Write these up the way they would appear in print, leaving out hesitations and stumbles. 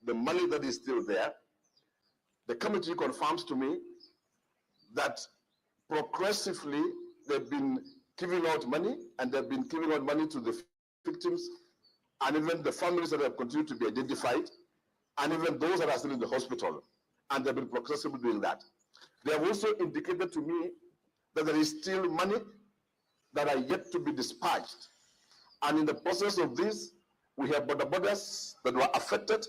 the money that is still there. The committee confirms to me that progressively they've been giving out money, and they've been giving out money to the victims and even the families that have continued to be identified, and even those that are still in the hospital, and they've been progressively doing that. They have also indicated to me that there is still money that are yet to be dispatched. And in the process of this, we have borders that were affected,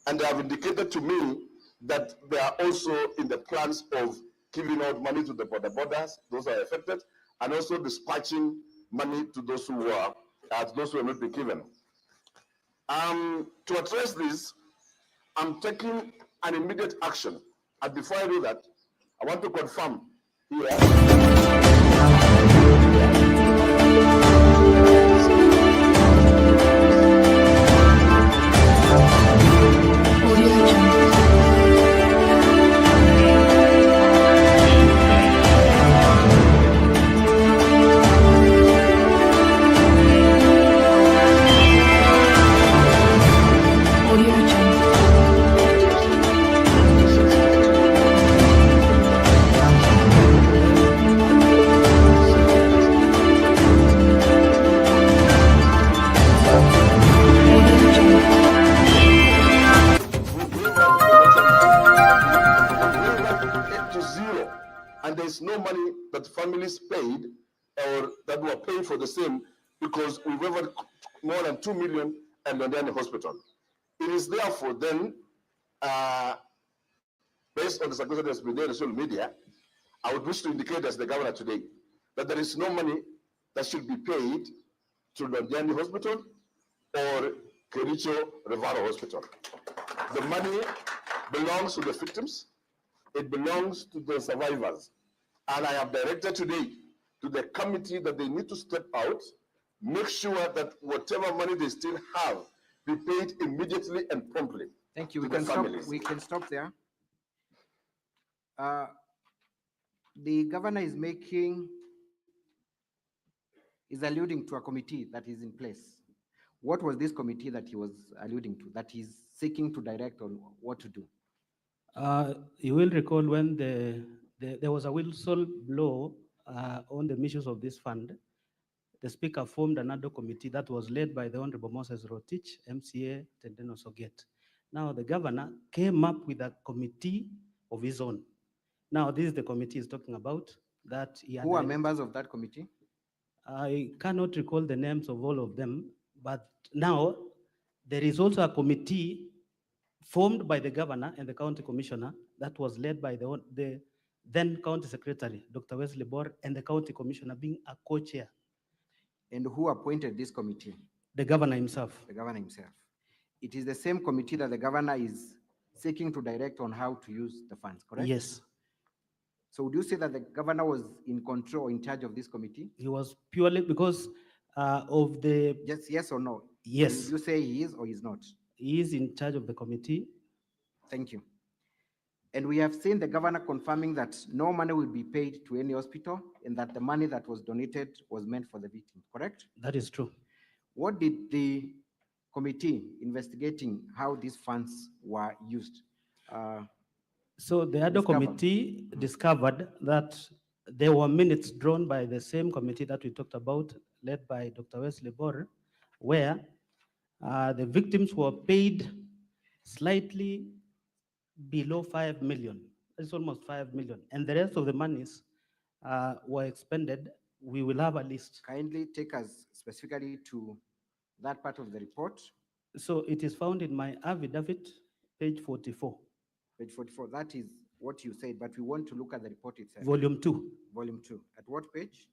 and they have indicated to me that they are also in the plans of giving out money to the borders, those are affected, and also dispatching money to those who were not been given. To address this, I'm taking an immediate action. And before I do that, I want to confirm here. And there's no money that families paid or that were paid for the same, because we've ever more than 2 million and in the hospital. It is therefore then, based on the circumstances that has been there in social media, I would wish to indicate as the governor today that there is no money that should be paid to Londiani Hospital or Kericho Rivaro Hospital. The money belongs to the victims. It belongs to the survivors. And I have directed today to the committee that they need to step out, make sure that whatever money they still have be paid immediately and promptly. Thank you. We can stop there. The governor is alluding to a committee that is in place. What was this committee that he was alluding to, that he's seeking to direct on what to do? You will recall when there was a whistle blow on the issues of this fund. The Speaker formed another committee that was led by the Honorable Moses Rotich, MCA Tendeno Soget. Now the governor came up with a committee of his own. Now this is the committee he's talking about. Who are members of that committee? I cannot recall the names of all of them, but now there is also a committee formed by the governor and the county commissioner that was led by the then county secretary, Dr. Wesley Bor, and the county commissioner being a co-chair. And who appointed this committee? The governor himself. The governor himself. It is the same committee that the governor is seeking to direct on how to use the funds, correct? Yes. So would you say that the governor was in control, in charge of this committee? He was purely because of the... Yes or no? Yes. Would you say he is or he's not? He is in charge of the committee. Thank you. And we have seen the governor confirming that no money will be paid to any hospital and that the money that was donated was meant for the victim, correct? That is true. What did the committee investigating how these funds were used? So the other committee discovered that there were minutes drawn by the same committee that we talked about, led by Dr. Wesley Bor, where the victims were paid slightly below 5 million. It's almost 5 million. And the rest of the monies were expended. We will have a list. Kindly take us specifically to that part of the report. So it is found in my affidavit, page 44. Page 44, that is what you said, but we want to look at the report itself. Volume 2. Volume 2. At what page?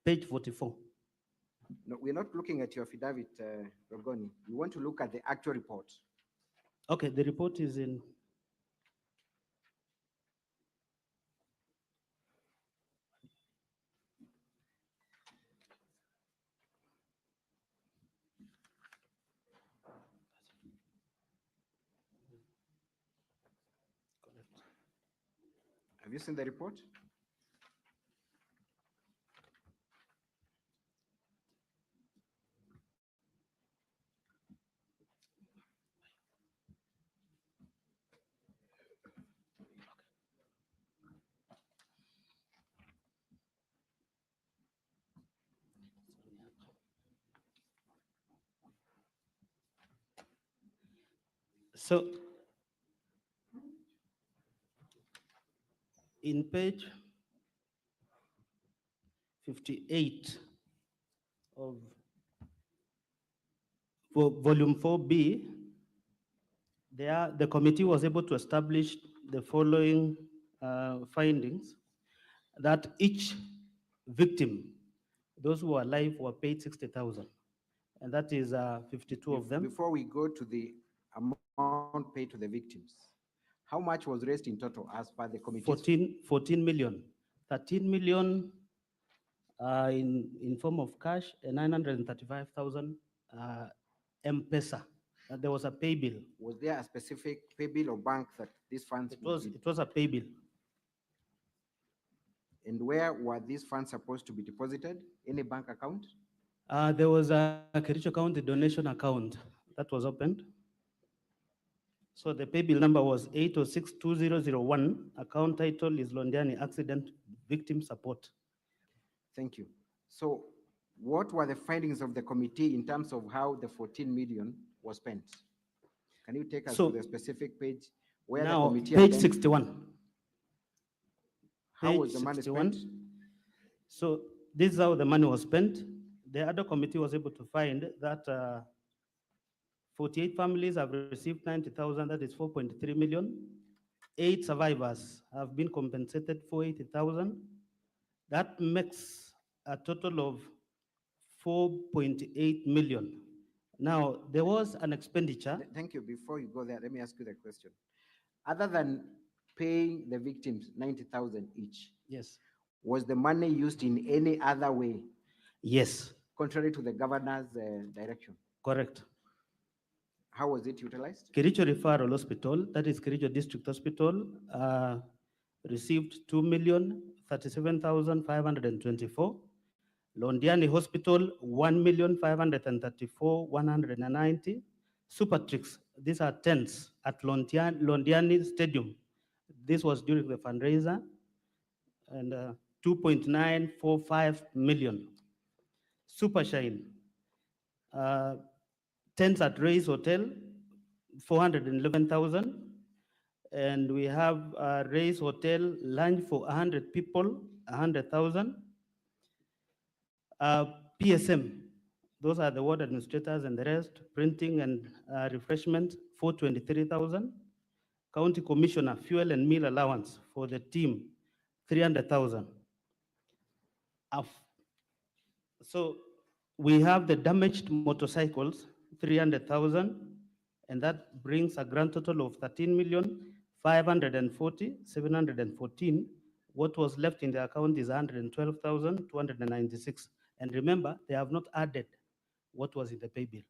Page 44. No, we're not looking at your affidavit, Rogoni. We want to look at the actual report. Okay, the report is in... Have you seen the report? So in page 58 of volume 4B, there the committee was able to establish the following findings: that each victim, those who are alive, were paid 60,000, and that is 52 of them. Before we go to the amount paid to the victims, how much was raised in total as per the committee? 14 million, 13 million in form of cash, and 935,000 M-Pesa. There was a pay bill. Was there a specific pay bill or bank that these funds It was a pay bill. And where were these funds supposed to be deposited? Any bank account? There was a Kericho County donation account that was opened. So the pay bill number was 8062001. Account title is Londiani Accident Victim Support. Thank you. So what were the findings of the committee in terms of how the 14 million was spent? Can you take us to the specific page where the Now, committee page 61. How was the money spent? So this is how the money was spent. The other committee was able to find that 48 families have received 90,000, that is 4.3 million. 8 survivors have been compensated for 80,000. That makes a total of 4.8 million. Now, there was an expenditure. Thank you. Before you go there, let me ask you the question. Other than paying the victims 90,000 each, yes, was the money used in any other way? Yes. Contrary to the governor's direction? Correct. How was it utilized? Kericho Referral Hospital, that is Kericho District Hospital, received 2,037,524. Londiani Hospital, 1,534,190. Supertrix, these are tents at Londiani Stadium. This was during the fundraiser, and 2.945 million. Supershine, tents at Ray's Hotel, 411,000. And we have Ray's Hotel lunch for 100 people, 100,000. PSM, those are the ward administrators and the rest, printing and refreshment, 423,000. County Commissioner, fuel and meal allowance for the team, 300,000. So we have the damaged motorcycles, 300,000, and that brings a grand total of 13,540,714. What was left in the account is 112,296. And remember, they have not added what was in the pay bill.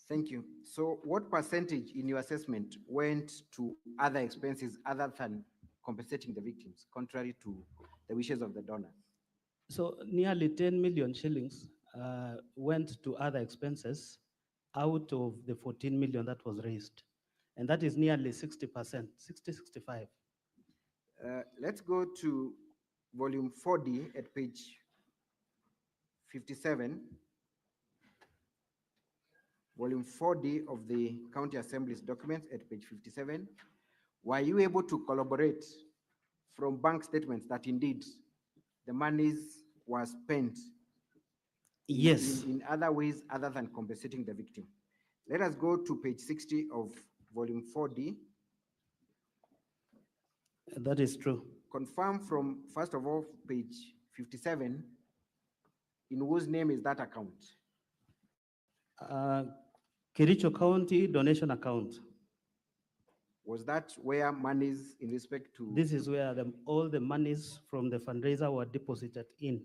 Thank you. So what percentage in your assessment went to other expenses other than compensating the victims, contrary to the wishes of the donors? So nearly 10 million shillings went to other expenses out of the 14 million that was raised. And that is nearly 60%, 65. Let's go to volume 4D at page 57. Volume 4D of the County Assembly's documents at page 57. Were you able to collaborate from bank statements that indeed the monies were spent yes, in other ways other than compensating the victim? Let us go to page 60 of volume 4D. That is true. Confirm from, first of all, page 57, in whose name is that account? Kericho County donation account. Was that where monies in respect to? This is where all the monies from the fundraiser were deposited in.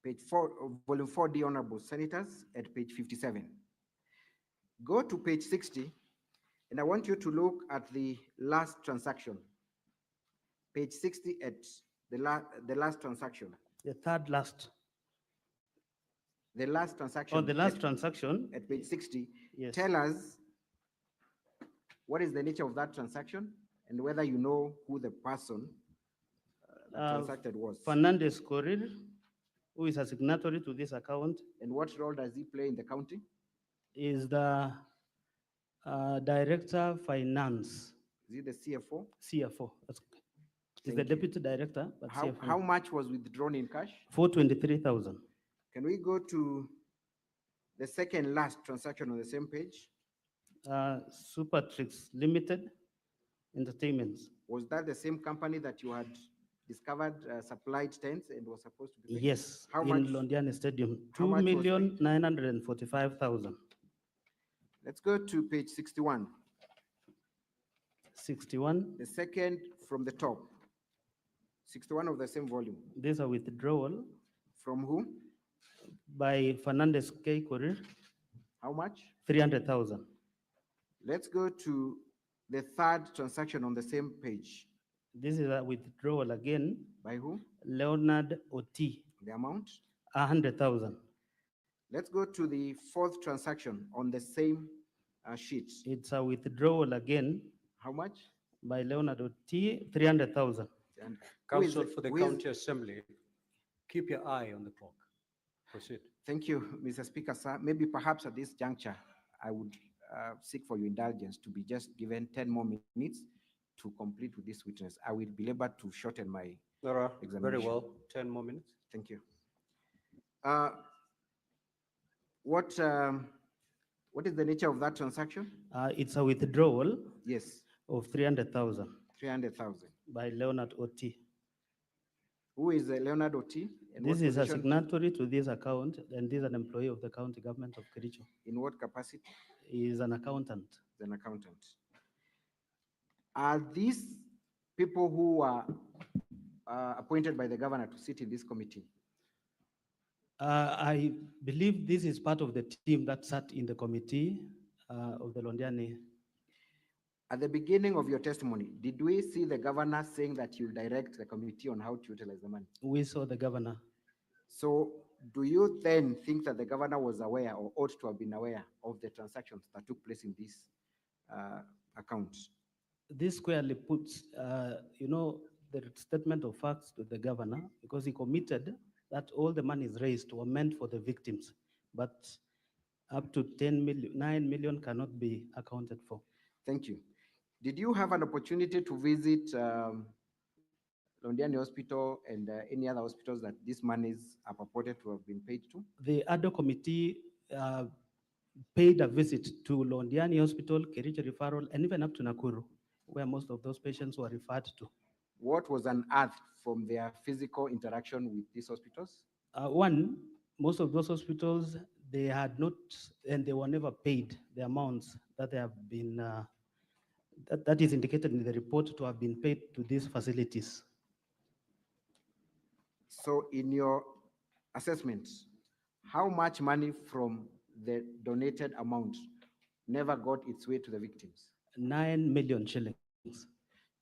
Page 4, volume 4D, honorable senators, at page 57. Go to page 60, and I want you to look at the last transaction. Page 60 at the last transaction. The third last. The last transaction. Oh, the last transaction. At page 60. Yes. Tell us what is the nature of that transaction and whether you know who the person that transacted was. Fernandez Korir, who is a signatory to this account. And what role does he play in the county? Is the Director Finance, Is it the CFO? CFO. That's okay. Is the Thank you. deputy director, but How CFO. much was withdrawn in cash? 423,000. Can we go to the second last transaction on the same page? Supertrix Limited Entertainments. Was that the same company that you had discovered supplied tents and was supposed to be paid? Yes, How in much? Londiani Stadium, How much was paid? 2,945,000. Let's go to page 61, 61. the second from the top. 61 of the same volume. There's a withdrawal From who? by Fernandez K. Korir, How much? 300,000. Let's go to the third transaction on the same page. This is a withdrawal again, By who? Leonard Oti, The amount? 100,000. Let's go to the fourth transaction on the same sheet. It's a withdrawal again How much? by Leonard Oti, 300,000. And who is Council it- for the who is- County Assembly, keep your eye on the clock. Proceed. Thank you, Mr. Speaker, sir. Maybe perhaps at this juncture, I would seek for your indulgence to be just given 10 more minutes to complete with this witness. I will be able to shorten my, Very Examination. well, 10 more minutes. thank you. What is the nature of that transaction? It's a withdrawal Yes, of 300,000 300,000. by Leonard Oti. Who is Leonard Oti? And This what is a position- signatory to this account, and this is an employee of the county government of Kericho. In what capacity? He is an accountant. An accountant. Are these people who are appointed by the governor to sit in this committee? I believe this is part of the team that sat in the committee of the Londiani. At the beginning of your testimony, did we see the governor saying that you'll direct the committee on how to utilize the money? We saw the governor. So do you then think that the governor was aware or ought to have been aware of the transactions that took place in this account? This squarely puts, the statement of facts to the governor, because he committed that all the monies raised were meant for the victims, but up to 9 million cannot be accounted for. Thank you. Did you have an opportunity to visit Londiani Hospital and any other hospitals that these monies are purported to have been paid to? The ADO committee paid a visit to Londiani Hospital, Kericho Referral, and even up to Nakuru, where most of those patients were referred to. What was unearthed from their physical interaction with these hospitals? One, most of those hospitals, they had not, and they were never paid the amounts that they have been, that is indicated in the report to have been paid to these facilities. So in your assessment, how much money from the donated amount never got its way to the victims? 9 million shillings.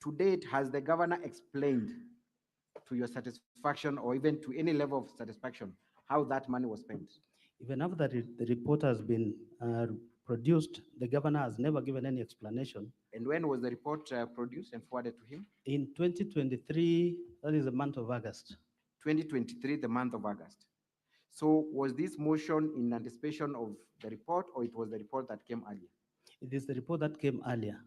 To date, has the governor explained to your satisfaction or even to any level of satisfaction how that money was spent? Even after the report has been produced, the governor has never given any explanation. And when was the report produced and forwarded to him? In 2023, that is the month of August. 2023, the month of August. So was this motion in anticipation of the report, or it was the report that came earlier? It is the report that came earlier.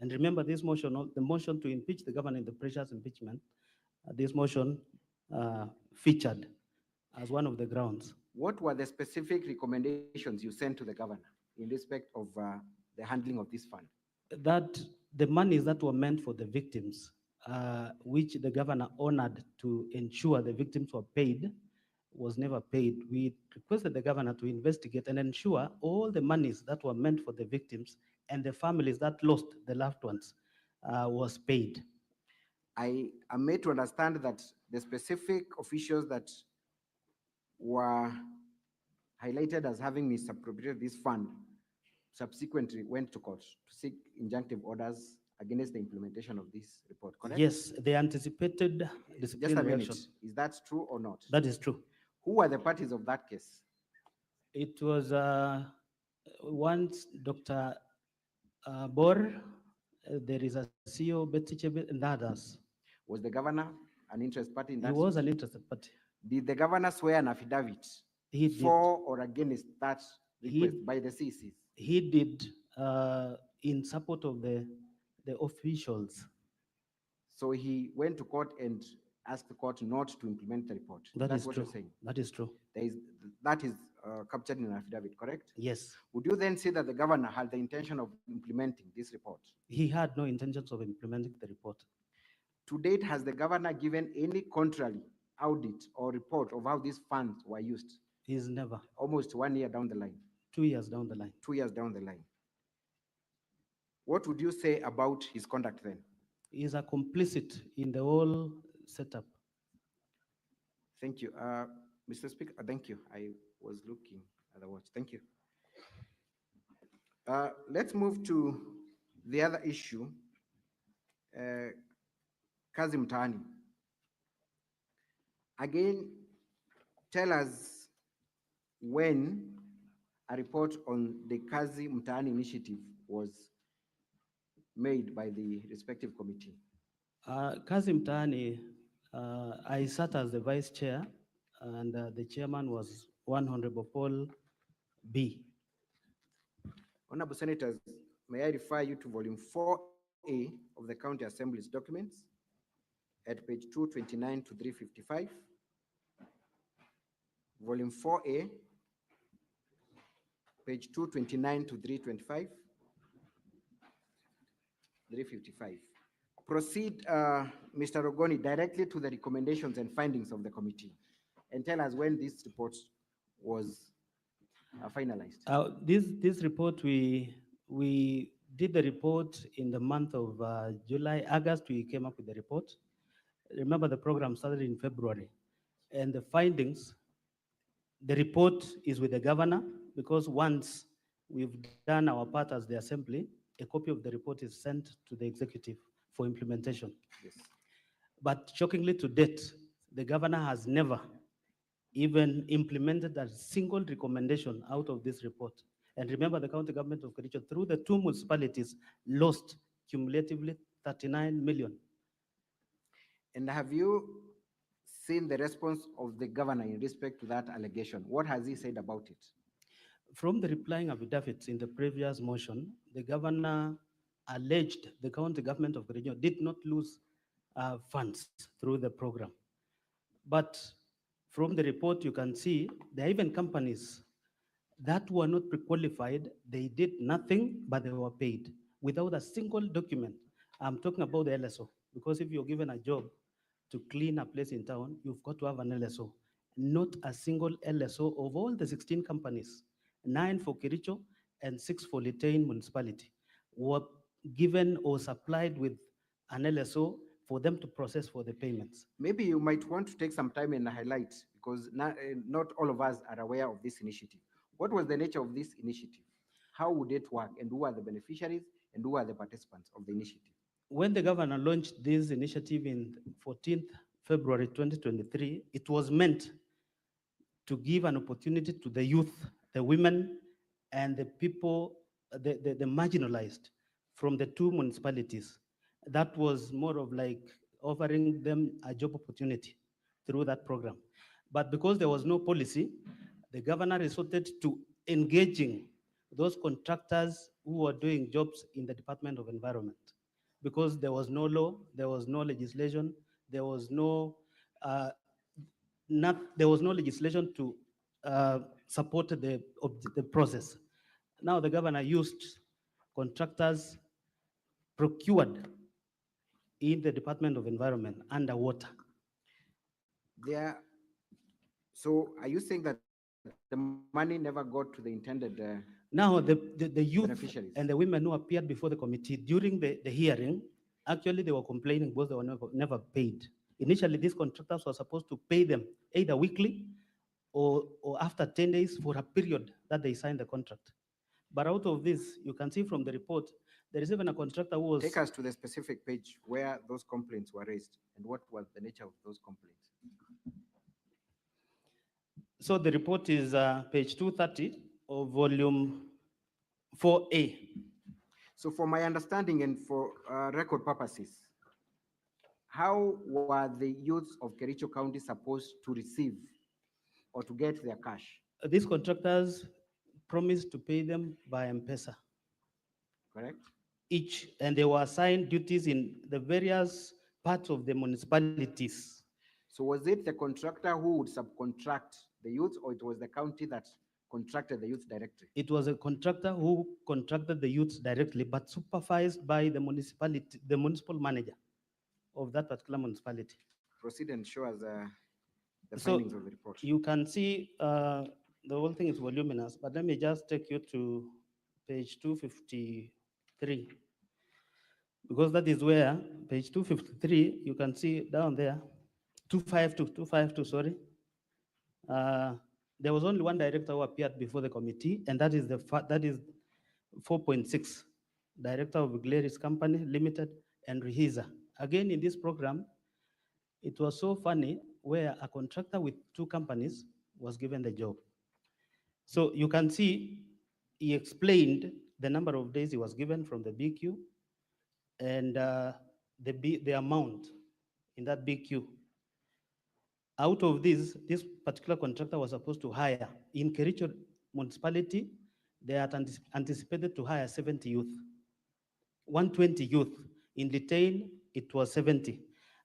And remember this motion, the motion to impeach the governor in the precious impeachment, this motion featured as one of the grounds. What were the specific recommendations you sent to the governor in respect of the handling of this fund? That the monies that were meant for the victims, which the governor honored to ensure the victims were paid, was never paid. We requested the governor to investigate and ensure all the monies that were meant for the victims and the families that lost the loved ones was paid. I am made to understand that the specific officials that were highlighted as having misappropriated this fund subsequently went to court to seek injunctive orders against the implementation of this report, correct? Yes, they anticipated Just a disciplinary minute. action. Is that true or not? That is true. Who were the parties of that case? It was once Dr. Bor, there is a CEO, Betty Chebe, and others. Was the governor an interest party in that? He was suit? an interested party. Did the governor swear an affidavit He did. for or against that He- request by the CCs? He did in support of the officials. So he went to court and asked the court not to implement the report. That That's is what true. you're saying. That is true. That is captured in an affidavit, correct? Yes. Would you then say that the governor had the intention of implementing this report? He had no intentions of implementing the report. To date, has the governor given any contrary audit or report of how these funds were used? He's never. Almost 1 year down the line, 2 years down the line. 2 years down the line. What would you say about his conduct then? He's a complicit in the whole setup. Thank you. Mr. Speaker, thank you. I was looking at the watch. Thank you. Let's move to the other issue. Kazi Mtaani. Again, tell us when a report on the Kazi Mtaani initiative was made by the respective committee. Kazi Mtaani, I sat as the vice chair, and the chairman was one Honorable Paul B. Honorable Senators, may I refer you to volume 4A of the County Assembly's documents at page 229 to 355. Volume 4A, page 229 to 325. 355. Proceed, Mr. Rogoni, directly to the recommendations and findings of the committee, and tell us when this report was finalized. This report, we did the report in the month of July, August. We came up with the report. Remember, the program started in February, and the findings. The report is with the governor, because once we've done our part as the assembly, a copy of the report is sent to the executive for implementation. Yes. But shockingly to date, the governor has never even implemented a single recommendation out of this report. And remember, the county government of Kericho, through the 2 municipalities, lost cumulatively 39 million. And have you seen the response of the governor in respect to that allegation? What has he said about it? From the replying affidavits in the previous motion, the governor alleged the county government of Kericho did not lose funds through the program. But from the report, you can see there are even companies that were not pre-qualified. They did nothing, but they were paid without a single document. I'm talking about the LSO, because if you're given a job to clean a place in town, you've got to have an LSO. Not a single LSO of all the 16 companies, 9 for Kericho and 6 for Litein municipality, were given or supplied with an LSO for them to process for the payments. Maybe you might want to take some time and highlight, because not all of us are aware of this initiative. What was the nature of this initiative? How would it work? And who are the beneficiaries and who are the participants of the initiative? When the governor launched this initiative in 14th February 2023, it was meant to give an opportunity to the youth, the women, and the people, the marginalized from the 2 municipalities. That was more of like offering them a job opportunity through that program. But because there was no policy, the governor resorted to engaging those contractors who were doing jobs in the Department of Environment, because there was no law, there was no legislation, there was no legislation to support the process. Now the governor used contractors procured in the Department of Environment underwater. So are you saying that the money never got to the intended Now the youth and the women who appeared before the committee during the hearing, actually they were complaining because they were never paid. Initially, these contractors were supposed to pay them either weekly or after 10 days for a period that they signed the contract. But out of this, you can see from the report, there is even a contractor who was... Take us to the specific page where those complaints were raised and what was the nature of those complaints. So the report is page 230 of volume 4A. So for my understanding and for record purposes, how were the youths of Kericho County supposed to receive or to get their cash? These contractors promised to pay them by M-Pesa. correct? each, and they were assigned duties in the various parts of the municipalities. So was it the contractor who would subcontract the youth, or it was the county that contracted the youth directly? It was a contractor who contracted the youths directly, but supervised by the municipality, the municipal manager of that particular municipality. Proceed and show us the So findings of the report. you can see the whole thing is voluminous, but let me just take you to page 253, because that is where page 253, you can see down there, 252, sorry. There was only one director who appeared before the committee, and that is 4.6, director of Gleris Company Limited and Rehiza. Again, in this program, it was so funny where a contractor with two companies was given the job. So you can see he explained the number of days he was given from the BQ and the amount in that BQ. Out of this particular contractor was supposed to hire, in Kericho municipality, they had anticipated to hire 70 youth, 120 youth. In Litain, it was 70.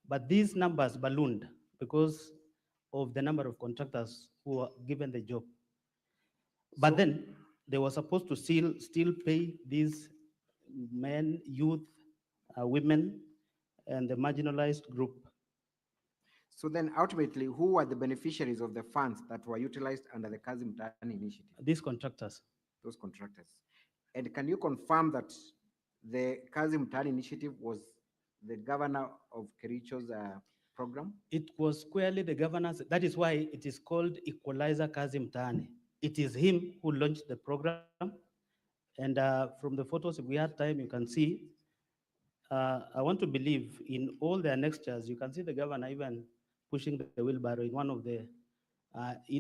But these numbers ballooned because of the number of contractors who were given the job. But then they were supposed to still pay these men, youth, women, and the marginalized group. So then ultimately, who were the beneficiaries of the funds that were utilized under the Kazi Mtaani initiative? These contractors. Those contractors. And can you confirm that the Kazi Mtaani initiative was the governor of Kericho's program? It was squarely the governor's. That is why it is called Equalizer Kazi Mtaani. It is him who launched the program. And from the photos, if we had time, you can see. I want to believe in all the annexures, you can see the governor even pushing the wheelbarrow in one of the,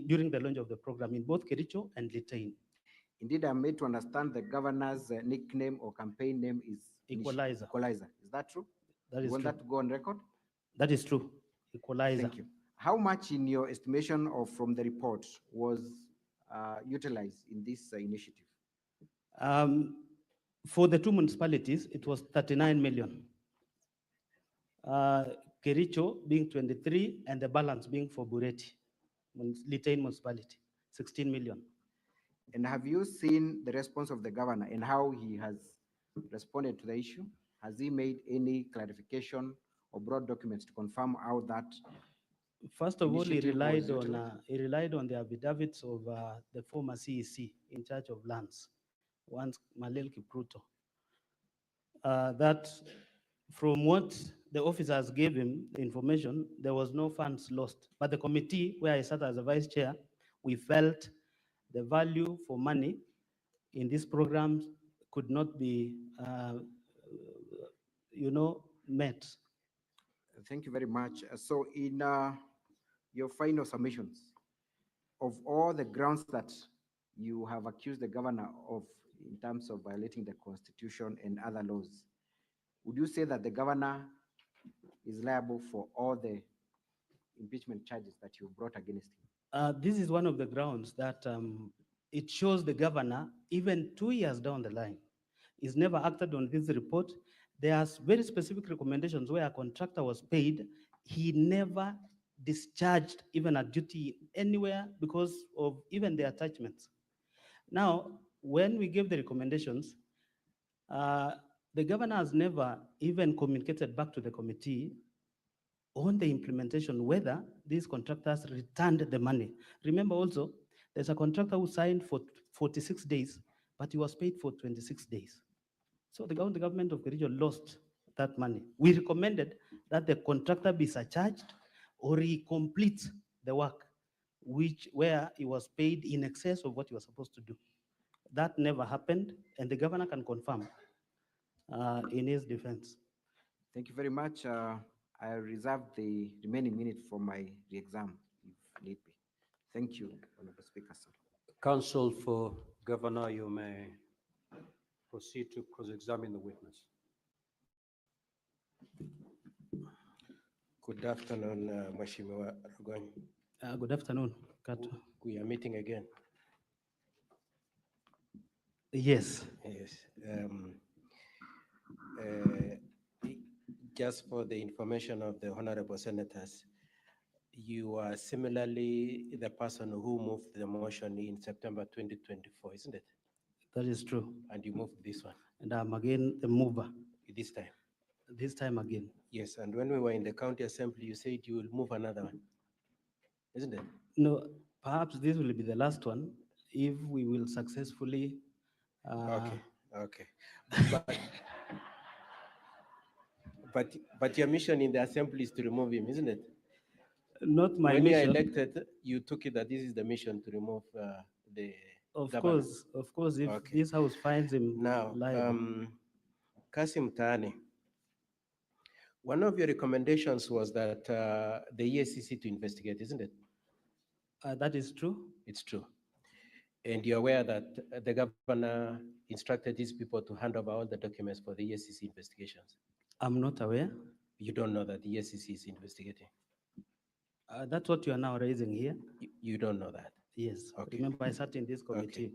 during the launch of the program in both Kericho and Litain. Indeed, I'm made to understand the governor's nickname or campaign name is Equalizer. Equalizer. Is that true? That You is want true. that to go on record? That is true. Equalizer. Thank you. How much, in your estimation of from the report, was utilized in this initiative? For the two municipalities, it was 39 million. Kericho being 23, and the balance being for Bureti, Litain municipality, 16 million. And have you seen the response of the governor and how he has responded to the issue? Has he made any clarification or brought documents to confirm how that? First of all, he initiative was relied on the affidavits of the former CEC in charge of lands, once Malel Kipruto. That from what the officers gave him the information, there was no funds lost. But the committee, where I sat as a vice chair, we felt the value for money in these programs could not be, met. Thank you very much. So in your final submissions, of all the grounds that you have accused the governor of in terms of violating the constitution and other laws, would you say that the governor is liable for all the impeachment charges that you brought against him? This is one of the grounds that it shows the governor, even 2 years down the line, is never acted on this report. There are very specific recommendations where a contractor was paid. He never discharged even a duty anywhere because of even the attachments. Now, when we gave the recommendations, the governor has never even communicated back to the committee on the implementation, whether these contractors returned the money. Remember also, there's a contractor who signed for 46 days, but he was paid for 26 days. So the government of Kericho lost that money. We recommended that the contractor be surcharged or he complete the work, where he was paid in excess of what he was supposed to do. That never happened, and the governor can confirm in his defense. Thank you very much. I reserve the remaining minute for my re-exam, if need be. Thank you, Honorable Speaker, sir. Counsel for Governor, you may proceed to cross-examine the witness. Good afternoon, Mheshimiwa Rugoni. Good afternoon, Kato. We are meeting again. Yes. Yes. Just for the information of the honorable senators, you are similarly the person who moved the motion in September 2024, isn't it? That is true. And you moved this one And I'm again the mover, this time. this time again. Yes, and when we were in the county assembly, you said you will move another one, isn't it? No, perhaps this will be the last one if we will successfully. Okay, okay. But your mission in the assembly is to remove him, isn't it? Not my When mission. you are elected, you took it that this is the mission to remove the Of governor. course, if Okay. this house finds him Now, liable. Kasim Tani, one of your recommendations was that the EACC to investigate, isn't it? That is true. It's true. And you're aware that the governor instructed these people to hand over all the documents for the EACC investigations. I'm not aware. You don't know that the EACC is investigating. That's what you are now raising here. You don't know that. Yes. Okay. Remember, I sat in this committee.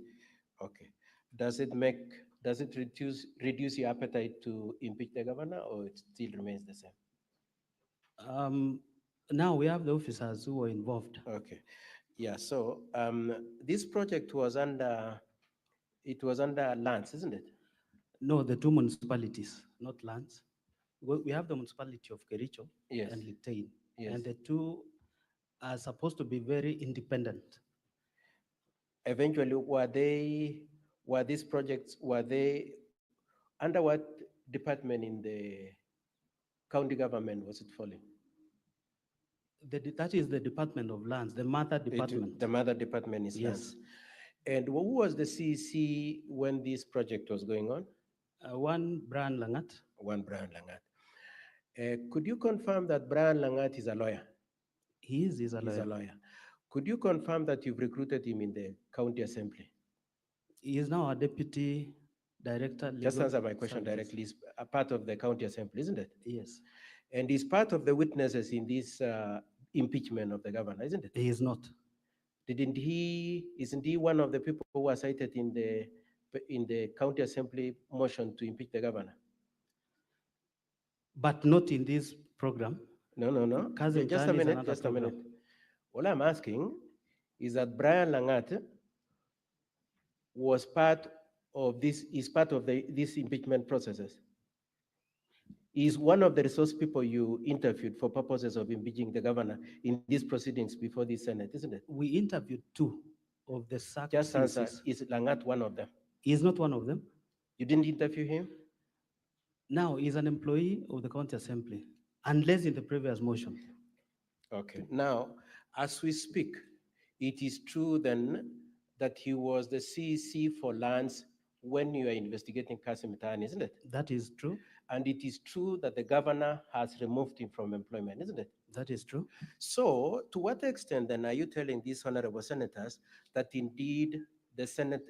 Okay. Does it reduce your appetite to impeach the governor, or it still remains the same? Now we have the officers who were involved. Okay. Yeah. So this project was under lands, isn't it? No, the two municipalities, not lands. We have the municipality of Kericho Yes. and Litain, Yes. and the two are supposed to be very independent. Eventually, were these projects, were they under what department in the county government was it falling? That is the Department of Lands, the mother department. The mother department is Yes. lands. And who was the CEC when this project was going on? One Brian Langat. One Brian Langat. Could you confirm that Brian Langat is a lawyer? He's a He's lawyer. a lawyer. Could you confirm that you've recruited him in the county assembly? He is now a deputy director. Just legal answer my question services. directly. He's a part of the county assembly, isn't it? Yes. And he's part of the witnesses in this impeachment of the governor, isn't it? He is not. Isn't he one of the people who were cited in the county assembly motion to impeach the governor? But not in this program. No. Cousin Just a Tani is minute, another just a program. minute. All I'm asking is that Brian Langat is part of this impeachment processes. Is one of the resource people you interviewed for purposes of impeaching the governor in these proceedings before the Senate, isn't it? We interviewed two of the sacked Just answer, CCs. is Langat one of them? He is not one of them. You didn't interview him? Now he's an employee of the county assembly, unless in the previous motion. Okay. Now, as we speak, it is true then that he was the CEC for lands when you are investigating Kasim Tani, isn't it? That is true. And it is true that the governor has removed him from employment, isn't it? That is true. So, to what extent then are you telling these honorable senators that indeed the Senate,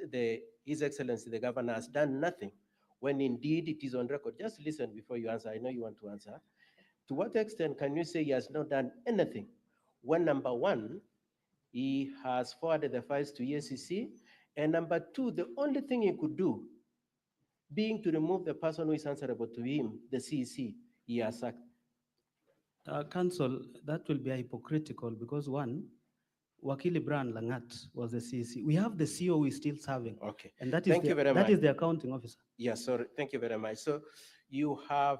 His Excellency the governor has done nothing, when indeed it is on record? Just listen before you answer. I know you want to answer. To what extent can you say he has not done anything when, number one, he has forwarded the files to EACC, and number two, the only thing he could do being to remove the person who is answerable to him, the CEC, he has sacked? Council, that will be hypocritical because one, Wakili Brian Langat was the CEC. We have the CEO who is still serving. Okay. And that is Thank you very much. That is the accounting officer. Yes, sorry. Thank you very much. So you have,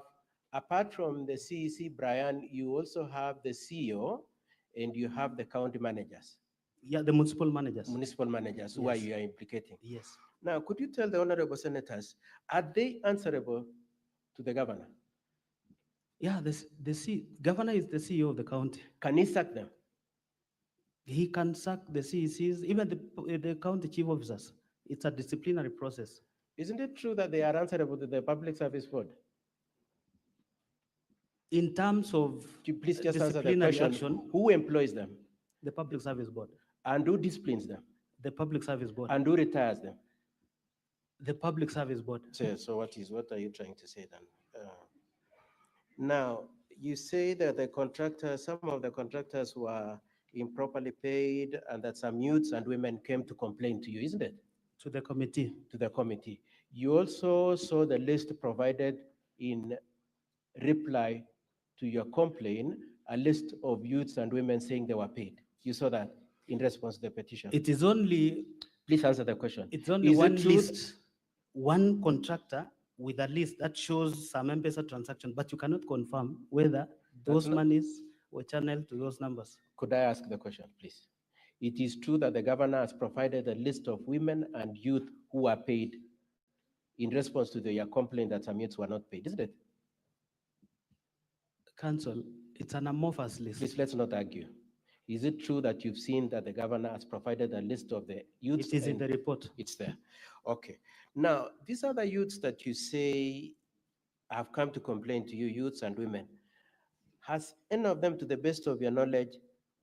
apart from the CEC, Brian, you also have the CEO and you have the county managers. Yeah, the municipal managers. Municipal managers who Yes. you are implicating. Yes. Now, could you tell the honorable senators, are they answerable to the governor? Yeah, governor is the CEO of the county. Can he sack them? He can sack the CECs, even the county chief officers. It's a disciplinary process. Isn't it true that they are answerable to the Public Service Board? In terms of Please just answer the disciplinary question. action, Who employs them? the Public Service Board. And who disciplines them? The Public Service Board. And who retires them? The Public Service Board. So what are you trying to say then? Now, you say that some of the contractors were improperly paid and that some youths and women came to complain to you, isn't it? To the committee. To the committee. You also saw the list provided in reply to your complaint a list of youths and women saying they were paid. You saw that in response to the petition. It is only, Please answer the question. it's only Is it one true list, one contractor with a list that shows some M-Pesa transaction, but you cannot confirm whether those not- monies were channeled to those numbers. Could I ask the question, please? It is true that the governor has provided a list of women and youth who are paid in response to your complaint that some youths were not paid, isn't it? Council, it's an amorphous list. Please, let's not argue. Is it true that you've seen that the governor has provided a list of the youths? It is in and the report. It's there. Okay. Now, these are the youths that you say have come to complain to you, youths and women. Has any of them, to the best of your knowledge,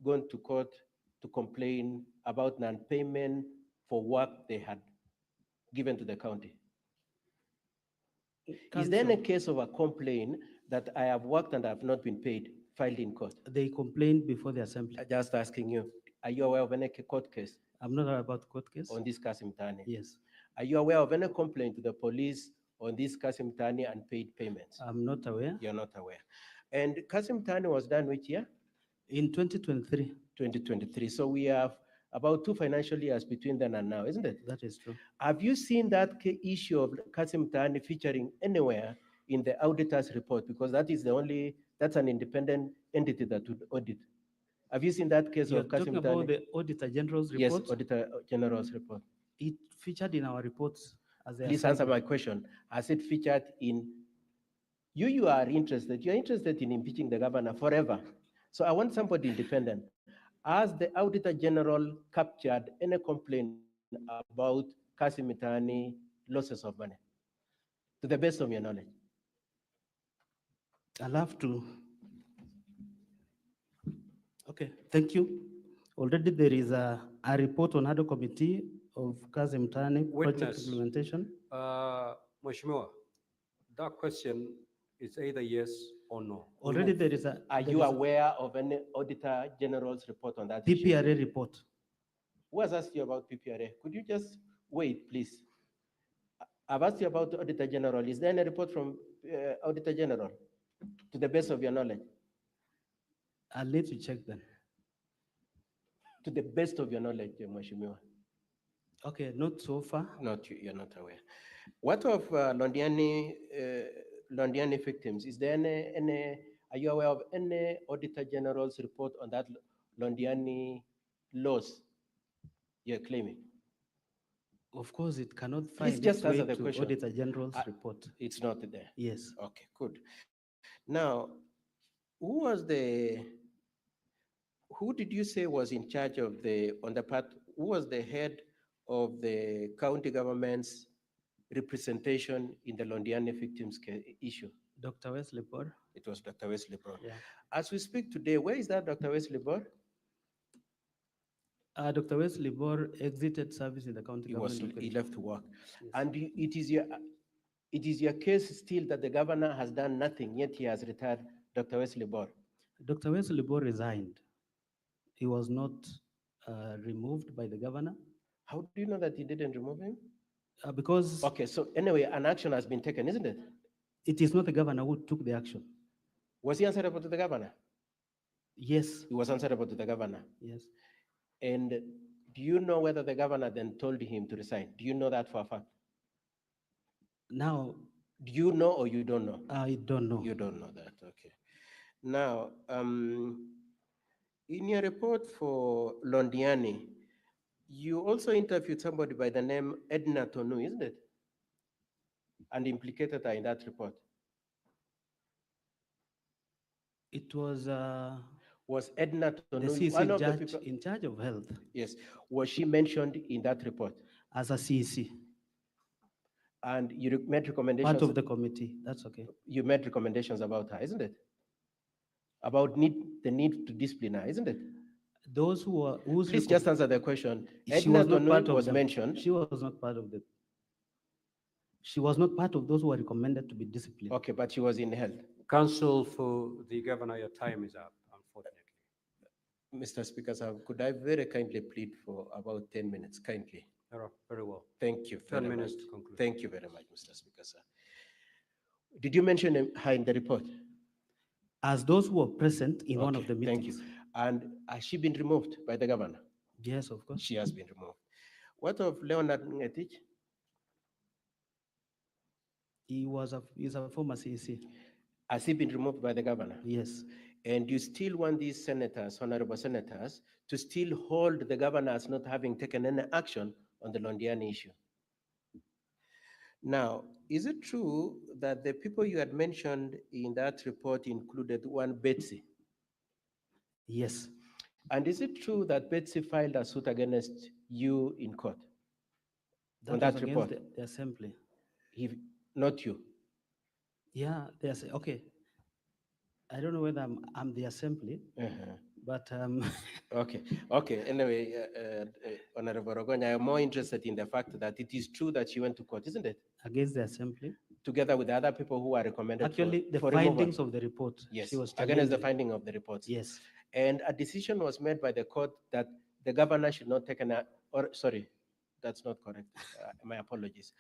gone to court to complain about non-payment for work they had given to the county? Is there any Council, case of a complaint that I have worked and I have not been paid filed in court? they complained before the assembly. I'm just asking you, are you aware of any court case I'm not aware about court case. on this Kasim Tani? Yes, Are you aware of any complaint to the police on this Kasim Tani unpaid payments? I'm not aware. You're not aware. And Kasim Tani was done which year? In 2023, 2023. So we have about 2 financial years between then and now, isn't it? that is true. Have you seen that issue of Kasim Tani featuring anywhere in the auditor's report? Because that is the only, that's an independent entity that would audit. Have you seen that case You're of Kasim talking Tani? about the Auditor General's Yes, report? Auditor General's report. It featured in our reports as a Please answer my question. Has it featured in, you are interested, you're interested in impeaching the governor forever. So I want somebody independent. Has the Auditor General captured any complaint about Kasim Tani losses of money? To the best of your knowledge. I'll have to. Okay, thank you. Already there is a report on other committee of Kazim Tani project Witness. implementation. Mheshimiwa, that question is either yes or no. Already there is a. Are there you is a aware of any Auditor General's report on that issue? PPRA report. Who has asked you about PPRA? Could you just wait, please? I've asked you about the Auditor General. Is there any report from Auditor General, to the best of your knowledge? I'll need to check them. To the best of your knowledge, Mheshimiwa. Okay, not so far. Not you, you're not aware. What of Londiani victims? Is there any, are you aware of any Auditor General's report on that Londiani loss you're claiming? Of course, it cannot Please find just its way answer the to question. Auditor General's I- report. It's not there. Yes. Okay, good. Now, who did you say was in charge of who was the head of the county government's representation in the Londiani victims issue? Dr. Wesley Bor. It was Dr. Wesley Brown. Yeah. As we speak today, where is that Dr. Wesley Brown? Dr. Wesley Bor exited service in the county government. of He Kericho. left to work. Yes. And it is your case still that the governor has done nothing, yet he has retired Dr. Wesley Bor. Dr. Wesley Bor resigned. He was not removed by the governor How do you know that he didn't remove him? because Okay, so anyway, an action has been taken, isn't it? it is not the governor who took the action. Was he answerable to the governor? Yes, He was answerable to the governor. yes. And do you know whether the governor then told him to resign? Do you know that for a fact? Now, Do you know or you don't know? I don't know. You don't know that, okay. Now, in your report for Londiani, you also interviewed somebody by the name Edna Tonu, isn't it? And implicated her in that report. It was Was Edna the Tonu CC one of the judge people? in charge of health Yes. Was she mentioned in that report? as a CC, And you made recommendations? part of the committee. That's okay. You made recommendations about her, isn't it? About the need to discipline her, isn't it? Those who were whose Please just answer the question. she Edna was not Tonu part of was them. mentioned. She was not part of the. She was not part of those who were recommended to be disciplined. Okay, but she was in health. Counsel for the governor, your time is up, unfortunately. Mr. Speaker, sir, could I very kindly plead for about 10 minutes, kindly? Very well. Thank you 10 very minutes much. to conclude. Thank you very much, Mr. Speaker, sir. Did you mention her in the report? As those who were present in one of Okay, the thank meetings. you. And has she been removed by the governor? Yes, of course. She has been removed. What of Leonard Ngetich? He's a former CEC. Has he been removed by the governor? Yes. And you still want these senators, honorable senators, to still hold the governor as not having taken any action on the Londiani issue. Now, is it true that the people you had mentioned in that report included one Betsy? Yes. And is it true that Betsy filed a suit against you in court? On was that against report? the assembly. Not you. Yeah, okay. I don't know whether I'm the assembly, but Okay. Anyway, Honorable Rogonya, I'm more interested in the fact that it is true that she went to court, isn't it? against the assembly. Together with the other people who are recommended Actually, the for findings removal. of the report. Yes, She was against the challenging. finding of the reports. Yes. And a decision was made by the court that the governor should not take sorry, that's not correct. My apologies.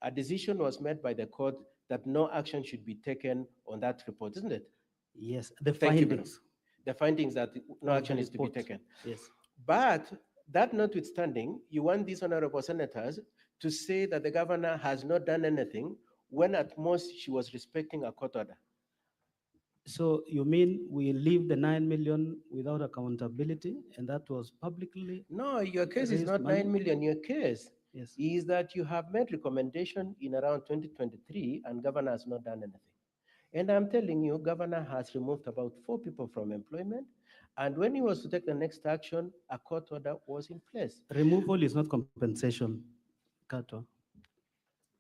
A decision was made by the court that no action should be taken on that report, isn't it? Yes, the Thank you, findings. The findings that no of action the is to be report. taken. Yes. But that notwithstanding, you want these honorable senators to say that the governor has not done anything when at most she was respecting a court order. So you mean we leave the 9 million without accountability, and that was publicly? No, your case is raised not money? 9 million. Your case Yes. is that you have made recommendation in around 2023 and governor has not done anything. And I'm telling you, governor has removed about 4 people from employment. And when he was to take the next action, a court order was in place. Removal is not compensation, Kato.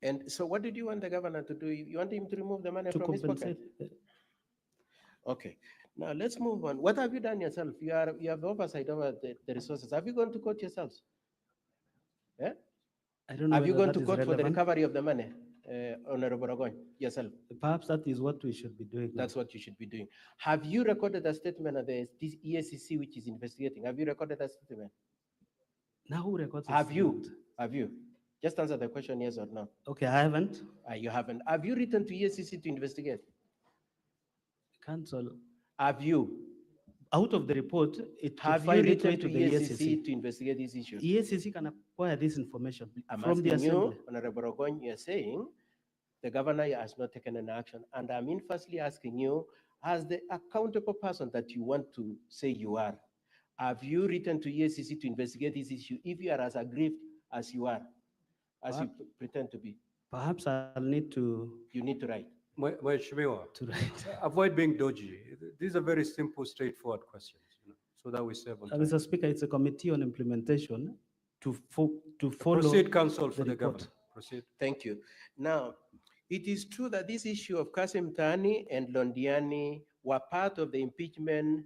And so what did you want the governor to do? You want him to remove the money To from his pocket? compensate. Okay. Now let's move on. What have you done yourself? You have oversight over the resources. Have you gone to court yourselves? Yeah? I don't know. Have you whether gone that to is court for the relevant. recovery of the money, Honorable Rogoy, yourself? Perhaps that is what we should be doing. That's what you should be doing. Have you recorded a statement of this ESCC which is investigating? Have you recorded a statement? Now who records? Have you? Have you? Just answer the question, yes or no. Okay, I haven't. You haven't. Have you written to ESCC to investigate? Cancel. Have you? Out of the report, it Have you find its way written to to the ESCC to investigate this issue? ESCC can acquire this information I'm from the asking assembly. you, Honorable Rogoy, you're saying the governor has not taken an action. And I'm firstly asking you, as the accountable person that you want to say you are, have you written to ESCC to investigate this issue if you are as aggrieved as you are, as you pretend to be? Perhaps I'll need to. You need to write. Mheshimiwa, To write. avoid being dodgy. These are very simple, straightforward questions, so that we save on time. Mr. Speaker, it's a committee on implementation to follow. Proceed, counsel, for the report. governor. Proceed. Thank you. Now, it is true that this issue of Kasim Tani and Londiani were part of the impeachment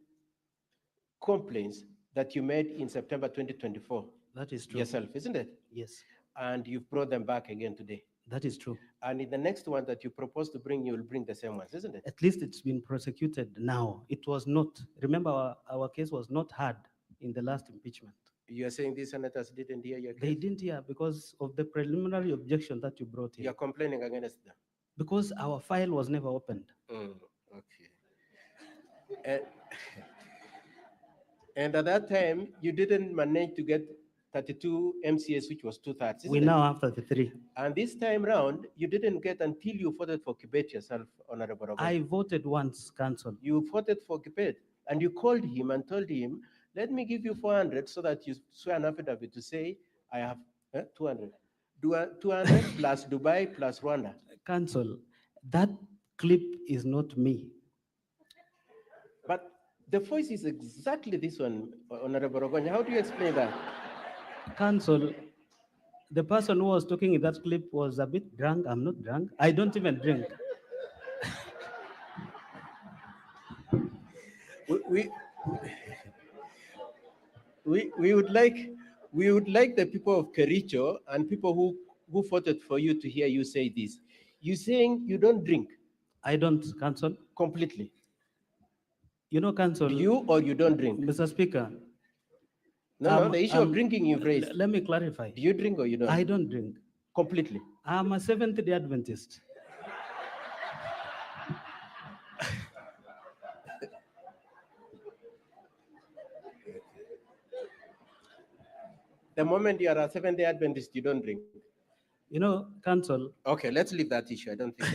complaints that you made in September 2024. That is true. Yourself, isn't it? Yes, And you've brought them back again today. that is true. And in the next one that you propose to bring, you will bring the same ones, isn't it? At least it's been prosecuted now. It was not. Remember, our case was not heard in the last impeachment. You are saying these senators didn't hear your case? They didn't hear because of the preliminary objection that you brought in. You're complaining against them? Because our file was never opened. Okay. And at that time, you didn't manage to get 32 MCS, which was 2/3. We now have 33. And this time round, you didn't get until you voted for Kibet yourself, Honorable Rogoy. I voted once, council. You voted for Kibet, and you called him and told him, let me give you 400 so that you swear an affidavit to say, I have 200. 200 plus Dubai plus Rwanda. Council, that clip is not me. But the voice is exactly this one, Honorable Rogonya. How do you explain that? Council, the person who was talking in that clip was a bit drunk. I'm not drunk. I don't even drink. We would like the people of Kericho and people who voted for you to hear you say this. You're saying you don't drink? I don't, council. Completely. You know, council. You or you don't drink? Mr. Speaker. No, the issue of drinking you've raised. Let me clarify. Do you drink or you don't? I don't drink. Completely. I'm a Seventh-day Adventist. The moment you are a Seventh-day Adventist, you don't drink. You know, Council, Okay, let's leave that issue. I don't think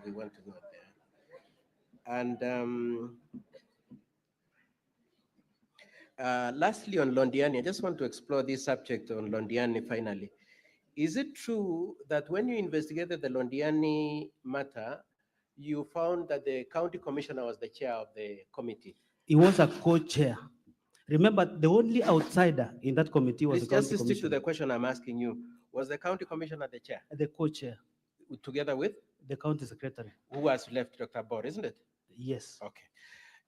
we want to go there. And lastly, on Londiani, I just want to explore this subject on Londiani finally. Is it true that when you investigated the Londiani matter, you found that the county commissioner was the chair of the committee? he was a co-chair. Remember, the only outsider in that committee was Please the county just stick to commissioner, the question I'm asking you. Was the county commissioner the chair, the co-chair, together with the county secretary. who has left, Dr. Bor, isn't it? Yes, Okay.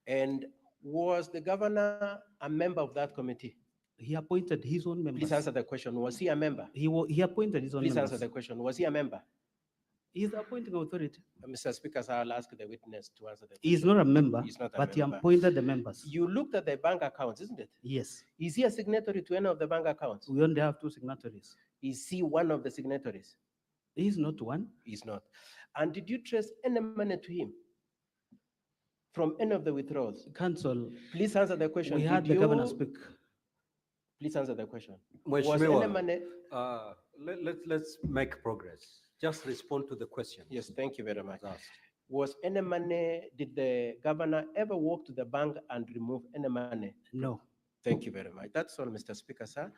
And was the governor a member of that committee? he appointed his own members. Please answer the question. Was he a member? He appointed his own Please members. answer the question. Was he a member? He's the appointing authority. Mr. Speaker, so I'll ask the witness to answer the question. He's not a member, He's not a but he member. appointed the members. You looked at the bank accounts, isn't it? Yes, Is he a signatory to any of the bank accounts? we only have 2 signatories. Is he one of the signatories? He's not one. He's not. And did you trace any money to him from any of the withdrawals? Council, Please answer the question. we had Did the governor you- speak. Please answer the question. Was Mheshimiwa, any money? let's make progress. Just respond to the question. Yes, thank you very much. Asked. Was any money, did the governor ever walk to the bank and remove any money? No. Thank you very much. That's all, Mr. Speaker, sir.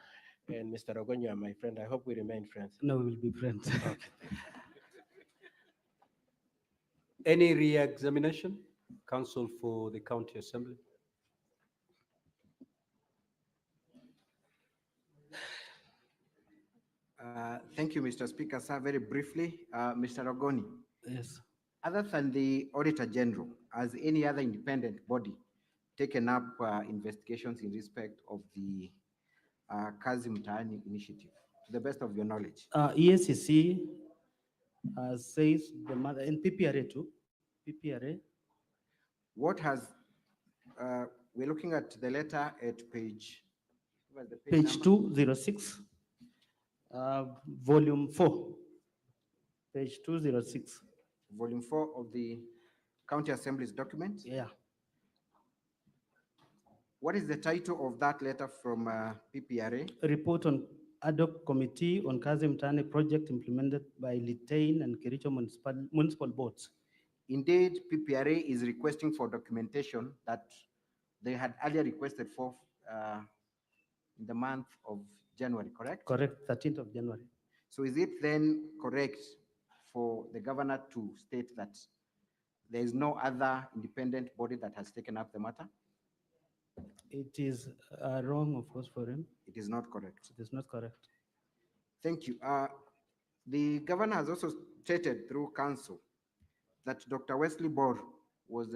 And Mr. Ogonyo, my friend, I hope we remain friends. No, we will be friends. Okay. Any re-examination? Council for the County Assembly. Thank you, Mr. Speaker. Sir, very briefly, Mr. Ogoni, Yes. other than the Auditor General, has any other independent body taken up investigations in respect of the Kazi Mtaani initiative, to the best of your knowledge? EACC says the mother, and PPRA too. PPRA. What has, we're looking at the letter at page, what was the Page number? 206, volume 4. Page 206. Volume 4 of the County Assembly's document. Yeah. What is the title of that letter from PPRA? A report on ad hoc committee on Kazi Mtaani project implemented by Litain and Kericho municipal boards. Indeed, PPRA is requesting for documentation that they had earlier requested for in the month of January, correct? Correct, 13th of January. So is it then correct for the governor to state that there is no other independent body that has taken up the matter? It is wrong, of course, for him. It is not correct. It is not correct. Thank you. The governor has also stated through council that Dr. Wesley Bor was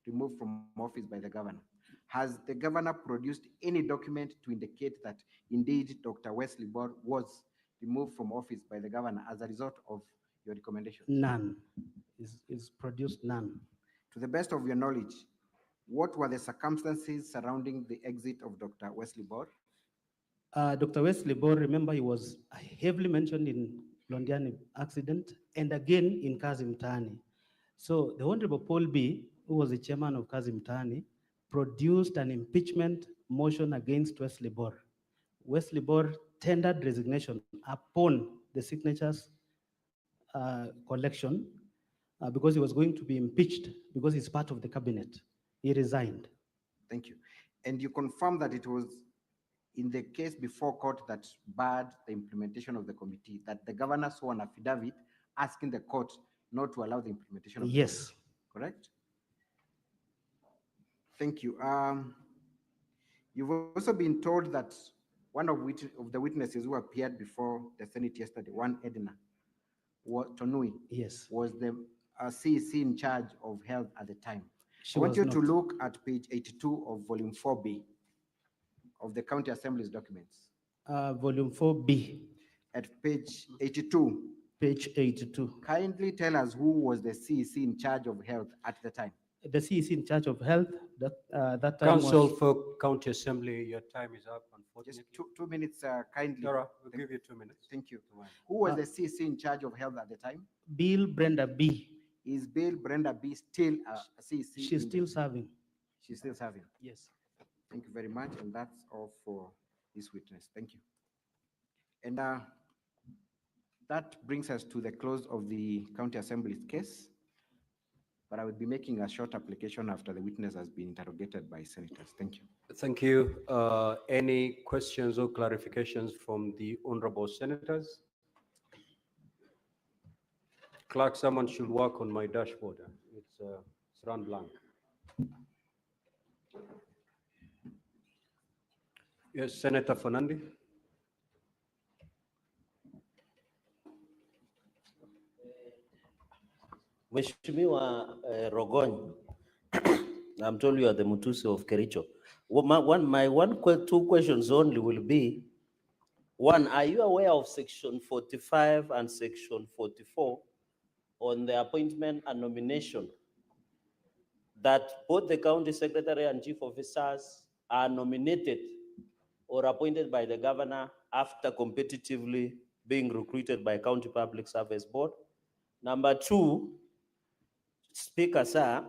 removed from office by the governor. Has the governor produced any document to indicate that indeed Dr. Wesley Bor was removed from office by the governor as a result of your recommendation? None. Is produced none. To the best of your knowledge, what were the circumstances surrounding the exit of Dr. Wesley Bor? Dr. Wesley Bor, remember, he was heavily mentioned in Londiani accident and again in Kazi Mtaani. So the Honorable Paul B., who was the chairman of Kazi Mtaani, produced an impeachment motion against Wesley Bor. Wesley Bor tendered resignation upon the signatures collection because he was going to be impeached because he's part of the cabinet. He resigned. Thank you. And you confirm that it was in the case before court that barred the implementation of the committee, that the governor saw an affidavit asking the court not to allow the implementation of the Yes. committee, correct? Thank you. You've also been told that one of the witnesses who appeared before the Senate yesterday, one Edna Tonui, Yes. was the CEC in charge of health at the time. She I want was you to not. look at page 82 of volume 4B of the County Assembly's documents. Volume 4B, At page 82, page 82. kindly tell us who was the CEC in charge of health at the time. The CEC in charge of health, that time Council was, for County Assembly, your time is up, Just unfortunately. 2 minutes, kindly. Dara, we'll give you 2 minutes. Thank you. to wind. Who was the CEC in charge of health at the time? Bill Brenda B. Is Bill Brenda B still a CEC? She's still serving. She's still serving. Yes. Thank you very much, and that's all for this witness. Thank you. And that brings us to the close of the County Assembly's case. But I will be making a short application after the witness has been interrogated by senators. Thank you. Thank you. Any questions or clarifications from the honorable senators? Clerk, someone should work on my dashboard. It's run blank. Yes, Senator Fernandi. Mheshimiwa Rogony, I'm told you are the Mutusi of Kericho. Well, two questions only will be, one, are you aware of Section 45 and Section 44 on the appointment and nomination, that both the county secretary and chief officers are nominated or appointed by the governor after competitively being recruited by County Public Service Board? Number two, Speaker, sir,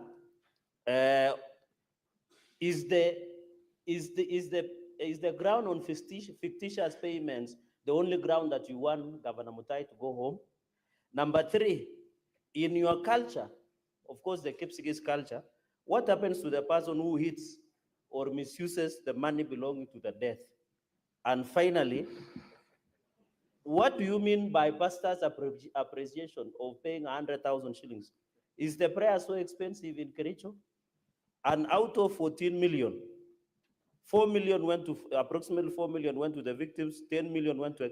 is the ground on fictitious payments the only ground that you want Governor Mutai to go home? Number three, in your culture, of course the Kipsigis culture, what happens to the person who hits or misuses the money belonging to the death? And finally, what do you mean by pastor's appreciation of paying 100,000 shillings? Is the prayer so expensive in Kericho? And out of 14 million, 4 million went to, approximately 4 million went to the victims, 10 million went to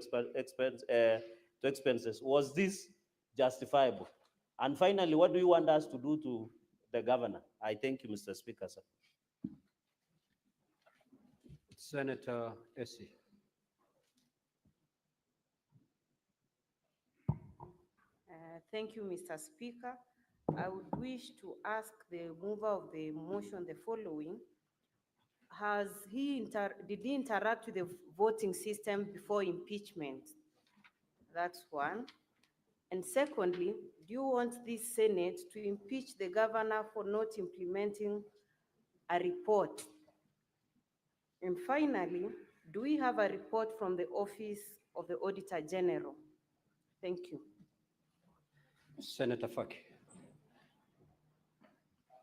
expenses. Was this justifiable? And finally, what do you want us to do to the governor? I thank you, Mr. Speaker, sir. Senator Essie. Thank you, Mr. Speaker. I would wish to ask the mover of the motion the following. Did he interact with the voting system before impeachment? That's one. And secondly, do you want this Senate to impeach the governor for not implementing a report? And finally, do we have a report from the Office of the Auditor General? Thank you. Senator Faki.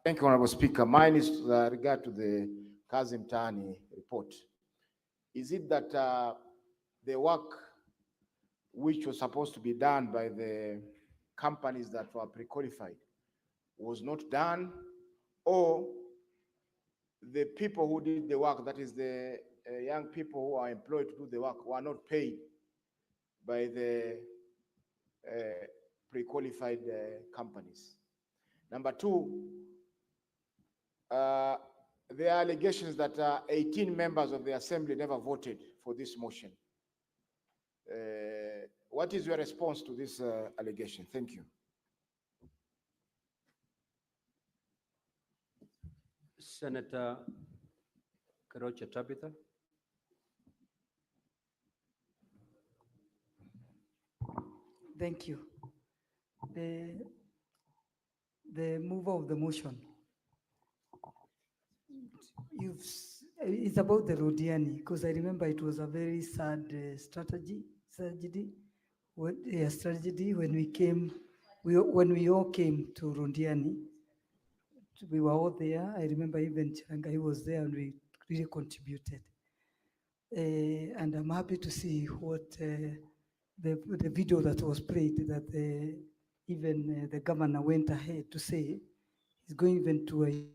Thank you, Honorable Speaker. Mine is with regard to the Kazim Tani report. Is it that the work which was supposed to be done by the companies that were pre-qualified was not done, or the people who did the work, that is the young people who are employed to do the work, were not paid by the pre-qualified companies? Number two, there are allegations that 18 members of the assembly never voted for this motion. What is your response to this allegation? Thank you. Senator Kericho Tabitha. Thank you. The mover of the motion, it's about the Rodiani, because I remember it was a very sad tragedy when we all came to Rondiani. We were all there. I remember even Chirangai was there, and we really contributed. And I'm happy to see what the video that was played, that even the governor went ahead to say he's going even to a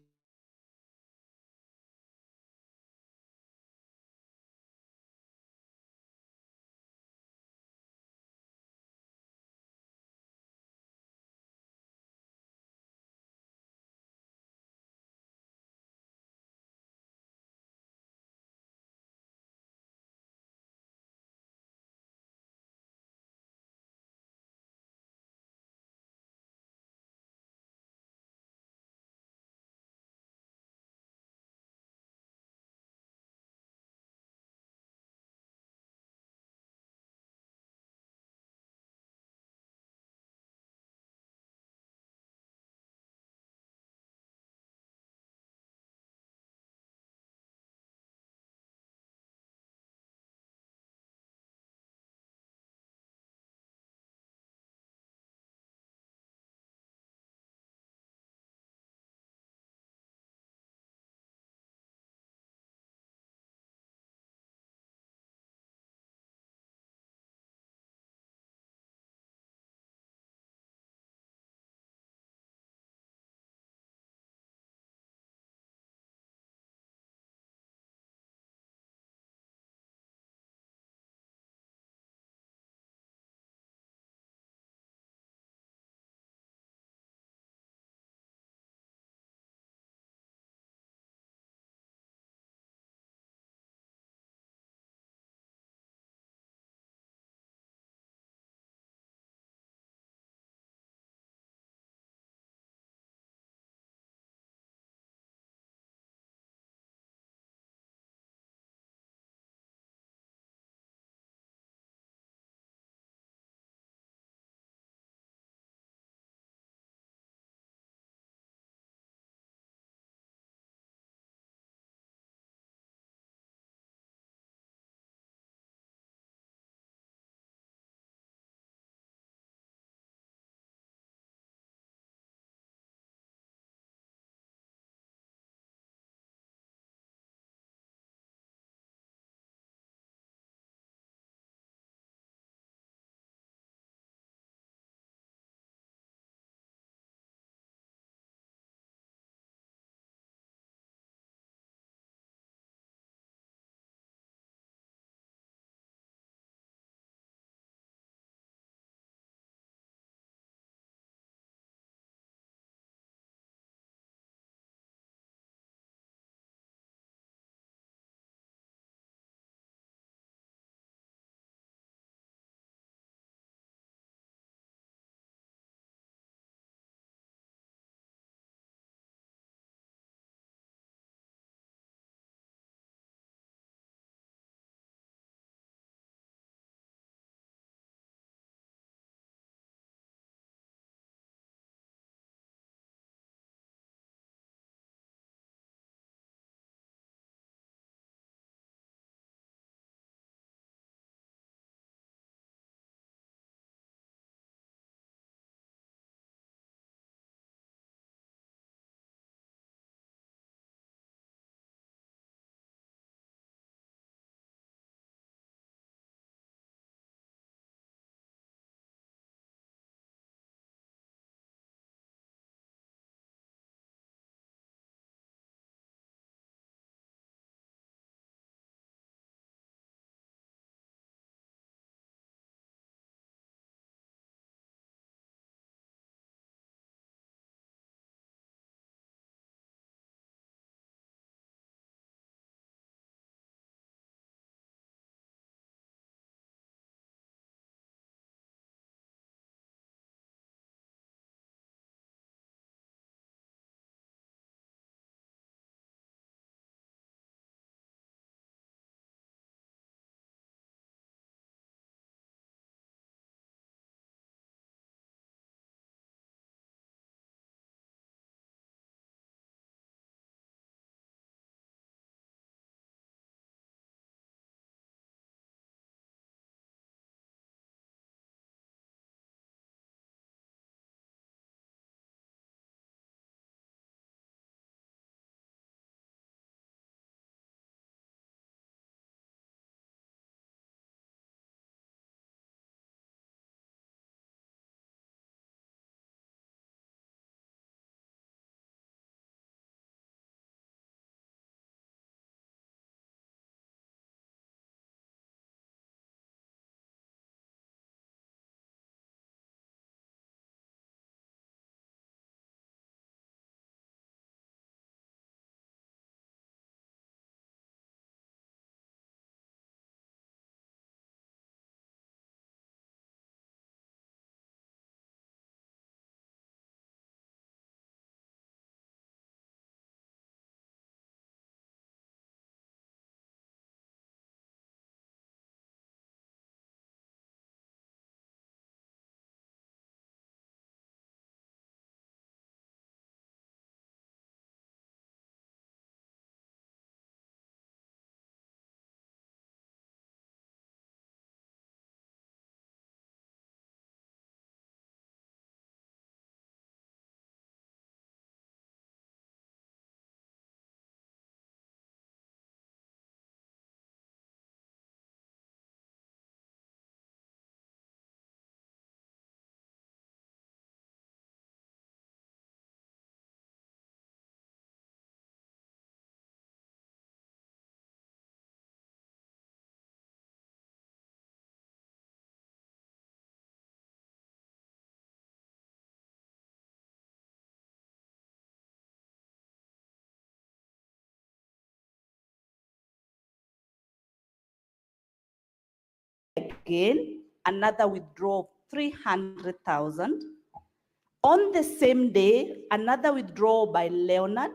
again, another withdrawal of 300,000. On the same day, another withdrawal by Leonard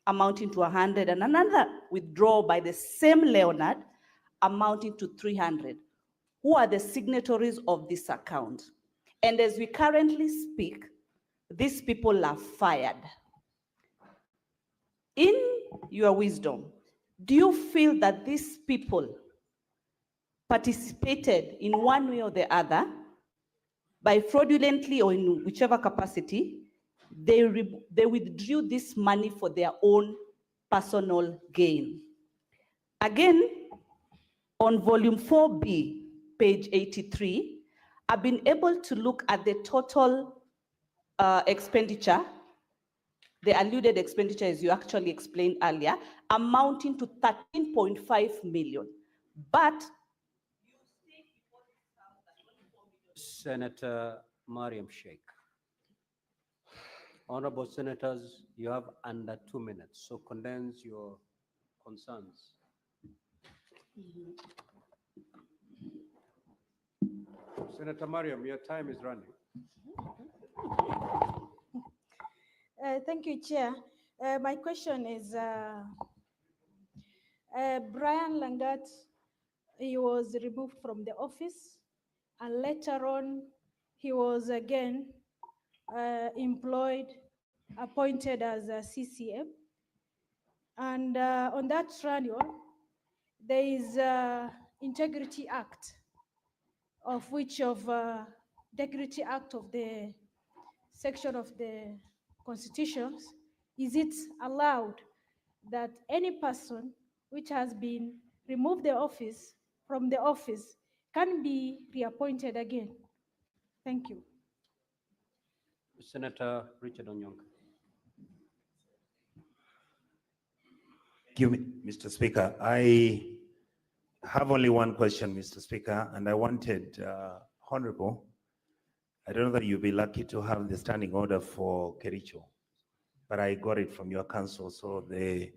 amounting to 100, and another withdrawal by the same Leonard amounting to 300. Who are the signatories of this account? And as we currently speak, these people are fired. In your wisdom, do you feel that these people participated in one way or the other by fraudulently or in whichever capacity, they withdrew this money for their own personal gain? Again, on volume 4B, page 83, I've been able to look at the total expenditure, the alluded expenditure, as you actually explained earlier, amounting to 13.5 million. But Senator Mariam Sheikh. Honorable Senators, you have under 2 minutes, so condense your concerns. Senator Mariam, your time is running. Thank you, Chair. My question is, Brian Langat, he was removed from the office, and later on, he was again employed, appointed as a CCM. And on that renewal, there is Integrity Act, of which of Integrity Act of the section of the constitutions, is it allowed that any person which has been removed from the office can be reappointed again? Thank you. Senator Richard Onyonka. Thank you, Mr. Speaker. I have only one question, Mr. Speaker, and I wanted, Honorable, I don't know that you'll be lucky to have the standing order for Kericho, but I got it from your council, so the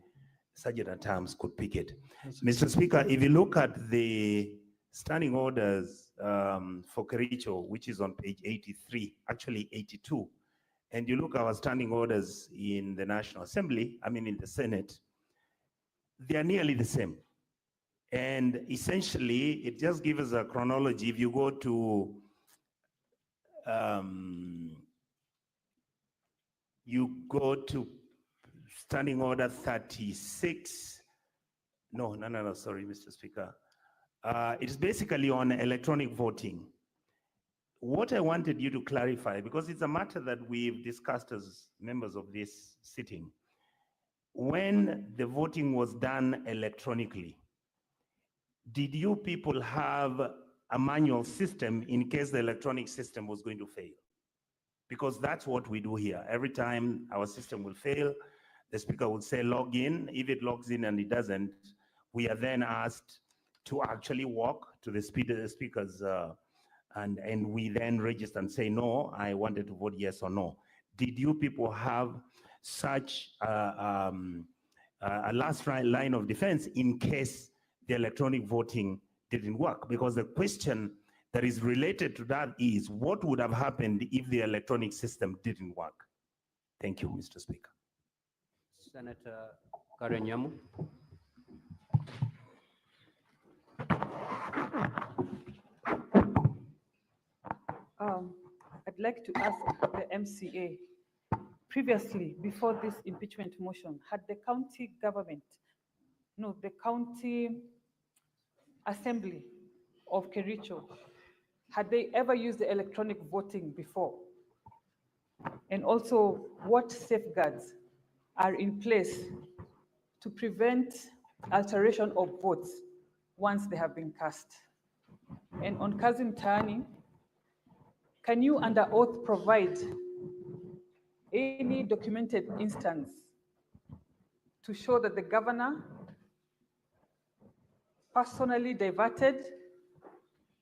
Sergeant at Arms could pick it. Mr. Speaker, if you look at the standing orders for Kericho, which is on page 83, actually 82, and you look at our standing orders in the National Assembly, I mean in the Senate, they are nearly the same. And essentially, it just gives us a chronology. If you go to standing order 36. No, sorry, Mr. Speaker. It's basically on electronic voting. What I wanted you to clarify, because it's a matter that we've discussed as members of this sitting, when the voting was done electronically, did you people have a manual system in case the electronic system was going to fail? Because that's what we do here. Every time our system will fail, the speaker will say log in. If it logs in and it doesn't, we are then asked to actually walk to the speakers and we then register and say, no, I wanted to vote yes or no. Did you people have such a last line of defense in case the electronic voting didn't work? Because the question that is related to that is, what would have happened if the electronic system didn't work? Thank you, Mr. Speaker. Senator Karen Nyamu. I'd like to ask the MCA, previously, before this impeachment motion, had the county government, no, the county assembly of Kericho, had they ever used the electronic voting before? And also, what safeguards are in place to prevent alteration of votes once they have been cast? And on Kazim Tani, can you under oath provide any documented instance to show that the governor personally diverted,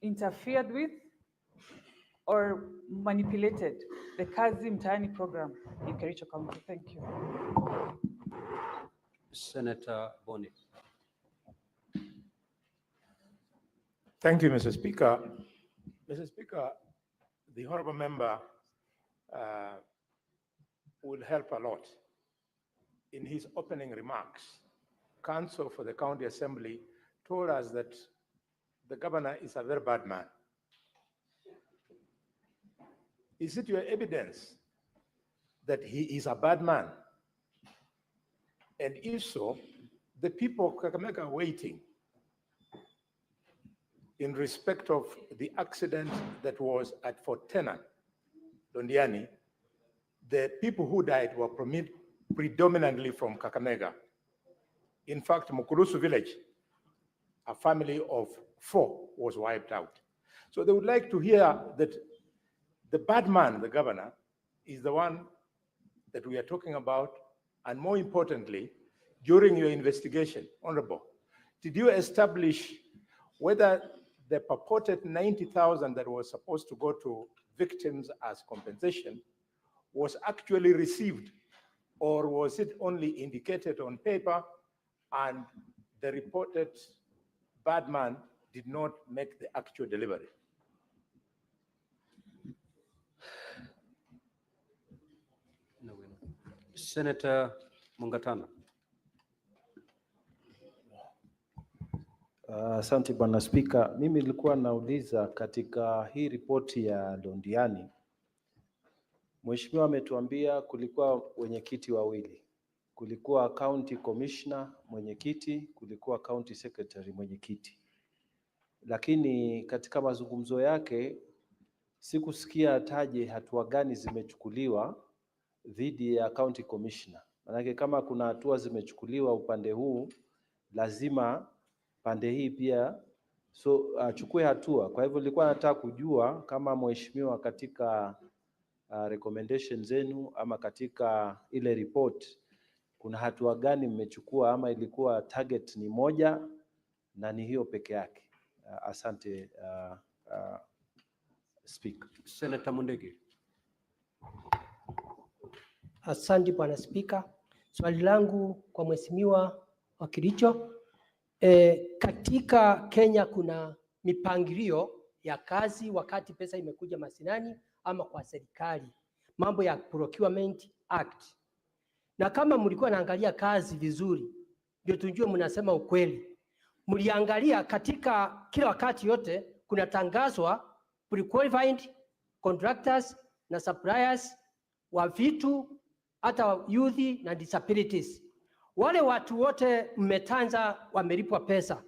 interfered with, or manipulated the Kazim Tani program in Kericho County? Thank you. Senator Boni. Thank you, Mr. Speaker. Mr. Speaker, the honorable member will help a lot. In his opening remarks, counsel for the county assembly told us that the governor is a very bad man. Is it your evidence that he is a bad man? And if so, the people of Kakamega are waiting in respect of the accident that was at Fort Tenant, Londiani. The people who died were predominantly from Kakamega. In fact, Mukurusu village, a family of 4 was wiped out. So they would like to hear that the bad man, the governor, is the one that we are talking about, and more importantly, during your investigation, Honorable, did you establish whether the purported 90,000 that was supposed to go to victims as compensation was actually received, or was it only indicated on paper and the reported bad man did not make the actual delivery? Senator Mungatana. Asante Bwana Spika, mimi nilikuwa nauliza katika hii ripoti ya Londiani, Mheshimiwa ametuambia kulikuwa wenyekiti wawili, kulikuwa county commissioner mwenyekiti, kulikuwa county secretary mwenyekiti, lakini katika mazungumzo yake sikusikia ataje hatua gani zimechukuliwa dhidi ya county commissioner. Manake kama kuna hatua zimechukuliwa upande huu, lazima pande hii pia achukue hatua. Kwa hivyo nilikuwa nataka kujua kama mheshimiwa katika recommendation zenu ama katika ile report kuna hatua gani mmechukua, ama ilikuwa target ni moja na ni hiyo peke yake. Asante Speaker. Senator Mundegi. Asante Bwana Spika. Swali langu kwa mheshimiwa wa Kericho, katika Kenya kuna mipangilio ya kazi wakati pesa imekuja mashinani ama kwa serikali, mambo ya Procurement Act. Na kama mlikuwa naangalia kazi vizuri, ndio tujue mnasema ukweli. Mliangalia katika kila wakati yote kuna tangazwa pre-qualified contractors na suppliers wa vitu, hata youth na disabilities. Wale watu wote mmetanza wamelipwa pesa.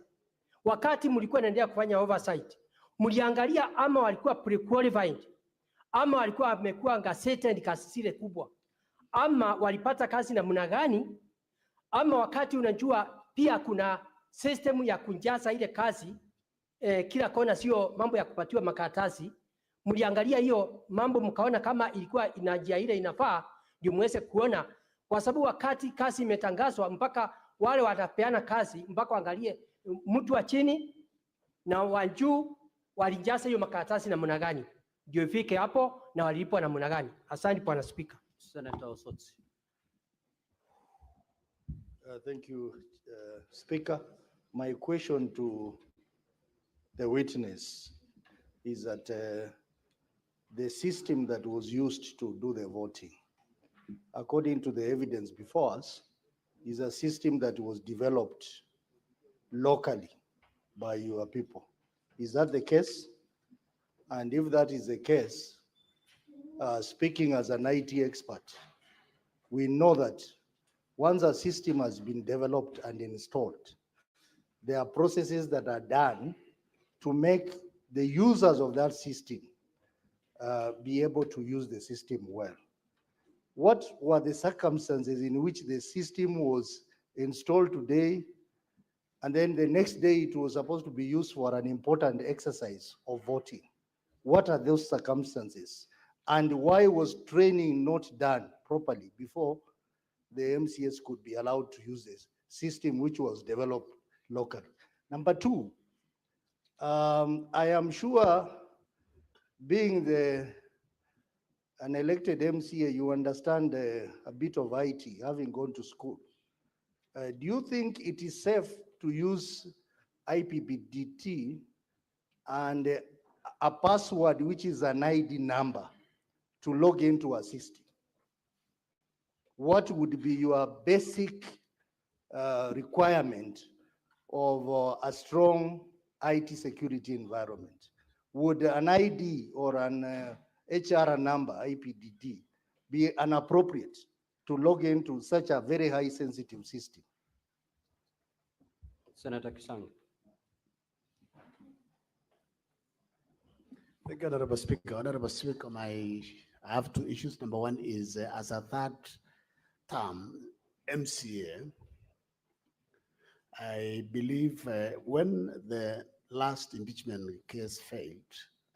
Wakati mlikuwa naendelea kufanya oversight, mliangalia ama walikuwa pre-qualified, ama walikuwa wamekuwa gazetted kazi ile kubwa, ama walipata kazi namna gani, ama wakati unajua pia kuna system ya kujaza ile kazi kila kona, sio mambo ya kupatiwa makaratasi. Mliangalia hiyo mambo mkaona kama ilikuwa inajia ile inafaa, ndio muweze kuona, kwa sababu wakati kazi imetangazwa mpaka wale watapeana kazi mpaka waangalie mtu wa chini na wa juu walijaza hiyo makaratasi namna gani, ndio ifike hapo na walipwa namna gani. Asante Bwana Speaker. Senator Osotsi. Thank you, Speaker. My question to the witness is that the system that was used to do the voting, according to the evidence before us, is a system that was developed locally by your people. Is that the case? And if that is the case, speaking as an IT expert, we know that once a system has been developed and installed, there are processes that are done to make the users of that system be able to use the system well. What were the circumstances in which the system was installed today, and then the next day it was supposed to be used for an important exercise of voting? What are those circumstances? And why was training not done properly before the MCS could be allowed to use this system which was developed locally? Number two, I am sure, being an elected MCA, you understand a bit of IT, having gone to school. Do you think it is safe to use IPPDT and a password which is an ID number to log into a system, what would be your basic requirement of a strong IT security environment? Would an ID or an HR number, IPDD, be inappropriate to log into such a very high sensitive system? Senator Kisang. Thank you, Honorable Speaker. Honorable Speaker, I have two issues. Number one is as a third term MCA, I believe when the last impeachment case failed,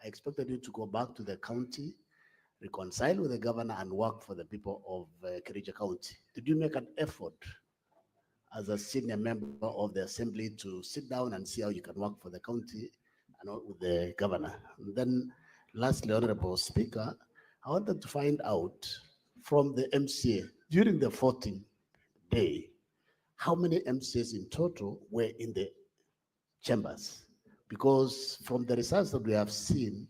I expected you to go back to the county, reconcile with the governor, and work for the people of Kericho County. Did you make an effort as a senior member of the assembly to sit down and see how you can work for the county and with the governor? And then lastly, Honorable Speaker, I wanted to find out from the MCA during the 14th day, how many MCAs in total were in the chambers? Because from the results that we have seen,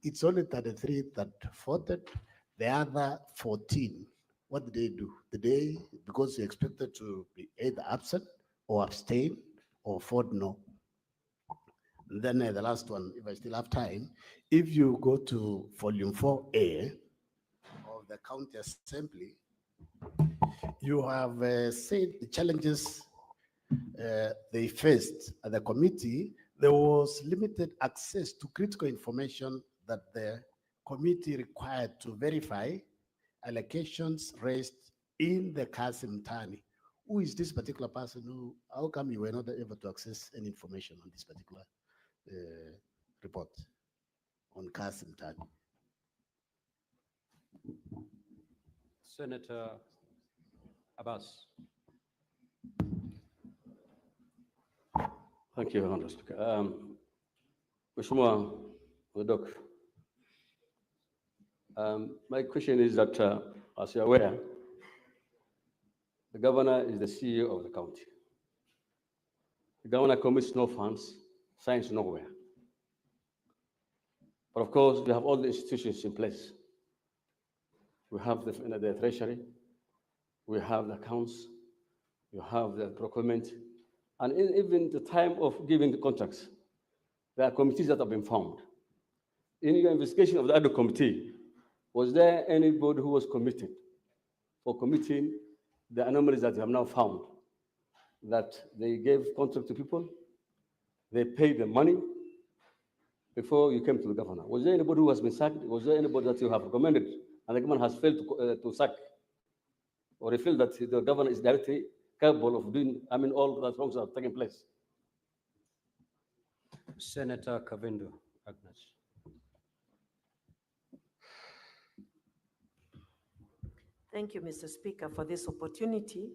it's only 33 that voted, the other 14, what did they do? Did they, because you expected to be either absent or abstain or vote no? And then the last one, if I still have time, if you go to volume 4A of the county assembly, you have said the challenges they faced at the committee. There was limited access to critical information that the committee required to verify allegations raised in the Kasim Tani. Who is this particular person? How come you were not able to access any information on this particular report on Kasim Tani? Senator Abbas. Thank you, Honorable Speaker. Mheshimiwa Wadok, my question is that, as you're aware, the governor is the CEO of the county. The governor commits no funds, signs nowhere. But of course, we have all the institutions in place. We have the treasury, we have the accounts, you have the procurement, and even the time of giving the contracts, there are committees that have been formed. In your investigation of the other committee, was there anybody who was committed for committing the anomalies that you have now found? That they gave contract to people, they paid the money before you came to the governor. Was there anybody who has been sacked? Was there anybody that you have recommended and the government has failed to sack? Or you feel that the governor is directly capable of doing, all the wrongs that are taking place? Senator Kavindu Agnes. Thank you, Mr. Speaker, for this opportunity.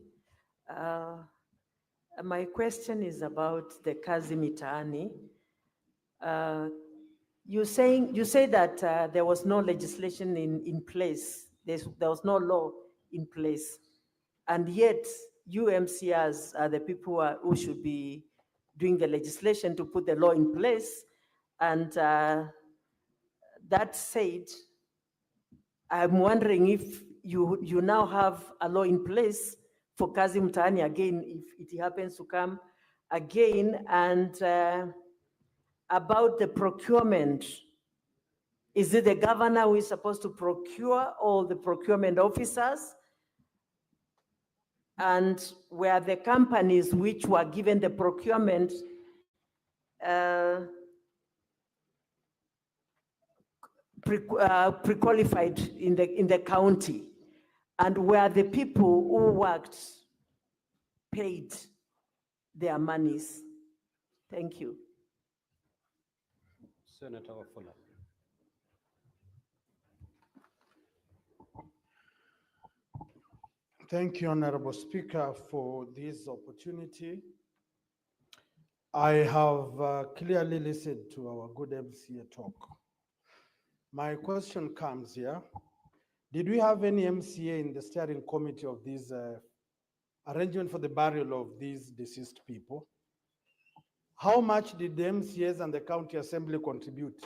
My question is about the kazi mitaani. You say that there was no legislation in place. There was no law in place, and yet you MCRs are the people who should be doing the legislation to put the law in place. And that said, I'm wondering if you now have a law in place for kazi mtaani again, if it happens to come again. And about the procurement, is it the governor who is supposed to procure, or the procurement officers? And were the companies which were given the procurement pre-qualified in the county? And were the people who worked paid their monies? Thank you. Senator Wafula. Thank you, Honorable Speaker, for this opportunity. I have clearly listened to our good MCA talk. My question comes here. Did we have any MCA in the steering committee of this arrangement for the burial of these deceased people? how much did the MCAs and the county assembly contribute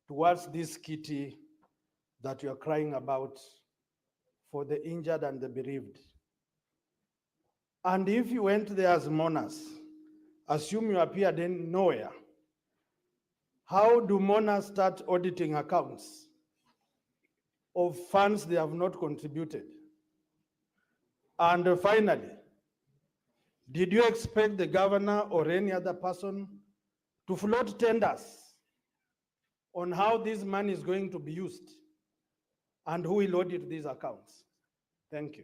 towards this kitty that you are crying about for the injured and the bereaved? And if you went there as mourners, assume you appeared in nowhere, how do mourners start auditing accounts of funds they have not contributed? And finally, did you expect the governor or any other person to float tenders on how this money is going to be used and who will audit these accounts? Thank you.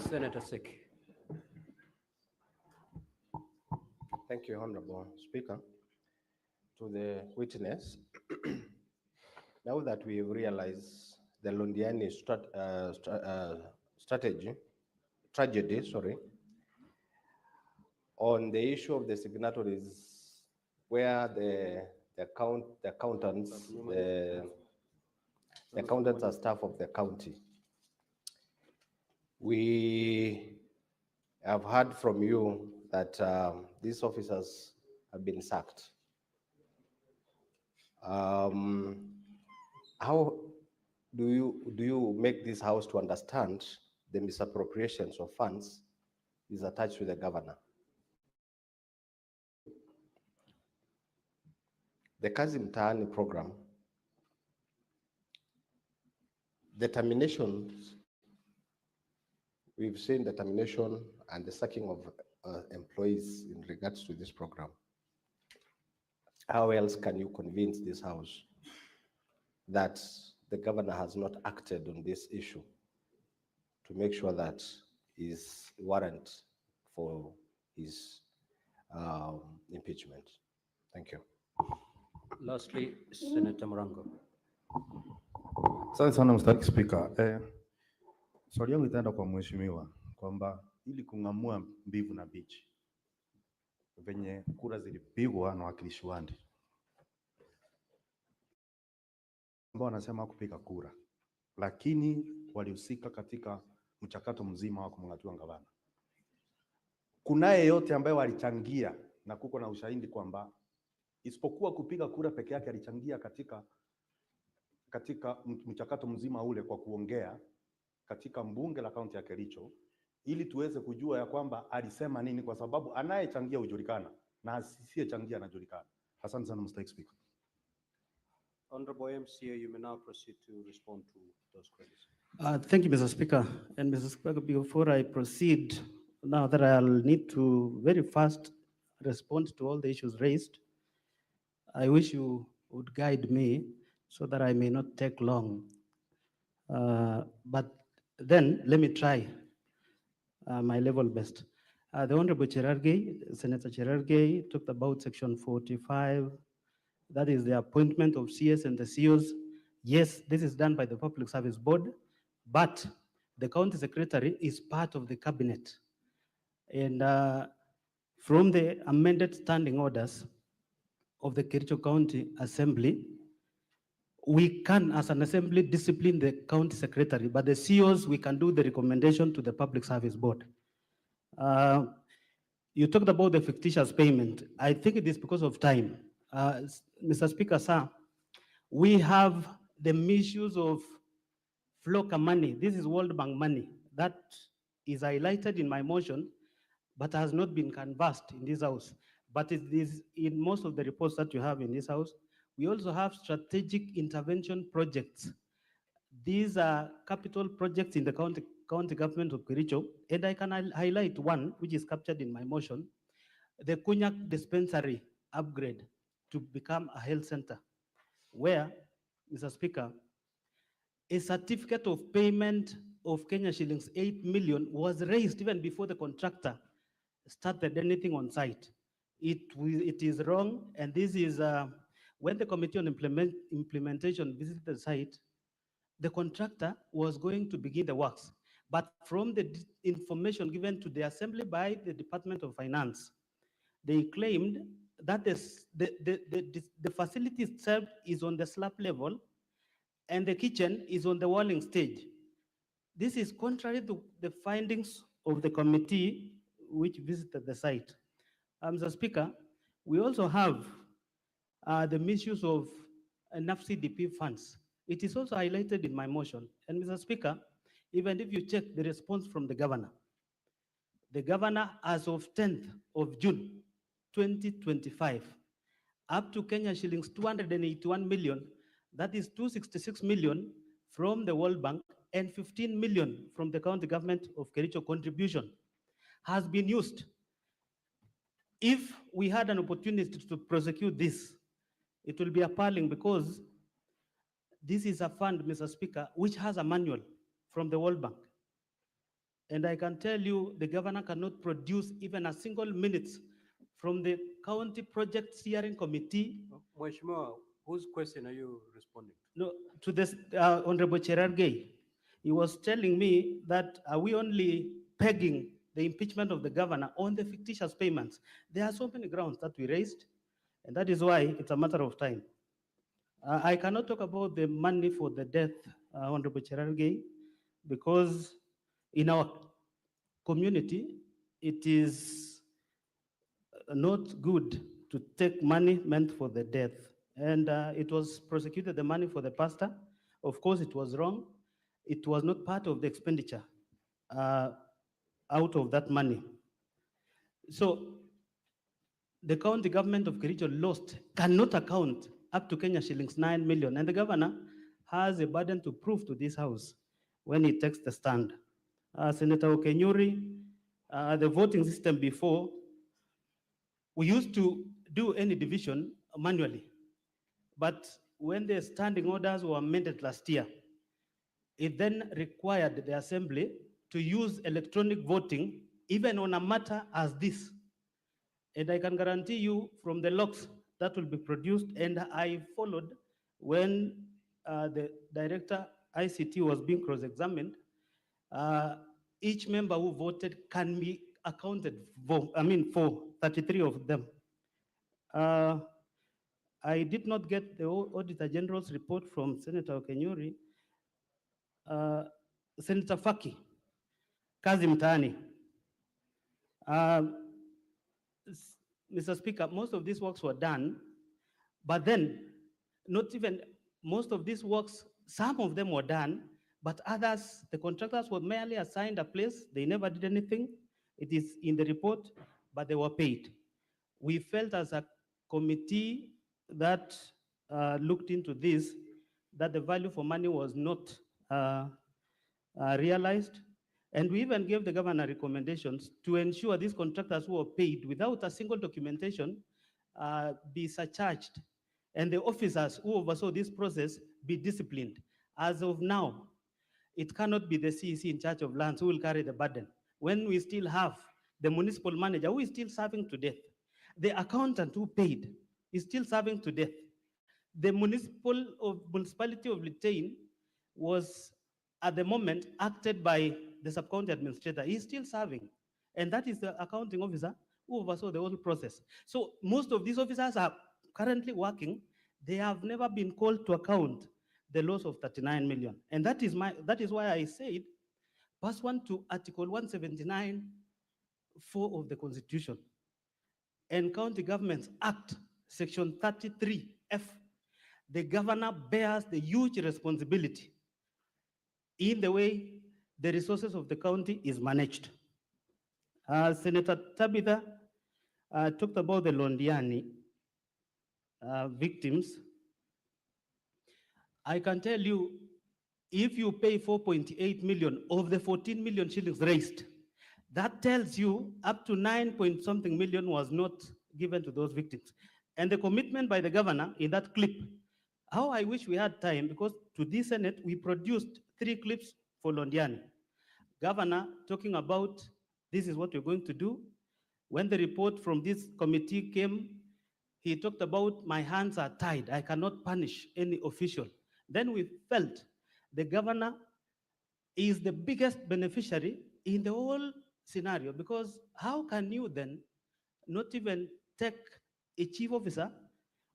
Senator Sek. Thank you, Honorable Speaker. To the witness, now that we realize the Londiani tragedy, on the issue of the signatories, where the accountants are staff of the county, we have heard from you that these officers have been sacked. How do you make this house to understand the misappropriations of funds is attached to the governor? The Kazi Mtaani program, the terminations, we've seen the termination and the sacking of employees in regards to this program. How else can you convince this house that the governor has not acted on this issue to make sure that is warrant for his impeachment? Thank you. Lastly, Senator Morango. Asante sana Mr. Speaker. Swali yangu itaenda kwa mheshimiwa kwamba ili kung'amua mbivu na bichi venye kura zilipigwa na wakilishi wandi ambao wanasema kupiga kura, lakini walihusika katika mchakato mzima wa kumng'atua gavana. Kunaye yote ambaye walichangia na kuko na ushahidi kwamba isipokuwa kupiga kura peke yake alichangia katika mchakato mzima ule kwa kuongea katika mbunge la kaunti ya Kericho ili tuweze kujua ya kwamba alisema nini, kwa sababu anayechangia hujulikana na asiyechangia anajulikana. Asante sana Mr. Speaker. Honorable MCA, you may now proceed to respond to those queries. Thank you, Mr. Speaker. And Mr. Speaker, before I proceed, now that I'll need to very fast respond to all the issues raised, I wish you would guide me so that I may not take long. But then let me try my level best. The Honorable Senator Cherargei talked about Section 45. That is the appointment of CS and the COs. Yes, this is done by the Public Service Board, but the county secretary is part of the cabinet. And from the amended standing orders of the Kericho County Assembly, we can, as an assembly, discipline the county secretary, but the COs, we can do the recommendation to the Public Service Board. You talked about the fictitious payment. I think it is because of time. Mr. Speaker, sir, we have the misuse of FLOCA money. This is World Bank money that is highlighted in my motion, but has not been canvassed in this house. But it is in most of the reports that you have in this house. We also have strategic intervention projects. These are capital projects in the county government of Kericho, and I can highlight one which is captured in my motion, the Kunyak dispensary upgrade to become a health center, where, Mr. Speaker, a certificate of payment of Kenya shillings 8 million was raised even before the contractor started anything on site. It is wrong, and this is when the Committee on Implementation visited the site, the contractor was going to begin the works. But from the information given to the Assembly by the Department of Finance, they claimed that the facility itself is on the slab level and the kitchen is on the walling stage. This is contrary to the findings of the committee which visited the site. Mr. Speaker, we also have the misuse of enough CDP funds. It is also highlighted in my motion. And Mr. Speaker, even if you check the response from the governor as of 10th of June, 2025, up to Kenya shillings 281 million, that is 266 million from the World Bank and 15 million from the county government of Kericho contribution has been used. If we had an opportunity to prosecute this, it will be appalling because this is a fund, Mr. Speaker, which has a manual from the World Bank. And I can tell you the governor cannot produce even a single minute from the county project steering committee. Mheshimiwa, whose question are you responding to? No, to this Honorable Cherargei. He was telling me that are we only pegging the impeachment of the governor on the fictitious payments? There are so many grounds that we raised, and that is why it's a matter of time. I cannot talk about the money for the death, Honorable Cherargei, because in our community, it is not good to take money meant for the death. And it was prosecuted the money for the pastor. Of course, it was wrong. It was not part of the expenditure out of that money. So the county government of Kericho cannot account up to Kenya shillings 9 million. And the governor has a burden to prove to this house when he takes the stand. Senator Okenyuri, the voting system before, we used to do any division manually. But when the standing orders were amended last year, it then required the assembly to use electronic voting even on a matter as this. And I can guarantee you from the logs that will be produced, and I followed when the director ICT was being cross-examined, each member who voted can be accounted for, for 33 of them. I did not get the Auditor General's report from Senator Okenyuri. Senator Faki, Kazi Mtaani. Mr. Speaker, most of these works were done, but then not even most of these works, some of them were done, but others, the contractors were merely assigned a place. They never did anything. It is in the report, but they were paid. We felt as a committee that looked into this, that the value for money was not realized. And we even gave the governor recommendations to ensure these contractors who were paid without a single documentation be surcharged, and the officers who oversaw this process be disciplined. As of now, it cannot be the CEC in charge of lands who will carry the burden when we still have the municipal manager who is still serving to death. The accountant who paid is still serving to death. The municipality of Litein was at the moment acted by the sub-county administrator. He's still serving. And that is the accounting officer who oversaw the whole process. So most of these officers are currently working. They have never been called to account the loss of 39 million. And that is why I said, pursuant to Article 179, 4 of the Constitution, and County Governments Act, Section 33F, the governor bears the huge responsibility in the way the resources of the county is managed. Senator Tabitha talked about the Londiani victims. I can tell you, if you pay 4.8 million of the 14 million shillings raised, that tells you up to 9-point-something million was not given to those victims. And the commitment by the governor in that clip, how I wish we had time, because to this Senate, we produced 3 clips for Londiani. Governor talking about this is what we're going to do. When the report from this committee came, he talked about my hands are tied. I cannot punish any official. Then we felt the governor is the biggest beneficiary in the whole scenario, because how can you then not even take a chief officer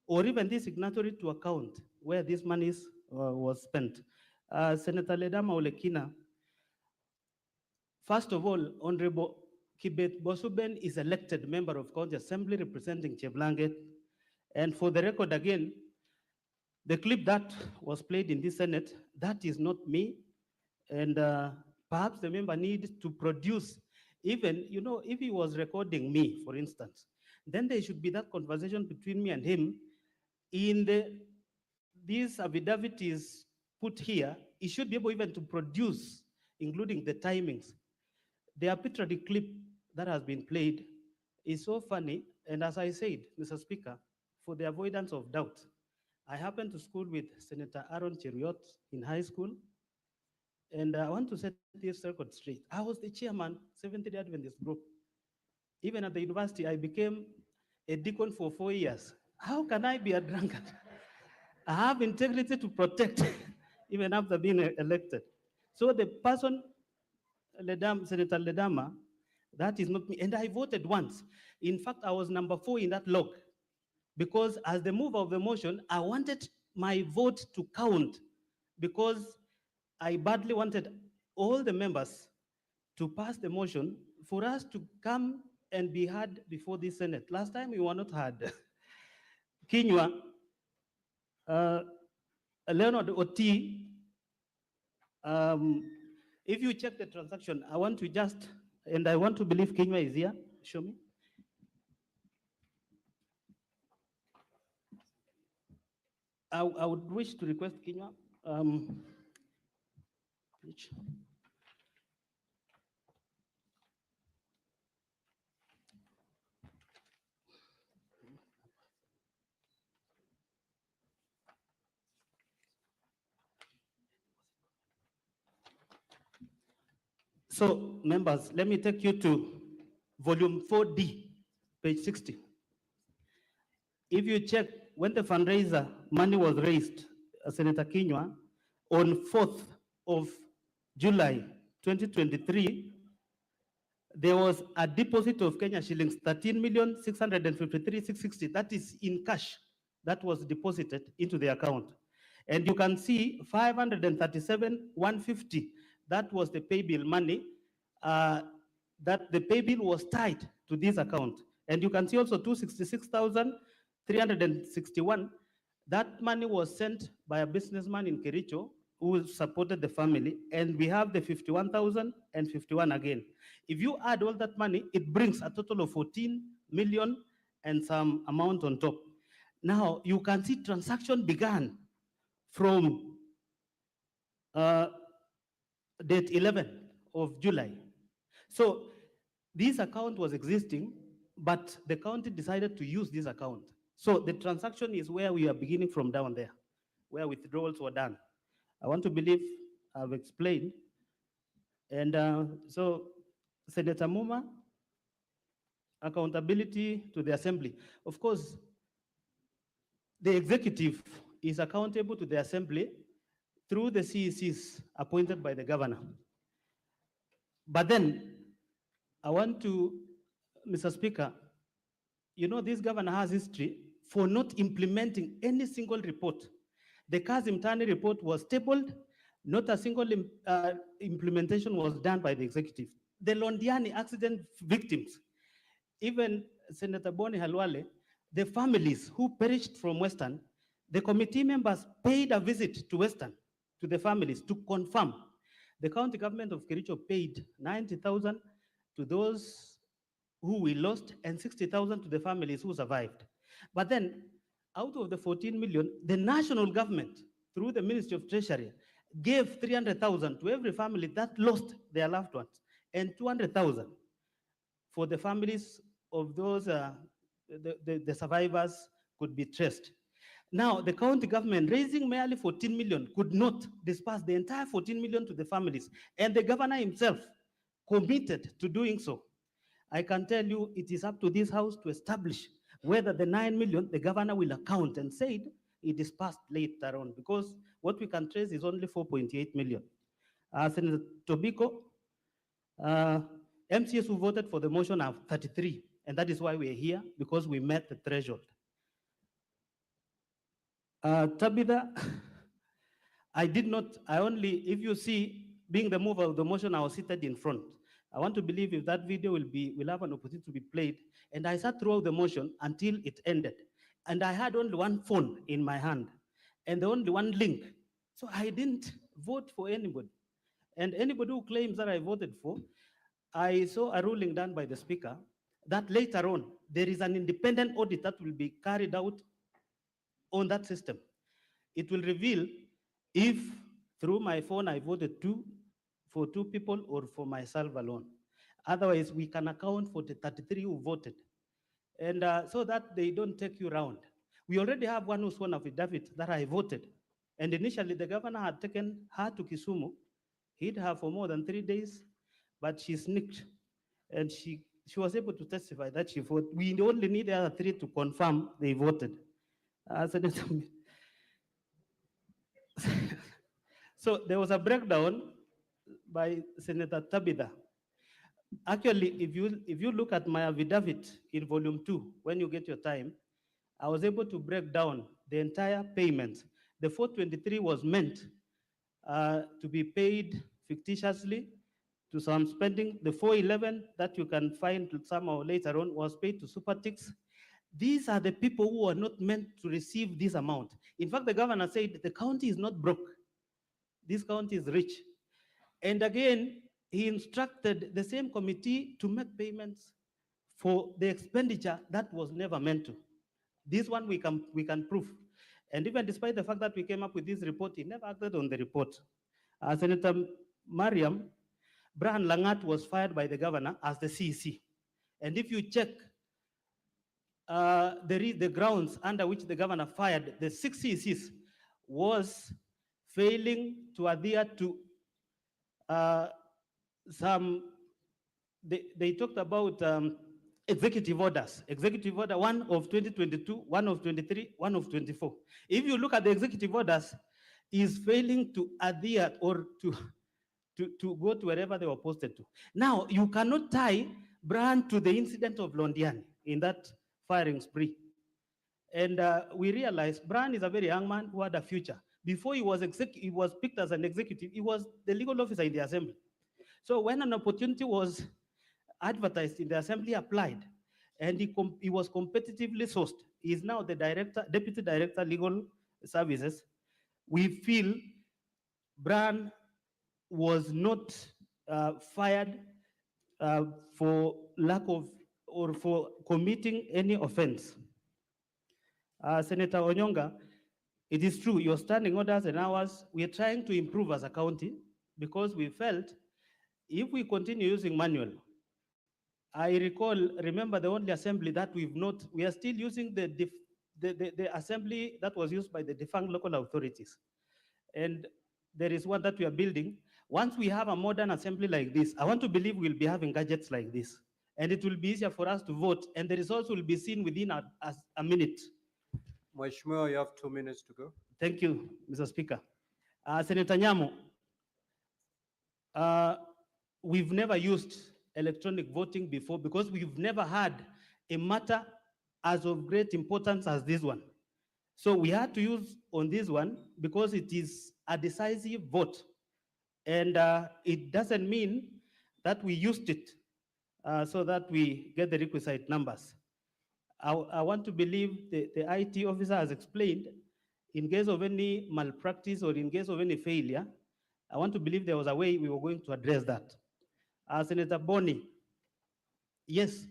or even the signatory to account where this money was spent? Senator Ledama Olekina, first of all, Honorable Kibet Bosuben is elected member of County Assembly representing Cheblanget. And for the record again, the clip that was played in the Senate, that is not me. And perhaps the member needs to produce, even, you know, if he was recording me, for instance, then there should be that conversation between me and him. In this affidavit is put here, he should be able even to produce, including the timings. The arbitrary clip that has been played is so funny. And as I said, Mr. Speaker, for the avoidance of doubt, I happened to school with Senator Aaron Cheriot in high school. And I want to set this record straight. I was the chairman, Seventh-day Adventist group. Even at the university, I became a deacon for 4 years. How can I be a drunkard? I have integrity to protect, even after being elected. So the person, Senator Ledama, that is not me. And I voted once. In fact, I was number 4 in that log, because as the mover of the motion, I wanted my vote to count, because I badly wanted all the members to pass the motion for us to come and be heard before the Senate. Last time we were not heard. Kinywa, Leonard Oti, if you check the transaction, I want to just, and I want to believe Kinywa is here. Show me. I would wish to request Kinywa. So, members, let me take you to volume 4D, page 60. If you check, when the fundraiser money was raised, Senator Kinywa, on 4th of July 2023, there was a deposit of Kenya shillings 13,653,660. That is in cash that was deposited into the account. And you can see 537,150. That was the pay bill money. That the pay bill was tied to this account. And you can see also 266,361. That money was sent by a businessman in Kericho who supported the family. And we have the 51,051 again. If you add all that money, it brings a total of 14 million and some amount on top. Now, you can see transaction began from date 11 of July. So this account was existing, but the county decided to use this account. So the transaction is where we are beginning from down there, where withdrawals were done. I want to believe I've explained. And so Senator Muma, accountability to the assembly. Of course, the executive is accountable to the assembly through the CECs appointed by the governor. But then I want to, Mr. Speaker, you know, this governor has history for not implementing any single report. The Kazim Tani report was tabled, not a single implementation was done by the executive. The Londiani accident victims, even Senator Boni Halwale, the families who perished from Western, the committee members paid a visit to Western, to the families, to confirm. The county government of Kericho paid 90,000 to those who we lost and 60,000 to the families who survived. But then, out of the 14 million, the national government, through the Ministry of Treasury, gave 300,000 to every family that lost their loved ones, and 200,000 for the families of those, the survivors could be traced. Now, the county government, raising merely 14 million, could not disperse the entire 14 million to the families, and the governor himself committed to doing so. I can tell you it is up to this house to establish whether the 9 million the governor will account, and said it dispersed later on, because what we can trace is only 4.8 million. Senator Tobiko, MCS who voted for the motion are 33, and that is why we are here, because we met the threshold. Tabitha, I did not, I only, if you see, being the mover of the motion, I was seated in front. I want to believe if that video will have an opportunity to be played. And I sat throughout the motion until it ended. And I had only one phone in my hand and only one link. So I didn't vote for anybody. And anybody who claims that I voted for, I saw a ruling done by the speaker that later on there is an independent audit that will be carried out on that system. It will reveal if through my phone I voted for two people or for myself alone. Otherwise, we can account for the 33 who voted. And so that they don't take you around. We already have one who's one affidavit that I voted. And initially, the governor had taken her to Kisumu, hid her for more than 3 days, but she sneaked. And she was able to testify that she voted. We only need the other 3 to confirm they voted. So there was a breakdown by Senator Tabitha. Actually, if you look at my affidavit in volume 2, when you get your time, I was able to break down the entire payment. The 423 was meant to be paid fictitiously to some spending. The 411 that you can find somehow later on was paid to Supertix. These are the people who are not meant to receive this amount. In fact, the governor said the county is not broke. This county is rich. And again, he instructed the same committee to make payments for the expenditure that was never meant to. This one we can prove. And even despite the fact that we came up with this report, he never acted on the report. Senator Mariam, Brian Langat was fired by the governor as the CEC. And if you check the grounds under which the governor fired the 6 CECs was failing to adhere to they talked about executive orders. Executive order 1 of 2022, 1 of 23, 1 of 24. If you look at the executive orders, is failing to adhere or to go to wherever they were posted to. Now, you cannot tie Brian to the incident of Londiani in that firing spree. And we realized Brian is a very young man who had a future. Before he was picked as an executive, he was the legal officer in the assembly. So when an opportunity was advertised in the assembly, applied, and he was competitively sourced. He is now the deputy director, legal services. We feel Brian was not fired for lack of or for committing any offense. Senator Onyonga, it is true, your standing orders and ours, we are trying to improve as a county because we felt if we continue using manual, remember the only assembly that we are still using the assembly that was used by the defunct local authorities. And there is one that we are building. Once we have a modern assembly like this, I want to believe we'll be having gadgets like this. And it will be easier for us to vote, and the results will be seen within a minute. Mheshimiwa, you have 2 minutes to go. Thank you, Mr. Speaker. Senator Nyamo, we've never used electronic voting before because we've never had a matter as of great importance as this one. So we had to use on this one because it is a decisive vote. And it doesn't mean that we used it so that we get the requisite numbers. I want to believe the IT officer has explained in case of any malpractice or in case of any failure, I want to believe there was a way we were going to address that. Senator Boni, yes,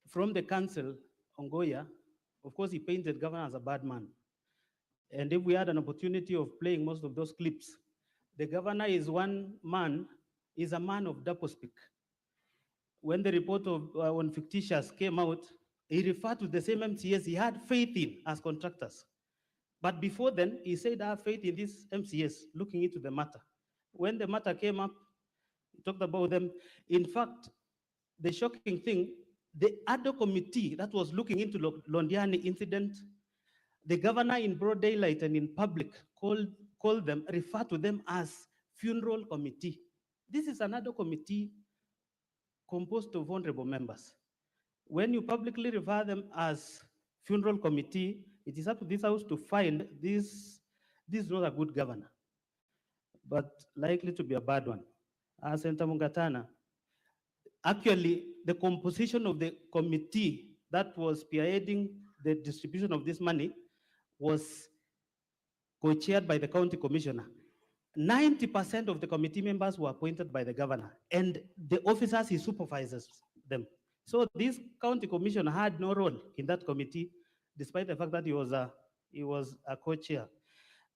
from the council, Ongoya, of course, he painted governor as a bad man. And if we had an opportunity of playing most of those clips, the governor is one man, is a man of doublespeak. When the report on fictitious came out, he referred to the same MCS he had faith in as contractors. But before then, he said, I have faith in this MCS, looking into the matter. When the matter came up, he talked about them. In fact, the shocking thing, the ADO committee that was looking into Londiani incident, the governor in broad daylight and in public called them, referred to them as funeral committee. This is an ADO committee composed of honorable members. When you publicly refer them as funeral committee, it is up to this house to find this is not a good governor, but likely to be a bad one. Senator Mungatana, actually, the composition of the committee that was spearheading the distribution of this money was co-chaired by the county commissioner. 90% of the committee members were appointed by the governor, and the officers he supervises them. So this county commissioner had no role in that committee, despite the fact that he was a co-chair.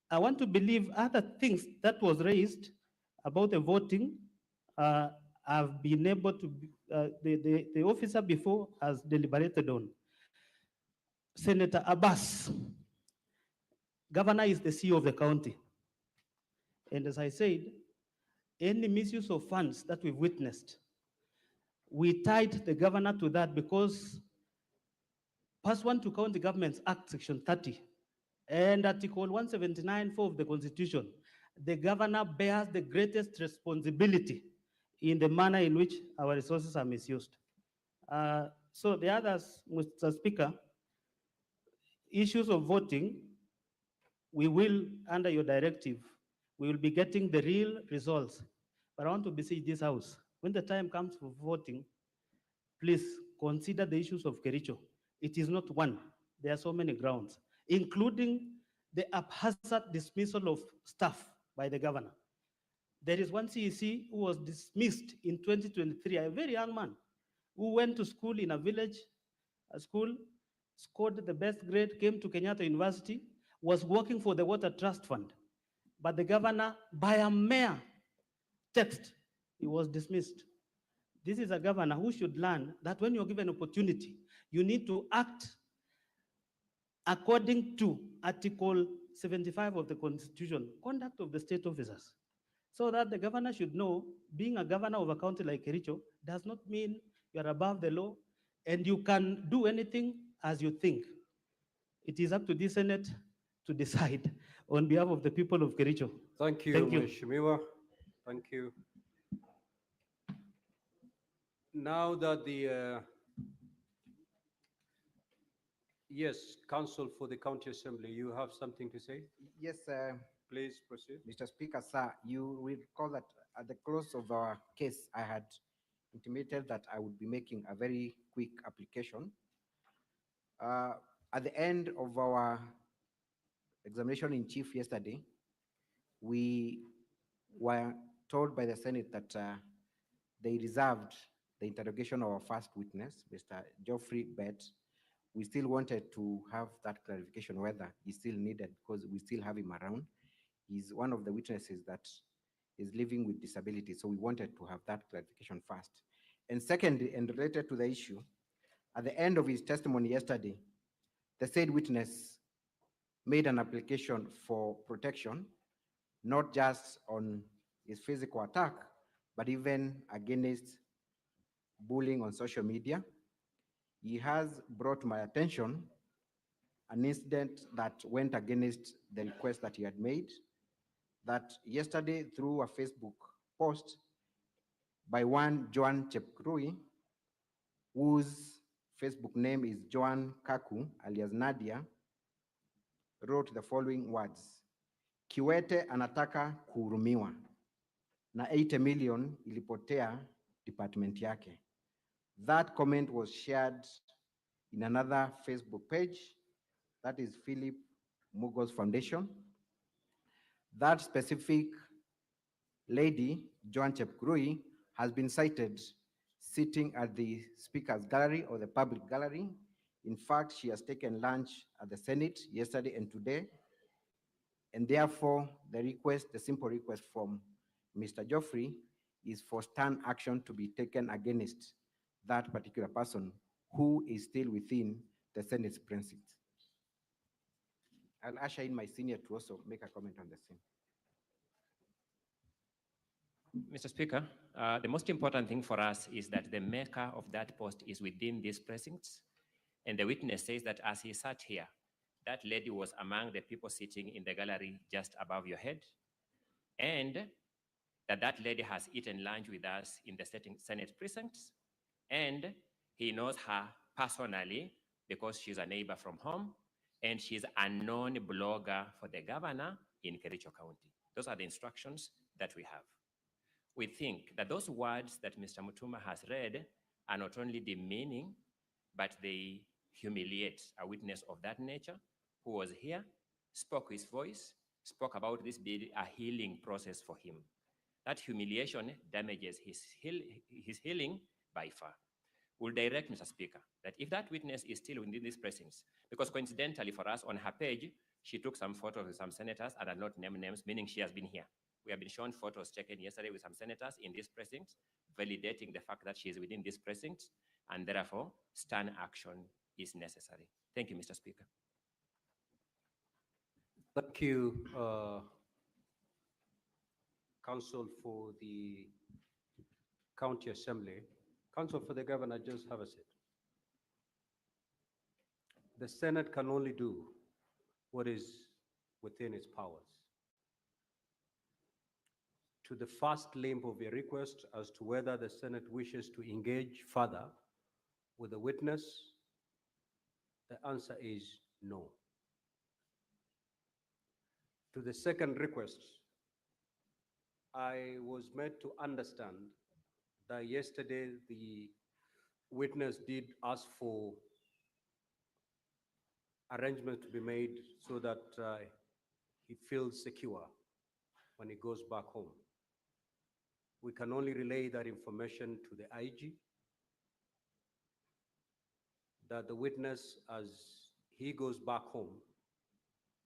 I want to believe other things that was raised about the voting. I've been able to, the officer before has deliberated on. Senator Abbas, governor is the CEO of the county. And as I said, any misuse of funds that we've witnessed, we tied the governor to that because pursuant to County Governments Act, Section 30, and Article 179(4) of the Constitution, the governor bears the greatest responsibility in the manner in which our resources are misused. So the others, Mr. Speaker, issues of voting, we will, under your directive, we will be getting the real results. But I want to beseech this House, when the time comes for voting, please consider the issues of Kericho. It is not one. There are so many grounds, including the haphazard dismissal of staff by the governor. There is one CEC who was dismissed in 2023, a very young man who went to school in a village, a school, scored the best grade, came to Kenyatta University, was working for the Water Trust Fund. But the governor, by a mere text, he was dismissed. This is a governor who should learn that when you're given opportunity, you need to act according to Article 75 of the Constitution, conduct of the state officers, so that the governor should know being a governor of a county like Kericho does not mean you're above the law and you can do anything as you think. It is up to the Senate to decide on behalf of the people of Kericho. Thank you, Thank you. Mheshimiwa. Thank you. Now that the yes, Council for the County Assembly, you have something to say? Yes, please proceed. Mr. Speaker, sir, you will recall that at the close of our case, I had intimated that I would be making a very quick application. At the end of our examination in chief yesterday, we were told by the Senate that they reserved the interrogation of our first witness, Mr. Geoffrey Bett. We still wanted to have that clarification whether he's still needed because we still have him around. He's one of the witnesses that is living with disability, so we wanted to have that clarification first. And second, and related to the issue, at the end of his testimony yesterday, the said witness made an application for protection, not just on his physical attack, but even against bullying on social media. He has brought to my attention an incident that went against the request that he had made, that yesterday through a Facebook post by one Joan Chepkrui, whose Facebook name is Joan Kaku, alias Nadia, wrote the following words: Kiwete anataka kuhurumiwa na 80 million ilipotea department yake. That comment was shared in another Facebook page, that is Philip Mugo's Foundation. That specific lady, Joan Chepkrui, has been cited sitting at the speaker's gallery or the public gallery. In fact, she has taken lunch at the Senate yesterday and today. And therefore, the simple request from Mr. Geoffrey is for stern action to be taken against that particular person who is still within the Senate's precincts. I'll usher in my senior to also make a comment on the same. Mr. Speaker, the most important thing for us is that the maker of that post is within these precincts. And the witness says that as he sat here, that lady was among the people sitting in the gallery just above your head. And that lady has eaten lunch with us in the Senate precincts. And he knows her personally because she's a neighbor from home. And she's a known blogger for the governor in Kericho County. Those are the instructions that we have. We think that those words that Mr. Mutuma has read are not only demeaning, but they humiliate a witness of that nature who was here, spoke his voice, spoke about this being a healing process for him. That humiliation damages his healing by far. We'll direct Mr. Speaker that if that witness is still within these precincts, because coincidentally for us on her page, she took some photos with some senators and did not name names, meaning she has been here. We have been shown photos taken yesterday with some senators in this precinct, validating the fact that she is within this precinct, and therefore stern action is necessary. Thank you, Mr. Speaker. Thank you, Counsel for the County Assembly. Counsel for the Governor, just have a seat. The Senate can only do what is within its powers. To the first limb of your request as to whether the Senate wishes to engage further with the witness, the answer is no. To the second request, I was made to understand that yesterday the witness did ask for arrangements to be made so that he feels secure when he goes back home. We can only relay that information to the IG, that the witness, as he goes back home,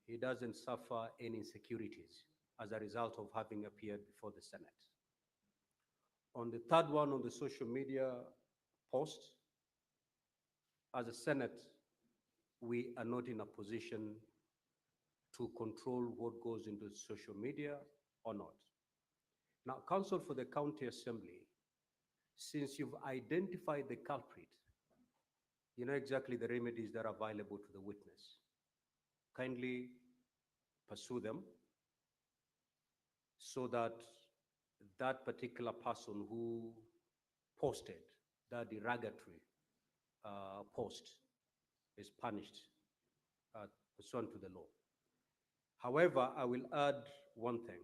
he doesn't suffer any insecurities as a result of having appeared before the Senate. On the third one, on the social media post, as a Senate, we are not in a position to control what goes into social media or not. Now, Counsel for the County Assembly, since you've identified the culprit, you know exactly the remedies that are available to the witness. Kindly pursue them so that that particular person who posted that derogatory post is punished pursuant to the law. However, I will add one thing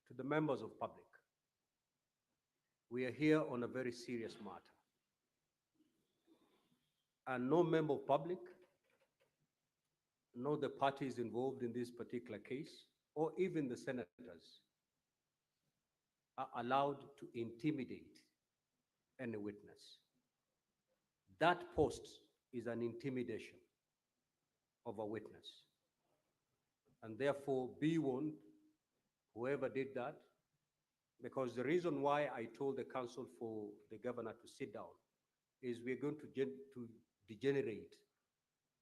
to the members of public. We are here on a very serious matter. And no member of public, no the parties involved in this particular case, or even the senators are allowed to intimidate any witness. That post is an intimidation of a witness. And therefore, be warned, whoever did that, because the reason why I told the Counsel for the Governor to sit down is we're going to degenerate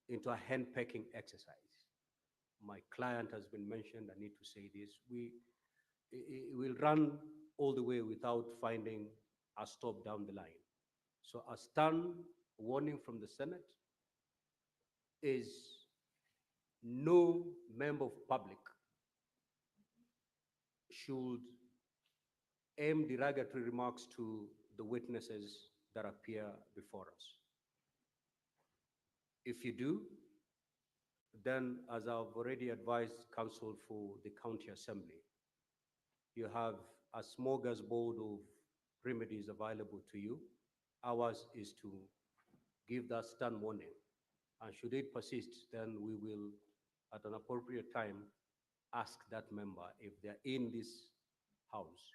into a hand-pecking exercise. My client has been mentioned, I need to say this. It will run all the way without finding a stop down the line. So a stern warning from the Senate is no member of public should aim derogatory remarks to the witnesses that appear before us. If you do, then as I've already advised Counsel for the County Assembly, you have a smorgasbord of remedies available to you. Ours is to give that stern warning. And should it persist, then we will, at an appropriate time, ask that member if they're in this house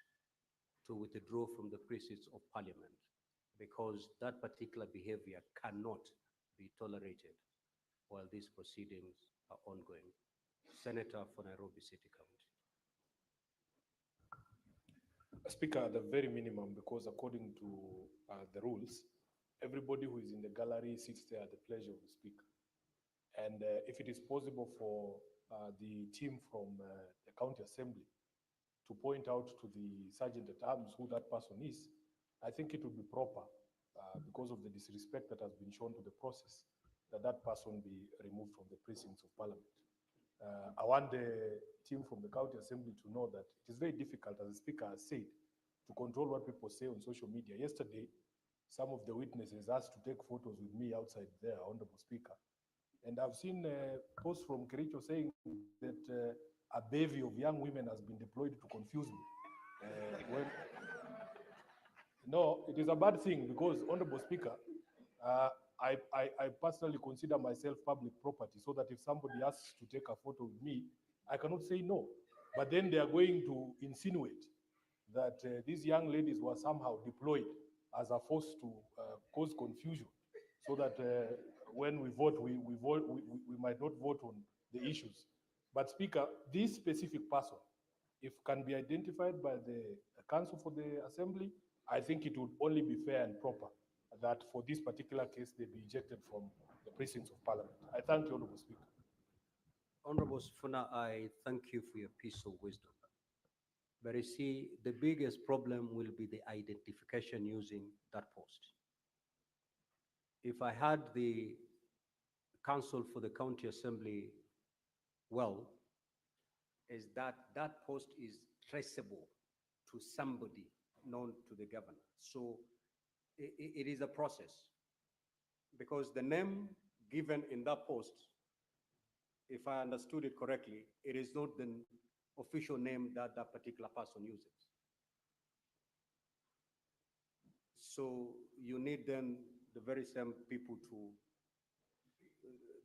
to withdraw from the precincts of Parliament, because that particular behavior cannot be tolerated while these proceedings are ongoing. Senator for Nairobi City County. Speaker, at the very minimum, because according to the rules, everybody who is in the gallery sits there at the pleasure of the Speaker. And if it is possible for the team from the County Assembly to point out to the Sergeant at Arms who that person is, I think it would be proper, because of the disrespect that has been shown to the process, that that person be removed from the precincts of Parliament. I want the team from the County Assembly to know that it is very difficult, as the Speaker has said, to control what people say on social media. Yesterday, some of the witnesses asked to take photos with me outside there, Honorable Speaker. And I've seen posts from Kericho saying that a bevy of young women has been deployed to confuse me. No, it is a bad thing because, Honorable Speaker, I personally consider myself public property, so that if somebody asks to take a photo with me, I cannot say no. But then they are going to insinuate that these young ladies were somehow deployed as a force to cause confusion, so that when we vote, we might not vote on the issues. But Speaker, this specific person, if can be identified by the Council for the Assembly, I think it would only be fair and proper that for this particular case, they be ejected from the precincts of Parliament. I thank you, Honorable Speaker. Honorable Sifuna, I thank you for your piece of wisdom. But you see, the biggest problem will be the identification using that post. If I had the counsel for the county assembly well, is that that post is traceable to somebody known to the governor. So it is a process, because the name given in that post, if I understood it correctly, it is not the official name that that particular person uses. So you need then the very same people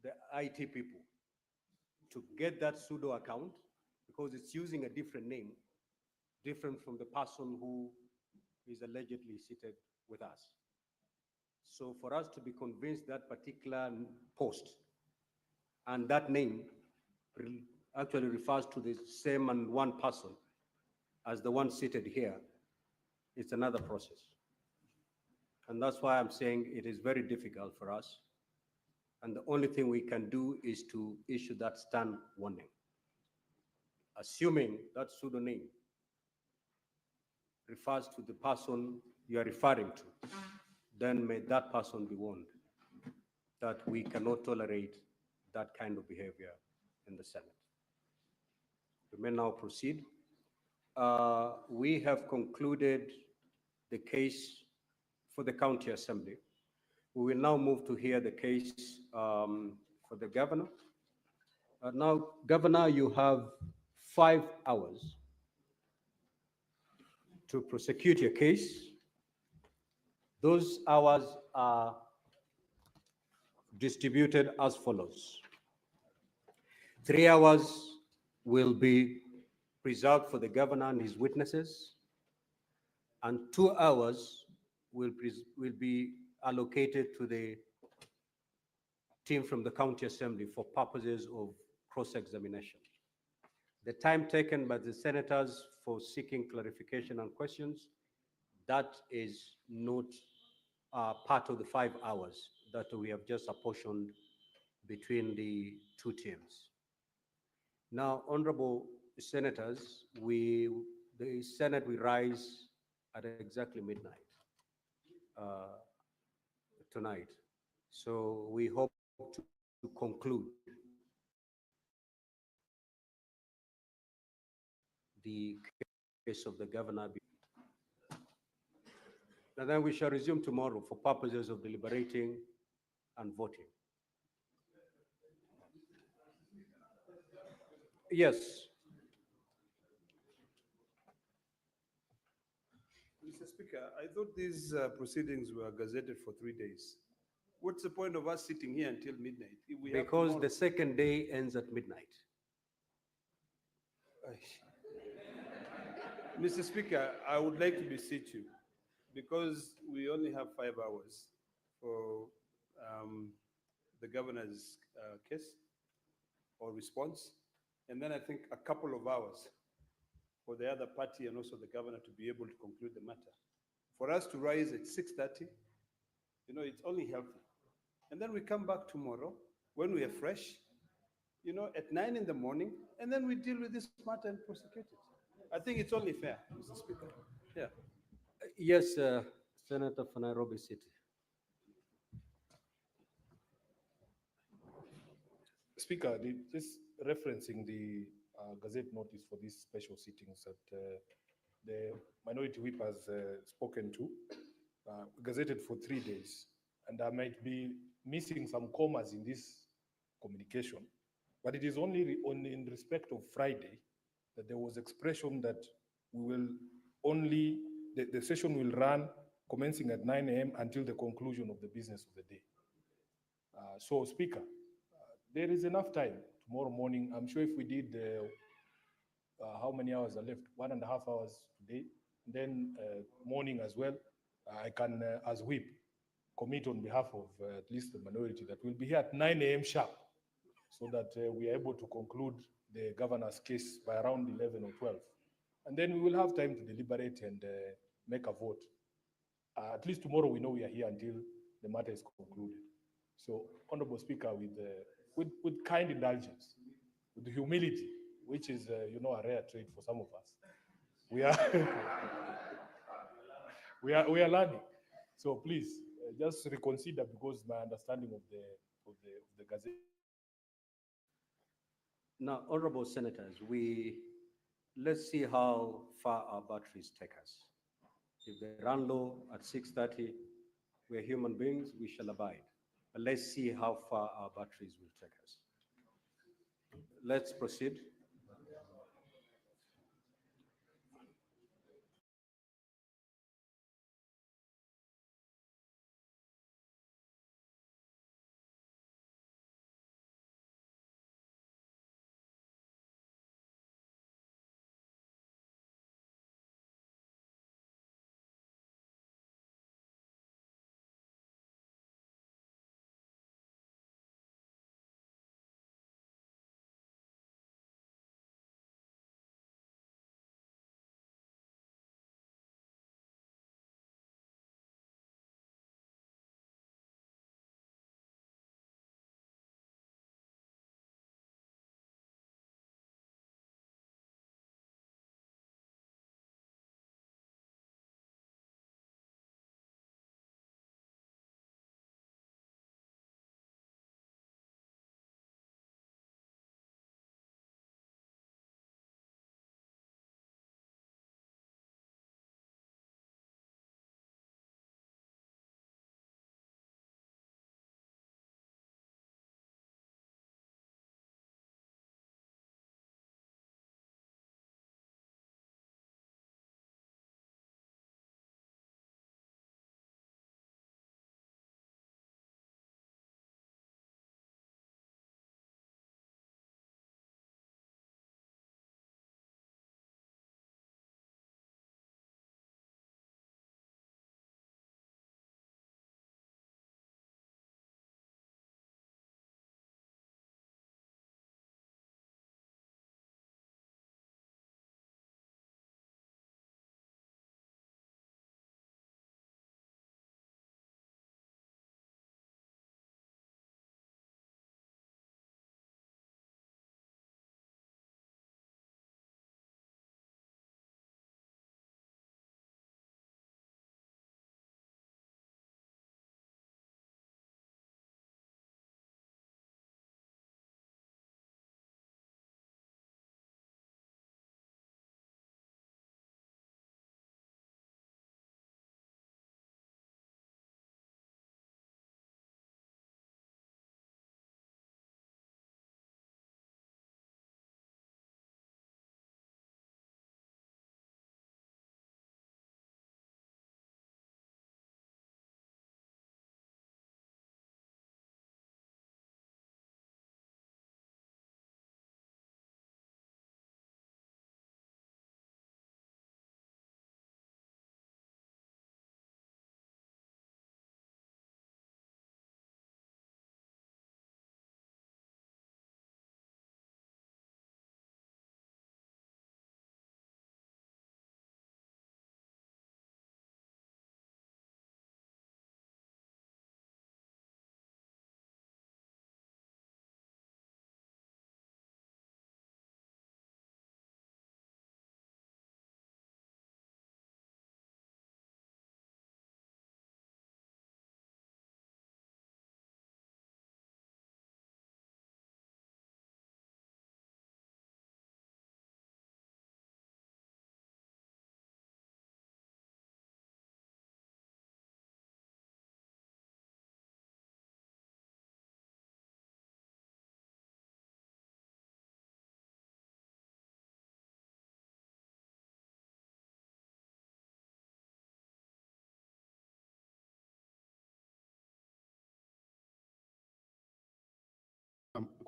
the IT people, to get that pseudo account, because it's using a different name, different from the person who is allegedly seated with us. So for us to be convinced that particular post and that name actually refers to the same and one person as the one seated here, it's another process. And that's why I'm saying it is very difficult for us. And the only thing we can do is to issue that stern warning. Assuming that pseudonym refers to the person you are referring to, then may that person be warned that we cannot tolerate that kind of behavior in the Senate. We may now proceed. We have concluded the case for the county assembly. We will now move to hear the case for the governor. Now, Governor, you have 5 hours to prosecute your case. Those hours are distributed as follows. 3 hours will be reserved for the governor and his witnesses, and 2 hours will be allocated to the team from the county assembly for purposes of cross-examination. The time taken by the senators for seeking clarification and questions, that is not part of the 5 hours that we have just apportioned between the two teams. Now, honorable senators, the Senate will rise at exactly midnight tonight. So we hope to conclude the case of the governor. And then we shall resume tomorrow for purposes of deliberating and voting. Yes. Mr. Speaker, I thought these proceedings were gazetted for 3 days. What's the point of us sitting here until midnight? If we have Because tomorrow? the second day ends at midnight. Mr. Speaker, I would like to beseech you, because we only have 5 hours for the governor's case or response, and then I think a couple of hours for the other party and also the governor to be able to conclude the matter. For us to rise at 6:30, it's only healthy. And then we come back tomorrow when we are fresh, at 9 in the morning, and then we deal with this matter and prosecute it. I think it's only fair, Mr. Speaker. Yeah. Yes, Senator for Nairobi City. Speaker, just referencing the Gazette notice for these special sittings that the Minority Whip has spoken to, gazetted for 3 days, and I might be missing some commas in this communication, but it is only in respect of Friday that there was expression that we will only, the session will run commencing at 9 a.m. until the conclusion of the business of the day. So, Speaker, there is enough time tomorrow morning. I'm sure if we did, how many hours are left? 1.5 hours today, then morning as well. I can, as whip, commit on behalf of at least the minority that we'll be here at 9 a.m. sharp, so that we are able to conclude the governor's case by around 11 or 12. And then we will have time to deliberate and make a vote. At least tomorrow we know we are here until the matter is concluded. So, Honorable Speaker, with kind indulgence, with humility, which is, you know, a rare trait for some of us, we are we are learning. So please just reconsider, because my understanding of the gazette. Now, honorable senators, let's see how far our batteries take us. If they run low at 6:30, we're human beings, we shall abide. But let's see how far our batteries will take us. Let's proceed.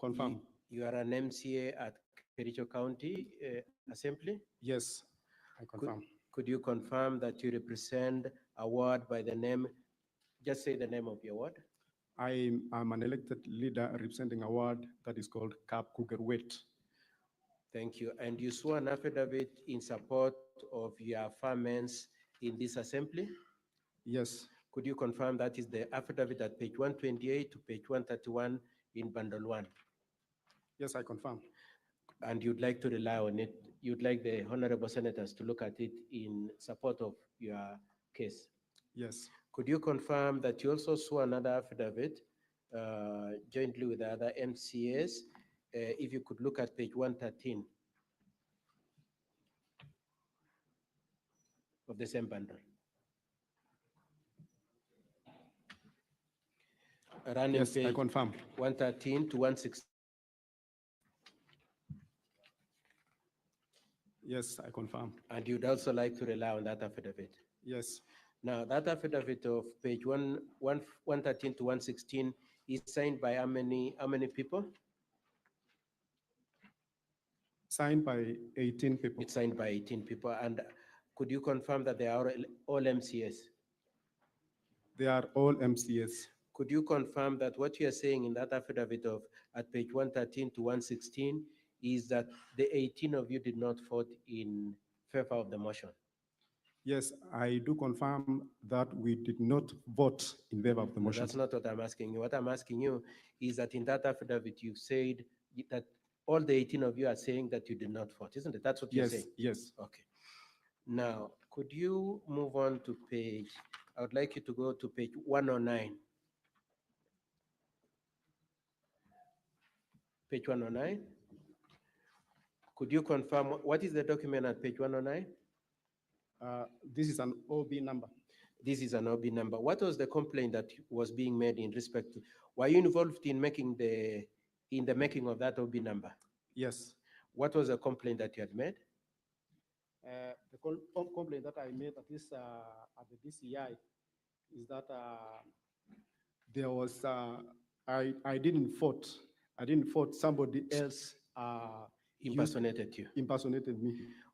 confirm. You are an MCA at Kericho County Assembly? Yes, I Could, confirm. could you confirm that you represent a ward by the name, just say the name of your ward? I am an elected leader representing a ward that is called Kap Kugerwet. Thank you. And you swore an affidavit in support of your affirmance in this assembly? Yes. Could you confirm that is the affidavit at page 128 to page 131 in bundle 1? Yes, I confirm. And you'd like to rely on it, you'd like the honorable senators to look at it in support of your case? Yes. Could you confirm that you also swore another affidavit jointly with the other MCAs? If you could look at page 113 of the same bundle. Running Yes, page I confirm. 113 to 116. Yes, I confirm. And you'd also like to rely on that affidavit? Yes. Now, that affidavit of page 113 to 116 is signed by how many people? Signed by 18 people. It's signed by 18 people. And could you confirm that they are all MCS? They are all MCS. Could you confirm that what you are saying in that affidavit of at page 113 to 116 is that the 18 of you did not vote in favor of the motion? Yes, I do confirm that we did not vote in favor of the No, motion. that's not what I'm asking you. What I'm asking you is that in that affidavit, you've said that all the 18 of you are saying that you did not vote, isn't it? That's what you're Yes, saying? yes. Okay. Now, could you move on to page, I would like you to go to page 109. Page 109. Could you confirm, what is the document at page 109? This is an OB number. This is an OB number. What was the complaint that was being made in respect to? Were you involved in making the making of that OB number? Yes. What was the complaint that you had made? The complaint that I made at this at the DCI is that there was I didn't vote. I didn't vote. Somebody else Impersonated you. Impersonated me.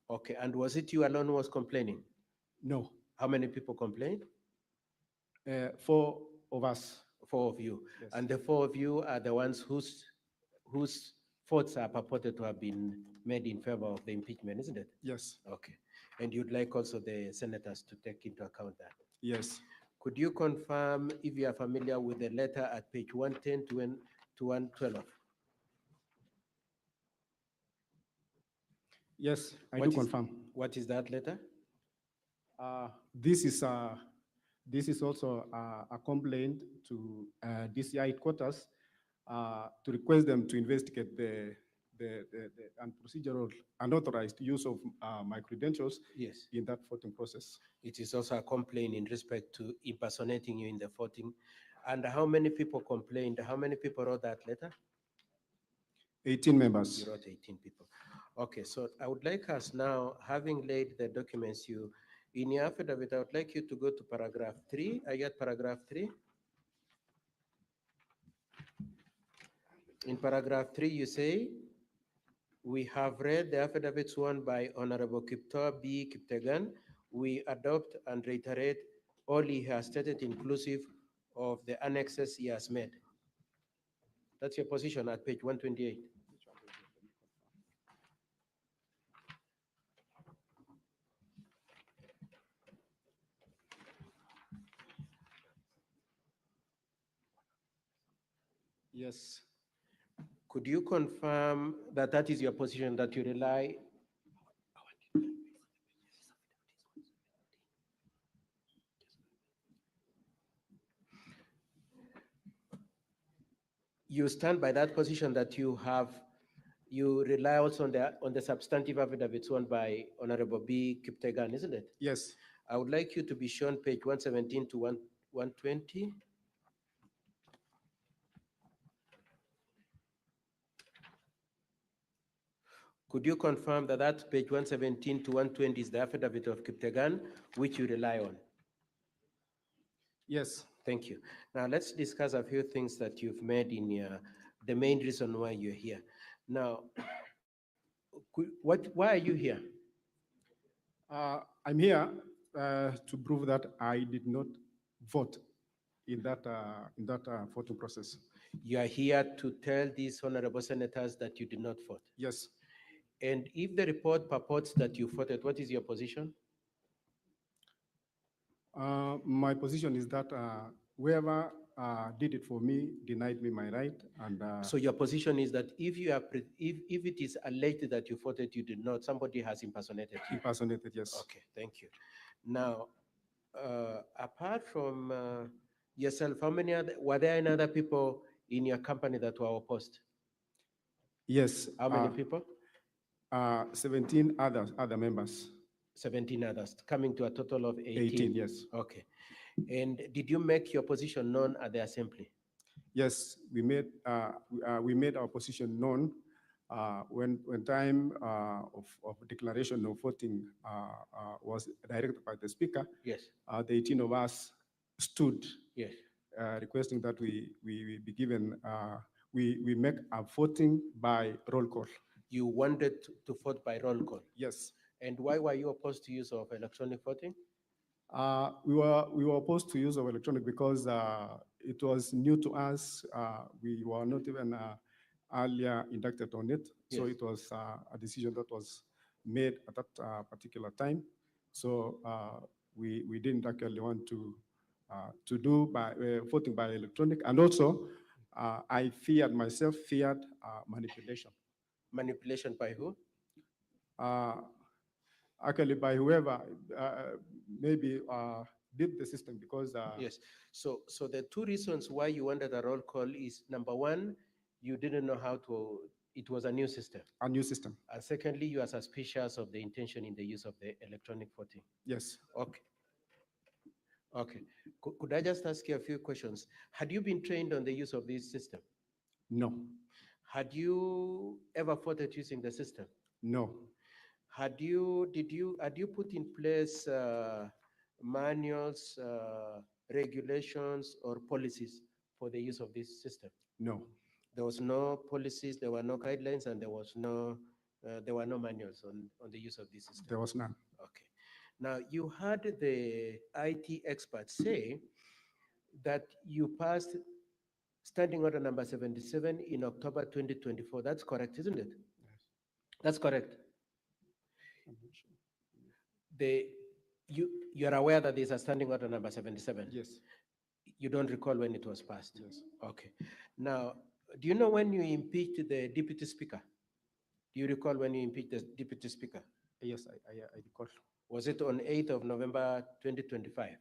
Okay, and was it you alone who was complaining? No. How many people complained? 4 of us. 4 of you. Yes. And the 4 of you are the ones whose votes are purported to have been made in favor of the impeachment, isn't it? Yes. Okay. And you'd like also the senators to take into account that? Yes. Could you confirm if you are familiar with the letter at page 110 to 112? Yes, I do confirm. What is that letter? This is also a complaint to DCI headquarters to request them to investigate the procedural unauthorized use of my credentials Yes. in that voting process. It is also a complaint in respect to impersonating you in the voting. And how many people complained? How many people wrote that letter? 18 members. You wrote 18 people. Okay, so I would like us now, having laid the documents in your affidavit, I would like you to go to paragraph 3. I get paragraph 3. In paragraph 3, you say, we have read the affidavit sworn by Honorable Kiptor B. Kiptegan. We adopt and reiterate all he has stated, inclusive of the annexes he has made. That's your position at page 128. Yes. Could you confirm that that is your position, that you rely? You stand by that position that you rely also on the substantive affidavit sworn by Honorable B. Kiptegan, isn't it? Yes. I would like you to be shown page 117 to 120. Could you confirm that that page 117 to 120 is the affidavit of Kiptegan, which you rely on? Yes. Thank you. Now let's discuss a few things that you've made in your the main reason why you're here. Now, why are you here? I'm here to prove that I did not vote in that voting process. You are here to tell these honorable senators that you did not vote? Yes. And if the report purports that you voted, what is your position? My position is that whoever did it for me denied me my right, and So your position is that if you are if it is alleged that you voted, you did not, somebody has impersonated you. Impersonated, yes. Okay, thank you. Now, apart from yourself, how many other, were there any other people in your company that were opposed? Yes. How many people? 17 other members. 17 others, coming to a total of 18. 18, yes. Okay. And did you make your position known at the assembly? Yes, we made our position known when time of declaration of voting was directed by the speaker. Yes. The 18 of us stood. Yes. Requesting that we be given we make a voting by roll call. You wanted to vote by roll call? Yes. And why were you opposed to use of electronic voting? We were opposed to use of electronic because it was new to us. We were not even earlier inducted on it. So Yes. it was a decision that was made at that particular time. So we didn't actually want to do by voting by electronic. And also, I feared manipulation. Manipulation by who? Actually, by whoever maybe did the system, because Yes. So the two reasons why you wanted a roll call is, number one, you didn't know how to, it was a new system. A new system. And secondly, you are suspicious of the intention in the use of the electronic voting. Yes. Okay. Okay. Could I just ask you a few questions? Had you been trained on the use of this system? No. Had you ever voted using the system? No. Had you put in place manuals, regulations, or policies for the use of this system? No. There was no policies, there were no guidelines, and there were no manuals on the use of this system. There was none. Okay. Now, you had the IT experts say that you passed standing order number 77 in October 2024. That's correct, isn't it? Yes. That's correct. You're aware that there's a standing order number 77? Yes. You don't recall when it was passed? Yes. Okay. Now, do you know when you impeached the deputy speaker? Do you recall when you impeached the deputy speaker? Yes, I recall. Was it on 8th of November 2025?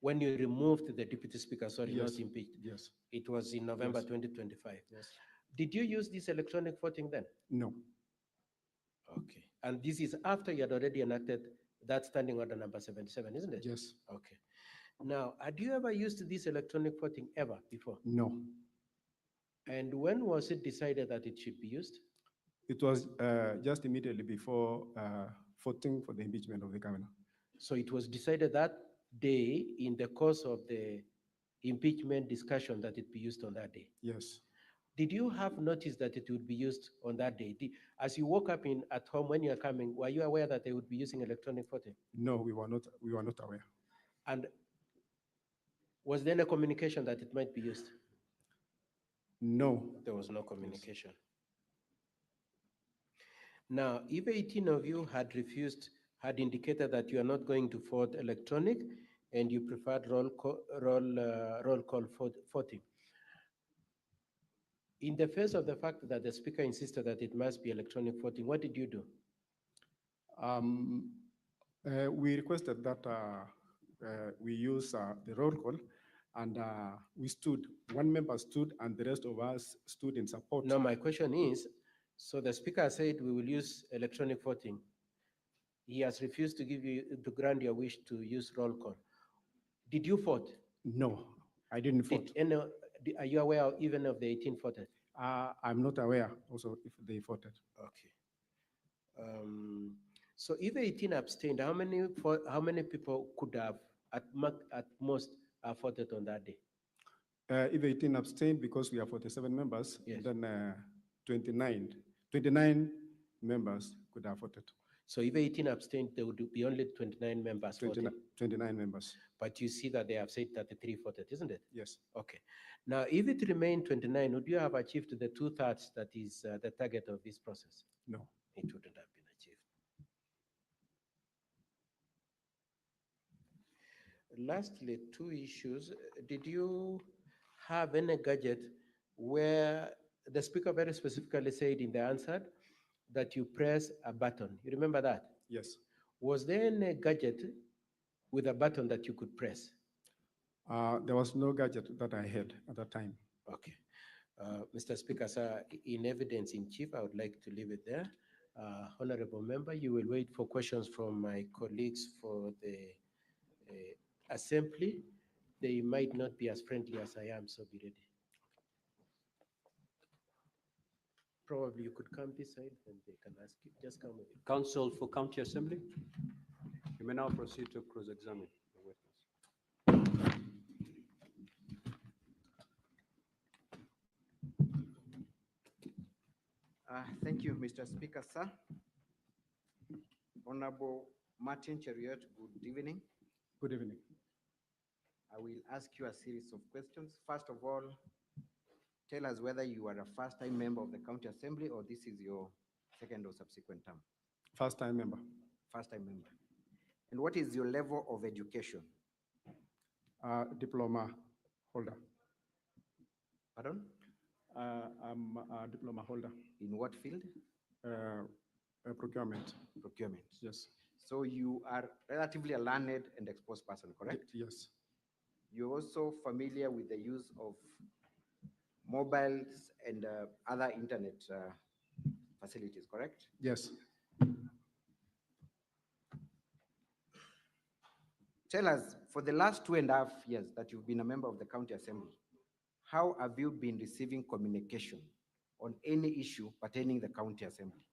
When you removed the deputy speaker, sorry, Yes. not impeached. Yes. It was in November Yes. 2025. Yes. Did you use this electronic voting then? No. Okay. And this is after you had already enacted that standing order number 77, isn't it? Yes. Okay. Now, had you ever used this electronic voting ever before? No. And when was it decided that it should be used? It was just immediately before voting for the impeachment of the governor. So it was decided that day in the course of the impeachment discussion that it be used on that day? Yes. Did you have notice that it would be used on that day? As you woke up at home when you are coming, were you aware that they would be using electronic voting? No, we were not aware. And was there any communication that it might be used? No. There was no communication. Now, if 18 of you had indicated that you are not going to vote electronic and you preferred roll call voting, in the face of the fact that the speaker insisted that it must be electronic voting, what did you do? We requested that we use the roll call, and we stood. One member stood, and the rest of us stood in support. No, my question is, so the speaker said we will use electronic voting. He has refused to grant your wish to use roll call. Did you vote? No, I didn't vote. Are you aware even of the 18 voted? I'm not aware also if they voted. Okay. So if 18 abstained, how many people could have at most voted on that day? If 18 abstained because we have 47 members, Yes. then 29 members could have voted. So if 18 abstained, there would be only 29 members 29, voting. 29 members. But you see that they have said 33 voted, isn't it? Yes. Okay. Now, if it remained 29, would you have achieved the 2/3 that is the target of this process? No. It wouldn't have been achieved. Lastly, two issues. Did you have any gadget where the speaker very specifically said in the answer that you press a button? You remember that? Yes. Was there any gadget with a button that you could press? There was no gadget that I had at that time. Okay. Mr. Speaker, sir, in evidence in chief, I would like to leave it there. Honorable member, you will wait for questions from my colleagues for the assembly. They might not be as friendly as I am, so be ready. Probably you could come this side and they can ask you. Just come over. Counsel for County Assembly, you may now proceed to cross-examine the witness. Thank you, Mr. Speaker, sir. Honorable Martin Cheriot, good evening. Good evening. I will ask you a series of questions. First of all, tell us whether you are a first-time member of the County Assembly or this is your second or subsequent term. First-time member. First-time member. And what is your level of education? Diploma holder. Pardon? I'm a diploma holder. In what field? Procurement. Procurement. Yes. So you are relatively a learned and exposed person, correct? Yes. You're also familiar with the use of mobiles and other internet facilities, correct? Yes. Tell us, for the last 2.5 years that you've been a member of the County Assembly, how have you been receiving communication on any issue pertaining the County Assembly?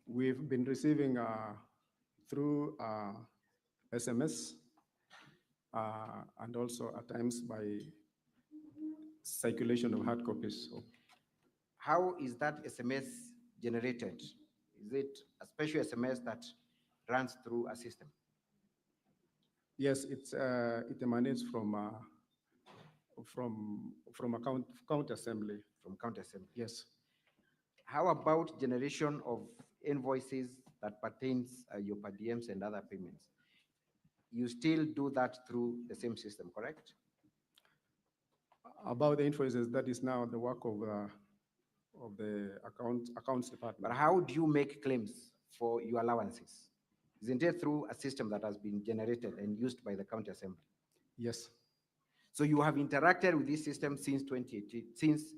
We've been receiving through SMS and also at times by circulation of hard copies. How is that SMS generated? Is it a special SMS that runs through a system? Yes, it emanates from a county assembly. From county assembly. Yes. How about generation of invoices that pertains your per diems and other payments? You still do that through the same system, correct? About the invoices, that is now the work of the accounts department. But how do you make claims for your allowances? Isn't it through a system that has been generated and used by the county assembly? Yes. So you have interacted with this system since 2018, since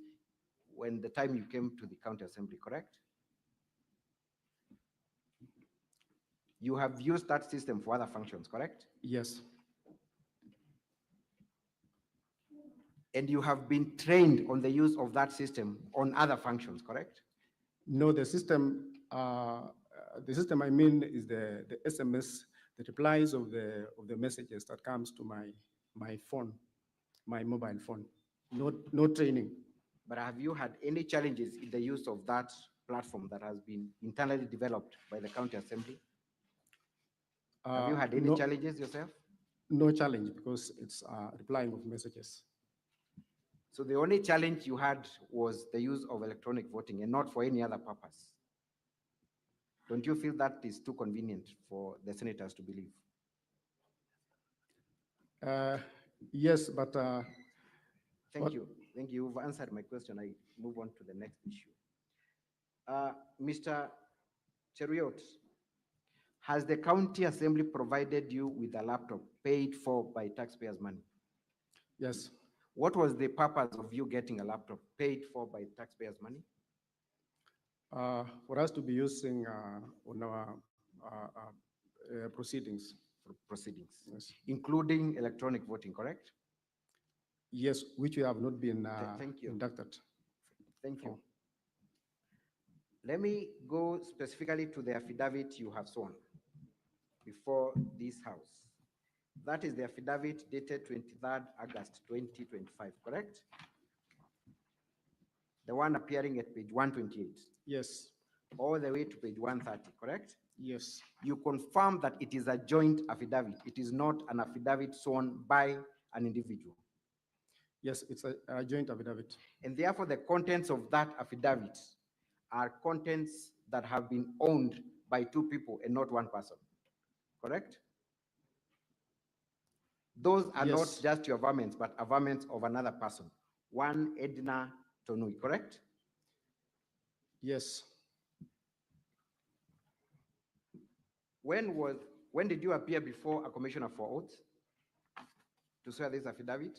when the time you came to the county assembly, correct? You have used that system for other functions, correct? Yes. And you have been trained on the use of that system on other functions, correct? No, the system I mean is the SMS, the replies of the messages that comes to my phone, my mobile phone. No training. But have you had any challenges in the use of that platform that has been internally developed by the county assembly? Have you had any challenges yourself? No challenge because it's replying of messages. So the only challenge you had was the use of electronic voting and not for any other purpose. Don't you feel that is too convenient for the senators to believe? Yes, but... Thank you. Thank you. You've answered my question. I move on to the next issue. Mr. Cheriot, has the county assembly provided you with a laptop paid for by taxpayers' money? Yes. What was the purpose of you getting a laptop paid for by taxpayers' money? For us to be using on our proceedings. For proceedings. Yes. Including electronic voting, correct? Yes, which we have not been Thank you. inducted. Thank you. Let me go specifically to the affidavit you have sworn before this House. That is the affidavit dated 23rd August 2025, correct? The one appearing at page 128. Yes. All the way to page 130, correct? Yes. You confirm that it is a joint affidavit. It is not an affidavit sworn by an individual. Yes, it's a joint affidavit. And therefore, the contents of that affidavit are contents that have been owned by two people and not one person, correct? Those are not Yes. just your garments, but garments of another person, one Edna Tonui, correct? Yes. When did you appear before a commissioner for oath to swear this affidavit?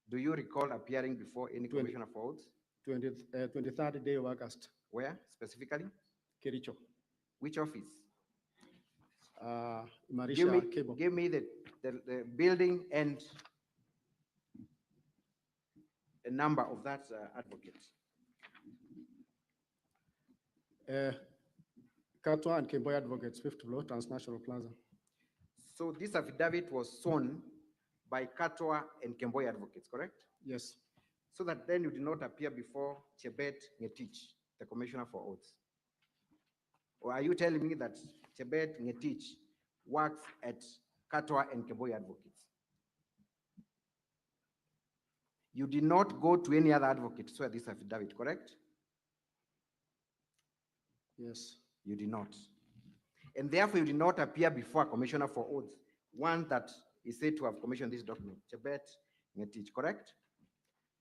Do you recall appearing before any commissioner for oath? 23rd day of August. Where specifically? Kericho. Which office? Marisha Cable. Give me the building and the number of that advocate. Katwa and Kemboy Advocates, 5th floor, Transnational Plaza. So this affidavit was sworn by Katwa and Kemboy Advocates, correct? Yes. So that then you did not appear before Chebet Ngetich, the commissioner for oaths. Or are you telling me that Chebet Ngetich works at Katwa and Kemboy Advocates? You did not go to any other advocate to swear this affidavit, correct? Yes. You did not. And therefore, you did not appear before a commissioner for oaths, one that is said to have commissioned this document, Chebet Ngetich, correct?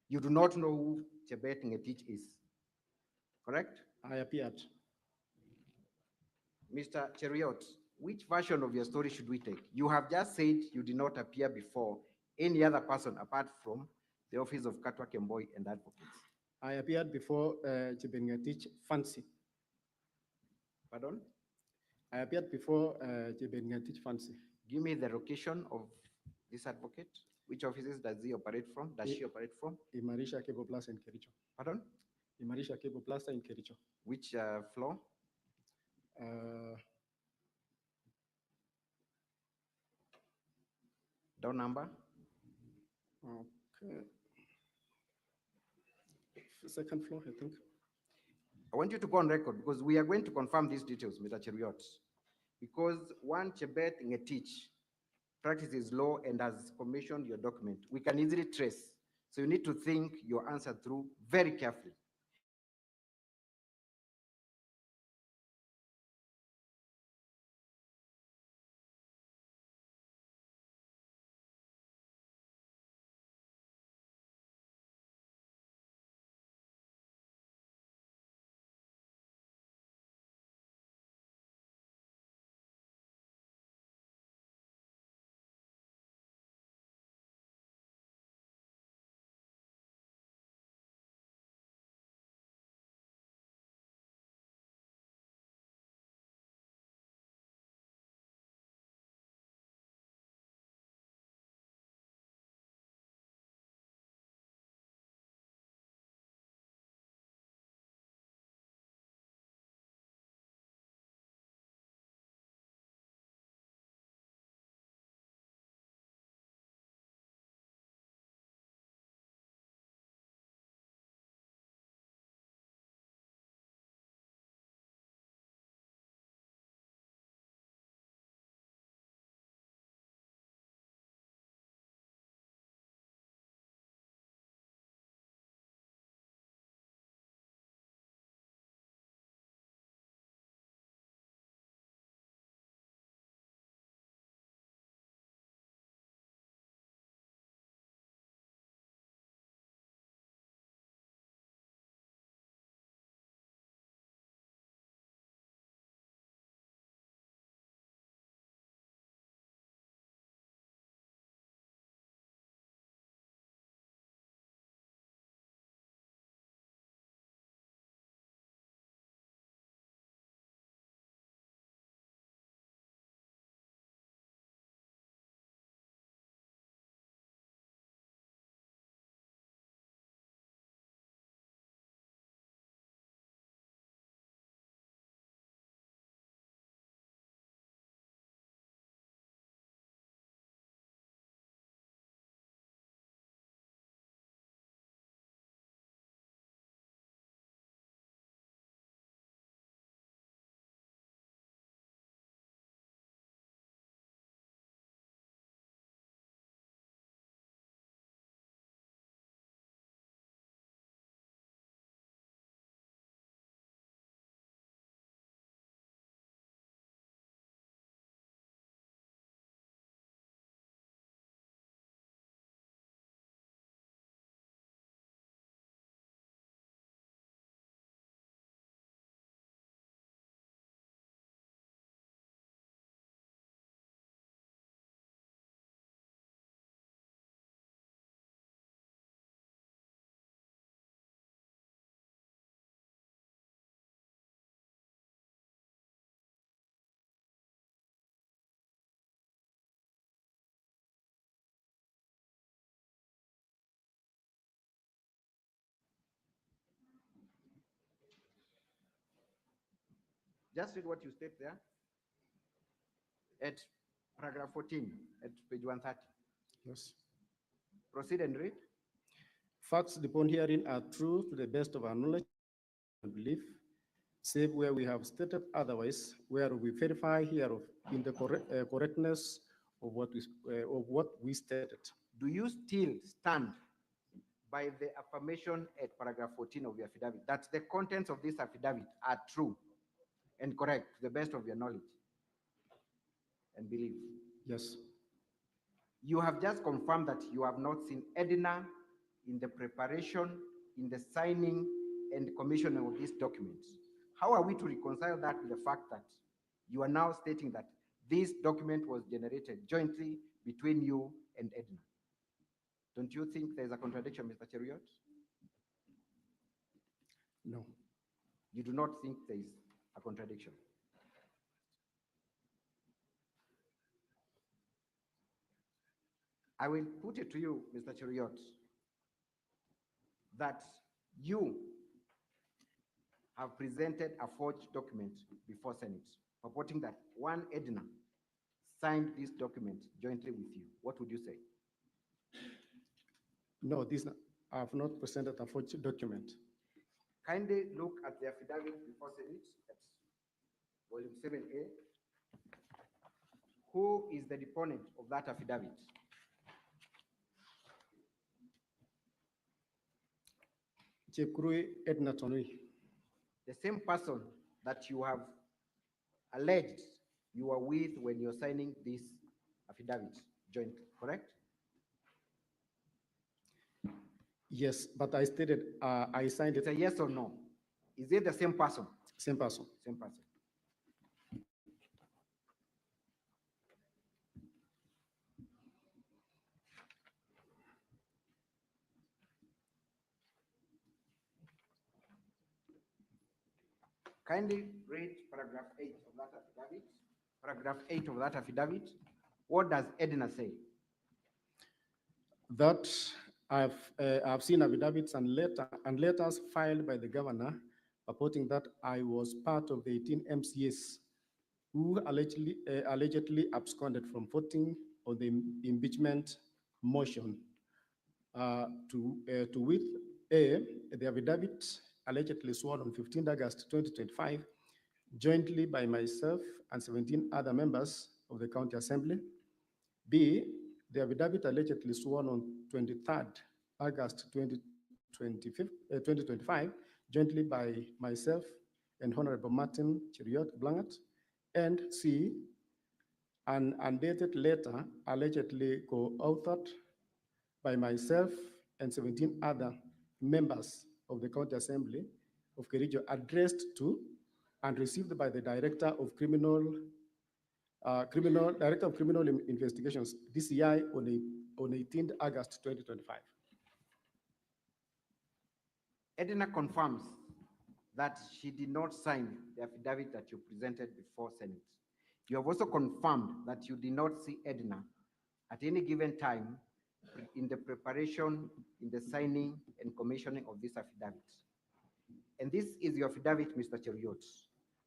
You do not know who Chebet Ngetich is, correct? I appeared. Mr. Cheriot, which version of your story should we take? You have just said you did not appear before any other person apart from the office of Katwa Kemboy and advocates. I appeared before Chebet Ngetich Fancy. Pardon? I appeared before Chebet Ngetich Fancy. Give me the location of this advocate. Which offices does he operate from? Does she operate from? Marisha Cable Plaza in Kericho. Pardon? Marisha Cable Plaza in Kericho. Which floor? Door number? Okay. Second floor, I think. I want you to go on record because we are going to confirm these details, Mr. Cheriot. Because one Chebet Ngetich practices law and has commissioned your document, we can easily trace. So you need to think your answer through very carefully. Just read what you state there at paragraph 14 at page 130. Yes. Proceed and read. Facts upon hearing are true to the best of our knowledge and belief, save where we have stated otherwise, where we verify hereof in the correctness of what we stated. Do you still stand by the affirmation at paragraph 14 of your affidavit that the contents of this affidavit are true and correct to the best of your knowledge and belief? Yes. You have just confirmed that you have not seen Edna in the preparation, in the signing and commissioning of these documents. How are we to reconcile that with the fact that you are now stating that this document was generated jointly between you and Edna? Don't you think there's a contradiction, Mr. Cheriot? No. You do not think there is a contradiction? I will put it to you, Mr. Cheriot, that you have presented a forged document before Senate, purporting that one Edna signed this document jointly with you. What would you say? No, I have not presented a forged document. Kindly look at the affidavit before Senate at volume 7A. Who is the deponent of that affidavit? Chekurui Edna Tonui. The same person that you have alleged you were with when you're signing this affidavit jointly, correct? Yes, but I stated I signed it. It's a yes or no. Is it the same person? Same person. Same person. Kindly read paragraph 8 of that affidavit. Paragraph 8 of that affidavit. What does Edna say? That I've seen affidavits and letters filed by the governor purporting that I was part of the 18 MCAs who allegedly absconded from voting on the impeachment motion. To with the affidavit allegedly sworn on 15 August 2025, jointly by myself and 17 other members of the County Assembly. B, the affidavit allegedly sworn on 23rd August 2025, jointly by myself and Honorable Martin Cheriot Blangat. And C, an undated letter allegedly co-authored by myself and 17 other members of the County Assembly of Kericho, addressed to and received by the Director of Criminal Investigations, DCI, on 18th August 2025. Edna confirms that she did not sign the affidavit that you presented before Senate. You have also confirmed that you did not see Edna at any given time in the preparation, in the signing and commissioning of this affidavit. And this is your affidavit, Mr. Cheriot.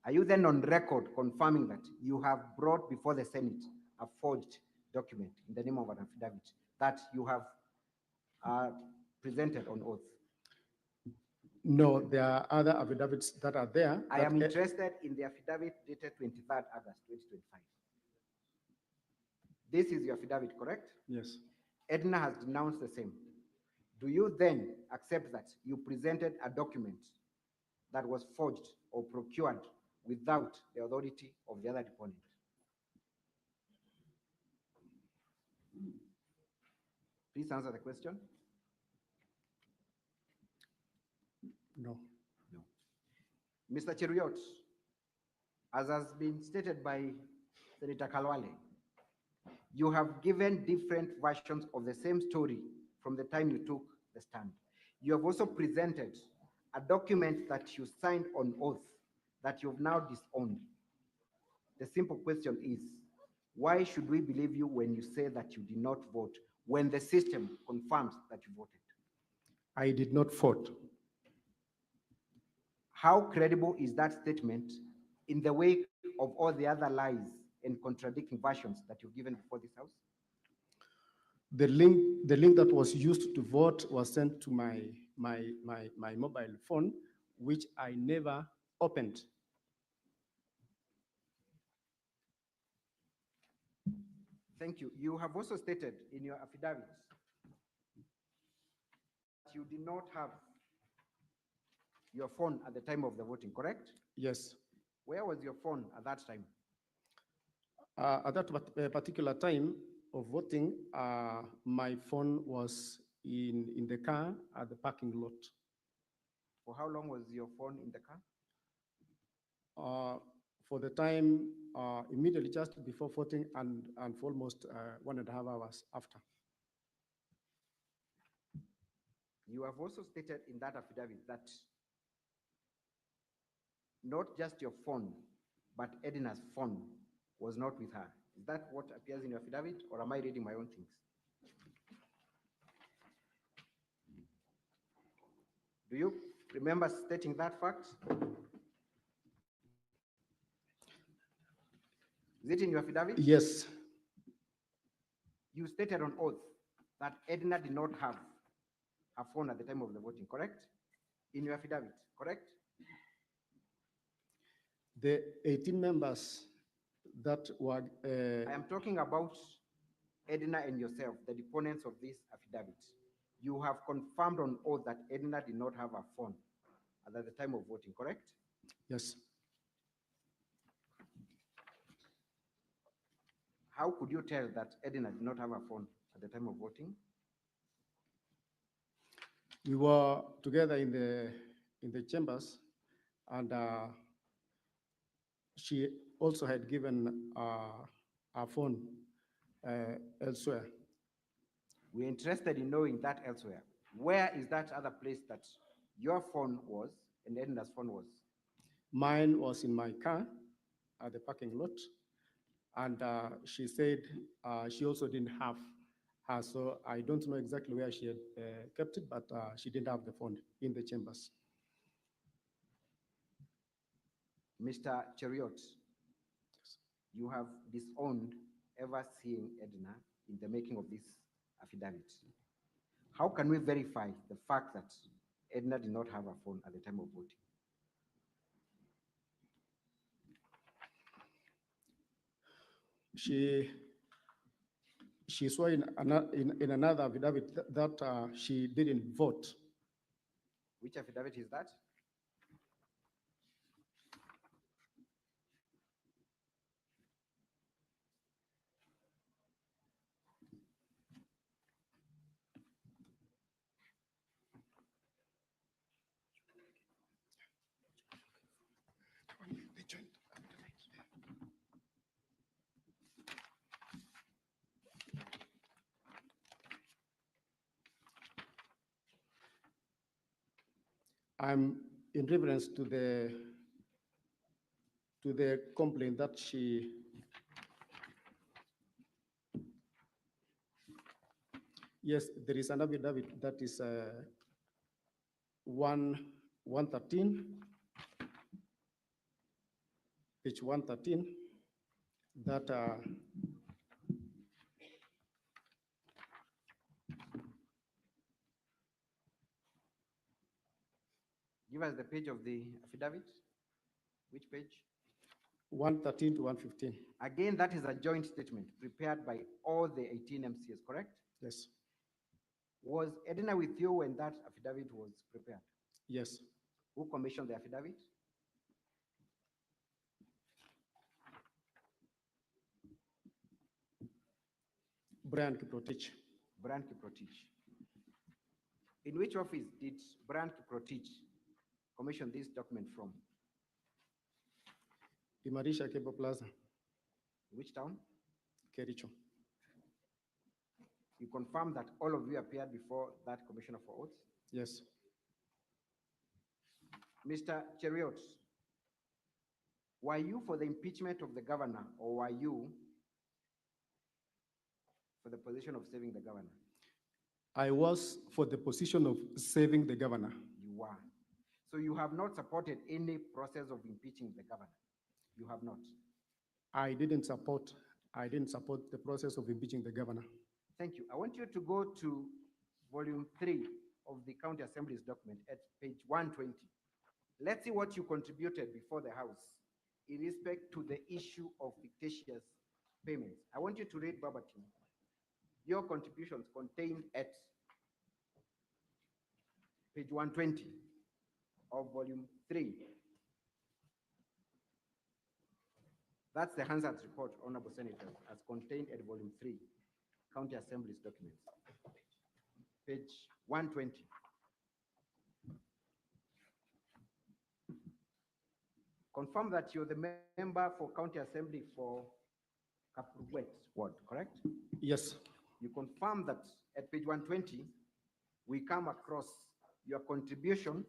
Are you then on record confirming that you have brought before the Senate a forged document in the name of an affidavit that you have presented on oath? No, there are other affidavits that are there. I am interested in the affidavit dated 23rd August 2025. This is your affidavit, correct? Yes. Edna has denounced the same. Do you then accept that you presented a document that was forged or procured without the authority of the other deponent? Please answer the question. No. No. Mr. Cheriot, as has been stated by Senator Kalwale, you have given different versions of the same story from the time you took the stand. You have also presented a document that you signed on oath that you've now disowned. The simple question is, why should we believe you when you say that you did not vote, when the system confirms that you voted? I did not vote. How credible is that statement in the wake of all the other lies and contradicting versions that you've given before this House? The link that was used to vote was sent to my mobile phone, which I never opened. Thank you. You have also stated in your affidavit that you did not have your phone at the time of the voting, correct? Yes. Where was your phone at that time? At that particular time of voting, my phone was in the car at the parking lot. For how long was your phone in the car? For the time immediately just before voting and for almost 1.5 hours after. You have also stated in that affidavit that not just your phone, but Edna's phone was not with her. Is that what appears in your affidavit, or am I reading my own things? Do you remember stating that fact? Is it in your affidavit? Yes. You stated on oath that Edna did not have her phone at the time of the voting, correct? In your affidavit, correct? The 18 members that were... I am talking about Edna and yourself, the deponents of this affidavit. You have confirmed on oath that Edna did not have her phone at the time of voting, correct? Yes. How could you tell that Edna did not have her phone at the time of voting? We were together in the chambers, and she also had given her phone elsewhere. We're interested in knowing that elsewhere. Where is that other place that your phone was and Edna's phone was? Mine was in my car at the parking lot, and she said she also didn't have her, so I don't know exactly where she had kept it, but she didn't have the phone in the chambers. Mr. Cheriot, you have disowned ever seeing Edna in the making of this affidavit. How can we verify the fact that Edna did not have a phone at the time of voting? She saw in another affidavit that she didn't vote. Which affidavit is that? I'm in reference to the complaint that she yes, there is an affidavit that is 113, page 113, that give us the page of the affidavit. Which page? 113 to 115. Again, that is a joint statement prepared by all the 18 MCs, correct? Yes. Was Edna with you when that affidavit was prepared? Yes. Who commissioned the affidavit? Brian Kiprotich. Brian Kiprotich. In which office did Brian Kiprotich commission this document from? Imarisha Cable Plaza. Which town? Kericho. You confirm that all of you appeared before that commissioner for oaths? Yes. Mr. Cheriot, were you for the impeachment of the governor, or were you for the position of saving the governor? I was for the position of saving the governor. You were. So you have not supported any process of impeaching the governor? You have not. I didn't support the process of impeaching the governor. Thank you. I want you to go to volume 3 of the County Assembly's document at page 120. Let's see what you contributed before the House in respect to the issue of fictitious payments. I want you to read verbatim your contributions contained at page 120 of volume 3. That's the Hansard's report, Honorable Senators, as contained at volume 3, County Assembly's documents. Page 120. Confirm that you're the member for County Assembly for Kapruwet ward, correct? Yes. You confirm that at page 120, we come across your contribution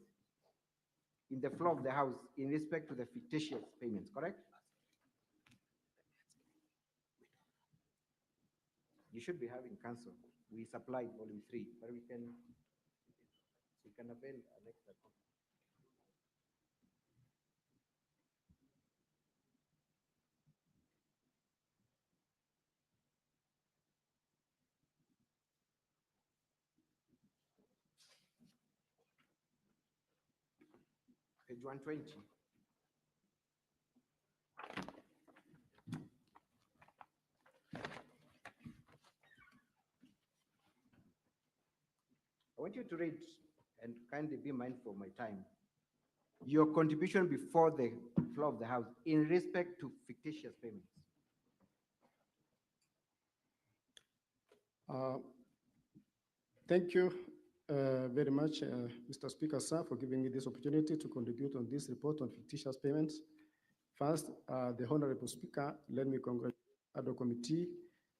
in the floor of the House in respect to the fictitious payments, correct? You should be having counsel. We supplied volume 3, but we can avail an extra copy. Page 120. I want you to read, and kindly be mindful of my time, your contribution before the floor of the House in respect to fictitious payments. Thank you very much, Mr. Speaker, sir, for giving me this opportunity to contribute on this report on fictitious payments. First, the Honorable Speaker, let me congratulate the committee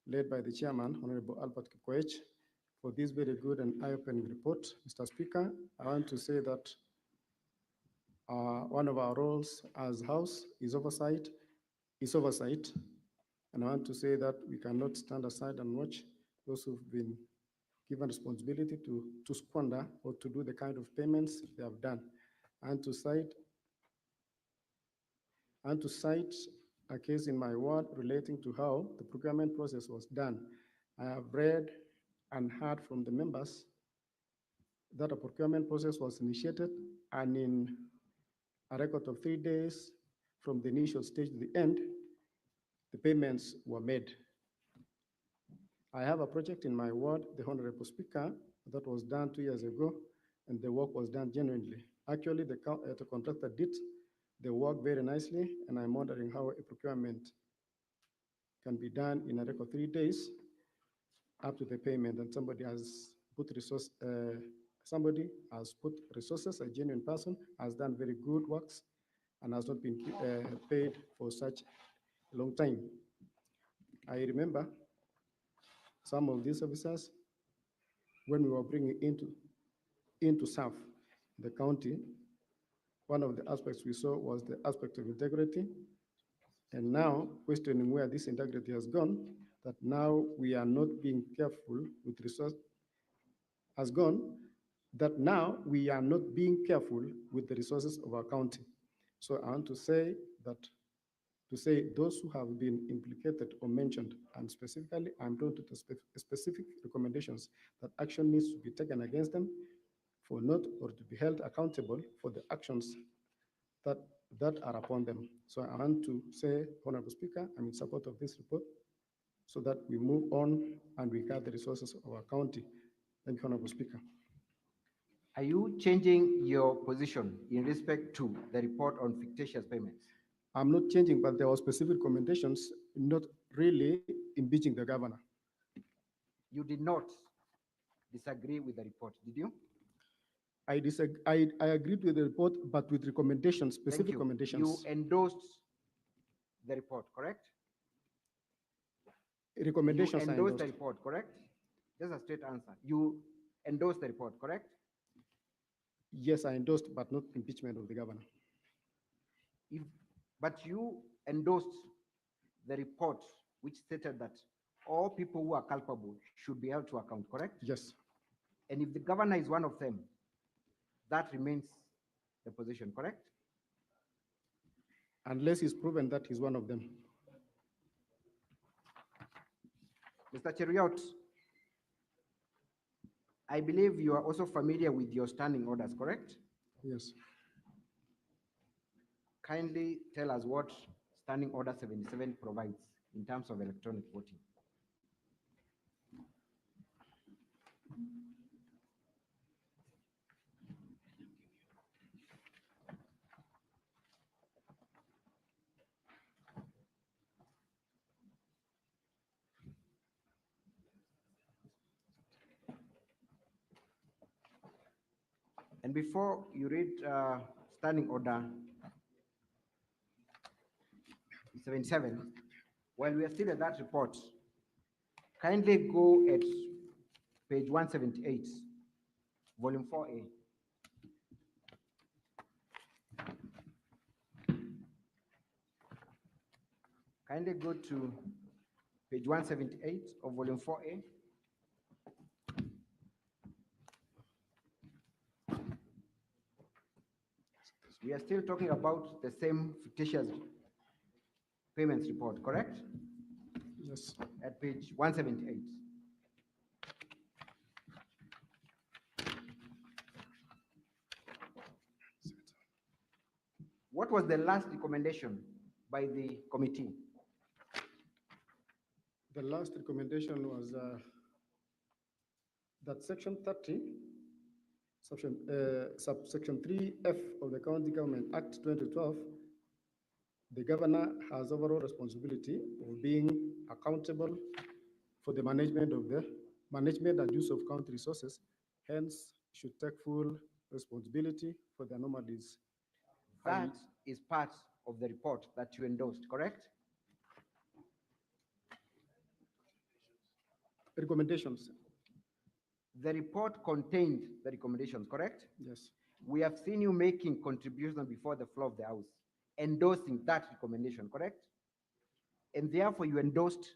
led by the chairman, Honorable Albert Kikoech, for this very good and eye-opening report. Mr. Speaker, I want to say that one of our roles as House is oversight, and I want to say that we cannot stand aside and watch those who've been given responsibility to squander or to do the kind of payments they have done, and to cite a case in my ward relating to how the procurement process was done. I have read and heard from the members that a procurement process was initiated, and in a record of 3 days from the initial stage to the end, the payments were made. I have a project in my ward, the Honorable Speaker, that was done 2 years ago, and the work was done genuinely. Actually, the contractor did the work very nicely, and I'm wondering how a procurement can be done in a record 3 days up to the payment, and somebody has put resources, a genuine person has done very good works and has not been paid for such a long time. I remember some of these officers, when we were bringing into serve the county, one of the aspects we saw was the aspect of integrity. And now, questioning where this integrity has gone, that now we are not being careful with resource, has gone, that now we are not being careful with the resources of our county. So I want to say that, those who have been implicated or mentioned, and specifically, I'm drawn to the specific recommendations that action needs to be taken against them for not, or to be held accountable for the actions that are upon them. So I want to say, Honorable Speaker, I'm in support of this report so that we move on and we guard the resources of our county. Thank you, Honorable Speaker. Are you changing your position in respect to the report on fictitious payments? I'm not changing, but there were specific recommendations, not really impeaching the governor. You did not disagree with the report, did you? I agreed with the report, but with recommendations, specific recommendations. You endorsed the report, correct? Recommendations. You endorsed the report, correct? That's a straight answer. You endorsed the report, correct? Yes, I endorsed, but not impeachment of the governor. But you endorsed the report which stated that all people who are culpable should be held to account, correct? Yes. And if the governor is one of them, that remains the position, correct? unless it's proven that he's one of them. Mr. Cheruiyot, I believe you are also familiar with your standing orders, correct? Yes. Kindly tell us what Standing Order 77 provides in terms of electronic voting. And before you read Standing Order 77, while we are still at that report, kindly go at page 178, volume 4A. Kindly go to page 178 of volume 4A. We are still talking about the same fictitious payments report, correct? Yes. At page 178. What was the last recommendation by the committee? The last recommendation was that section 30, subsection 3F of the County Government Act 2012, the governor has overall responsibility of being accountable for the management and use of county resources, hence should take full responsibility for the anomalies. That is part of the report that you endorsed, correct? Recommendations. The report contained the recommendations, correct? Yes. We have seen you making contributions before the floor of the House, endorsing that recommendation, correct? And therefore you endorsed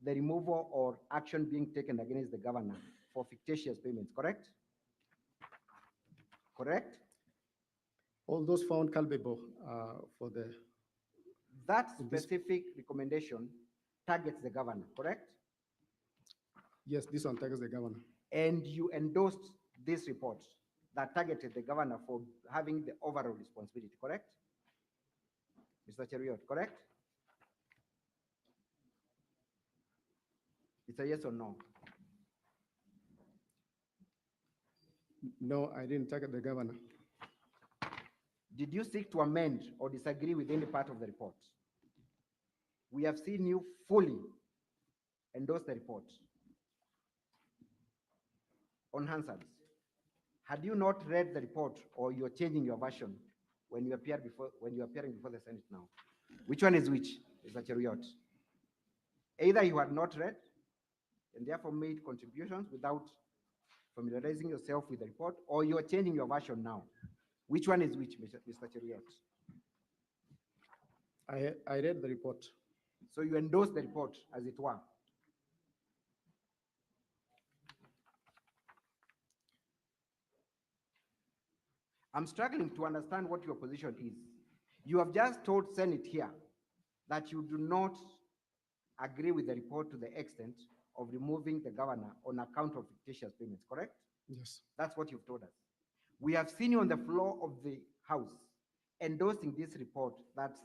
the removal or action being taken against the governor for fictitious payments, correct? Correct? All those found culpable for the... That specific recommendation targets the governor, correct? Yes, this one targets the governor. And you endorsed this report that targeted the governor for having the overall responsibility, correct? Mr. Cheruiyot, correct? It's a yes or no? No, I didn't target the governor. Did you seek to amend or disagree with any part of the report? We have seen you fully endorse the report. On Hansard, had you not read the report or you're changing your version when you appearing before the Senate now? Which one is which, Mr. Cheruiyot? Either you had not read and therefore made contributions without familiarizing yourself with the report, or you're changing your version now. Which one is which, Mr. Cheruiyot? I read the report. So you endorse the report, as it were. I'm struggling to understand what your position is. You have just told Senate here that you do not agree with the report to the extent of removing the governor on account of fictitious payments, correct? Yes. That's what you've told us. We have seen you on the floor of the House endorsing this report that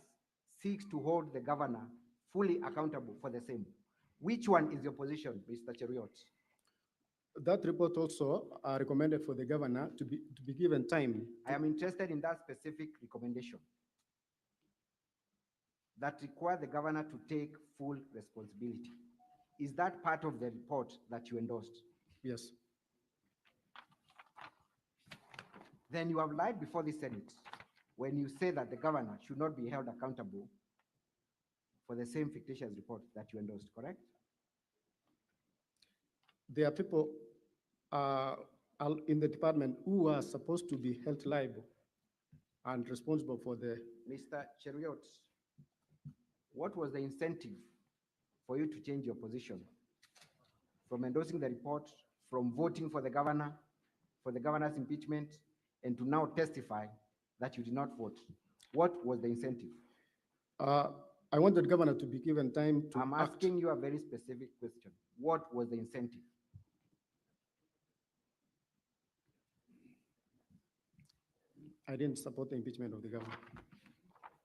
seeks to hold the governor fully accountable for the same. Which one is your position, Mr. Cheruiyot? That report also recommended for the governor to be given time. I am interested in that specific recommendation that require the governor to take full responsibility. Is that part of the report that you endorsed? Yes. Then you have lied before the Senate when you say that the governor should not be held accountable for the same fictitious report that you endorsed, correct? There are people in the department who are supposed to be held liable and responsible for the... Mr. Cheruiyot, what was the incentive for you to change your position from endorsing the report, from voting for the governor, for the governor's impeachment, and to now testify that you did not vote? What was the incentive? I want the governor to be given time to I'm act. asking you a very specific question. What was the incentive? I didn't support the impeachment of the governor.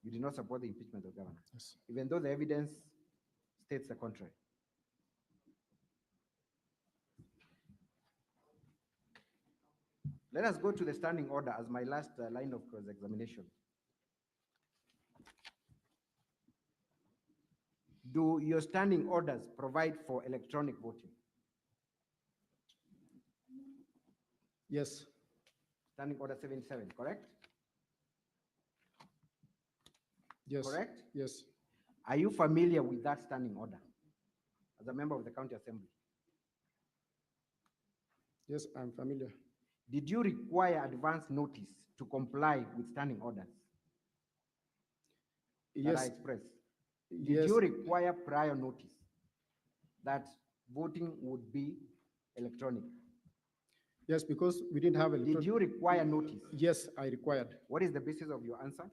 You did not support the impeachment of the governor? Yes. Even though the evidence states the contrary. Let us go to the standing order as my last line of cross-examination. Do your standing orders provide for electronic voting? Yes. Standing order 77, correct? Yes. Correct? Yes. Are you familiar with that standing order as a member of the county assembly? Yes, I'm familiar. Did you require advance notice to comply with standing orders that Yes. I expressed? Did Yes. you require prior notice that voting would be electronic? Yes, because we didn't have Did you require notice? Yes, I required. What is the basis of your answer?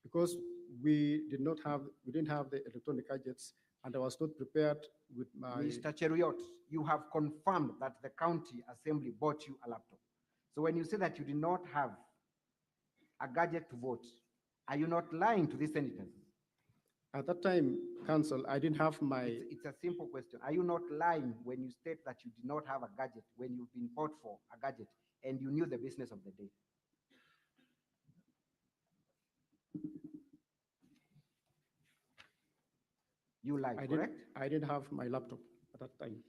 Because we didn't have the electronic gadgets, and I was not prepared with my. Mr. Cheruiyot, you have confirmed that the county assembly bought you a laptop. So when you say that you did not have a gadget to vote, are you not lying to the senators? At that time, council, I didn't have my. It's a simple question. Are you not lying when you state that you did not have a gadget when you've been bought for a gadget and you knew the business of the day? You lied, correct? I didn't have my laptop at that time.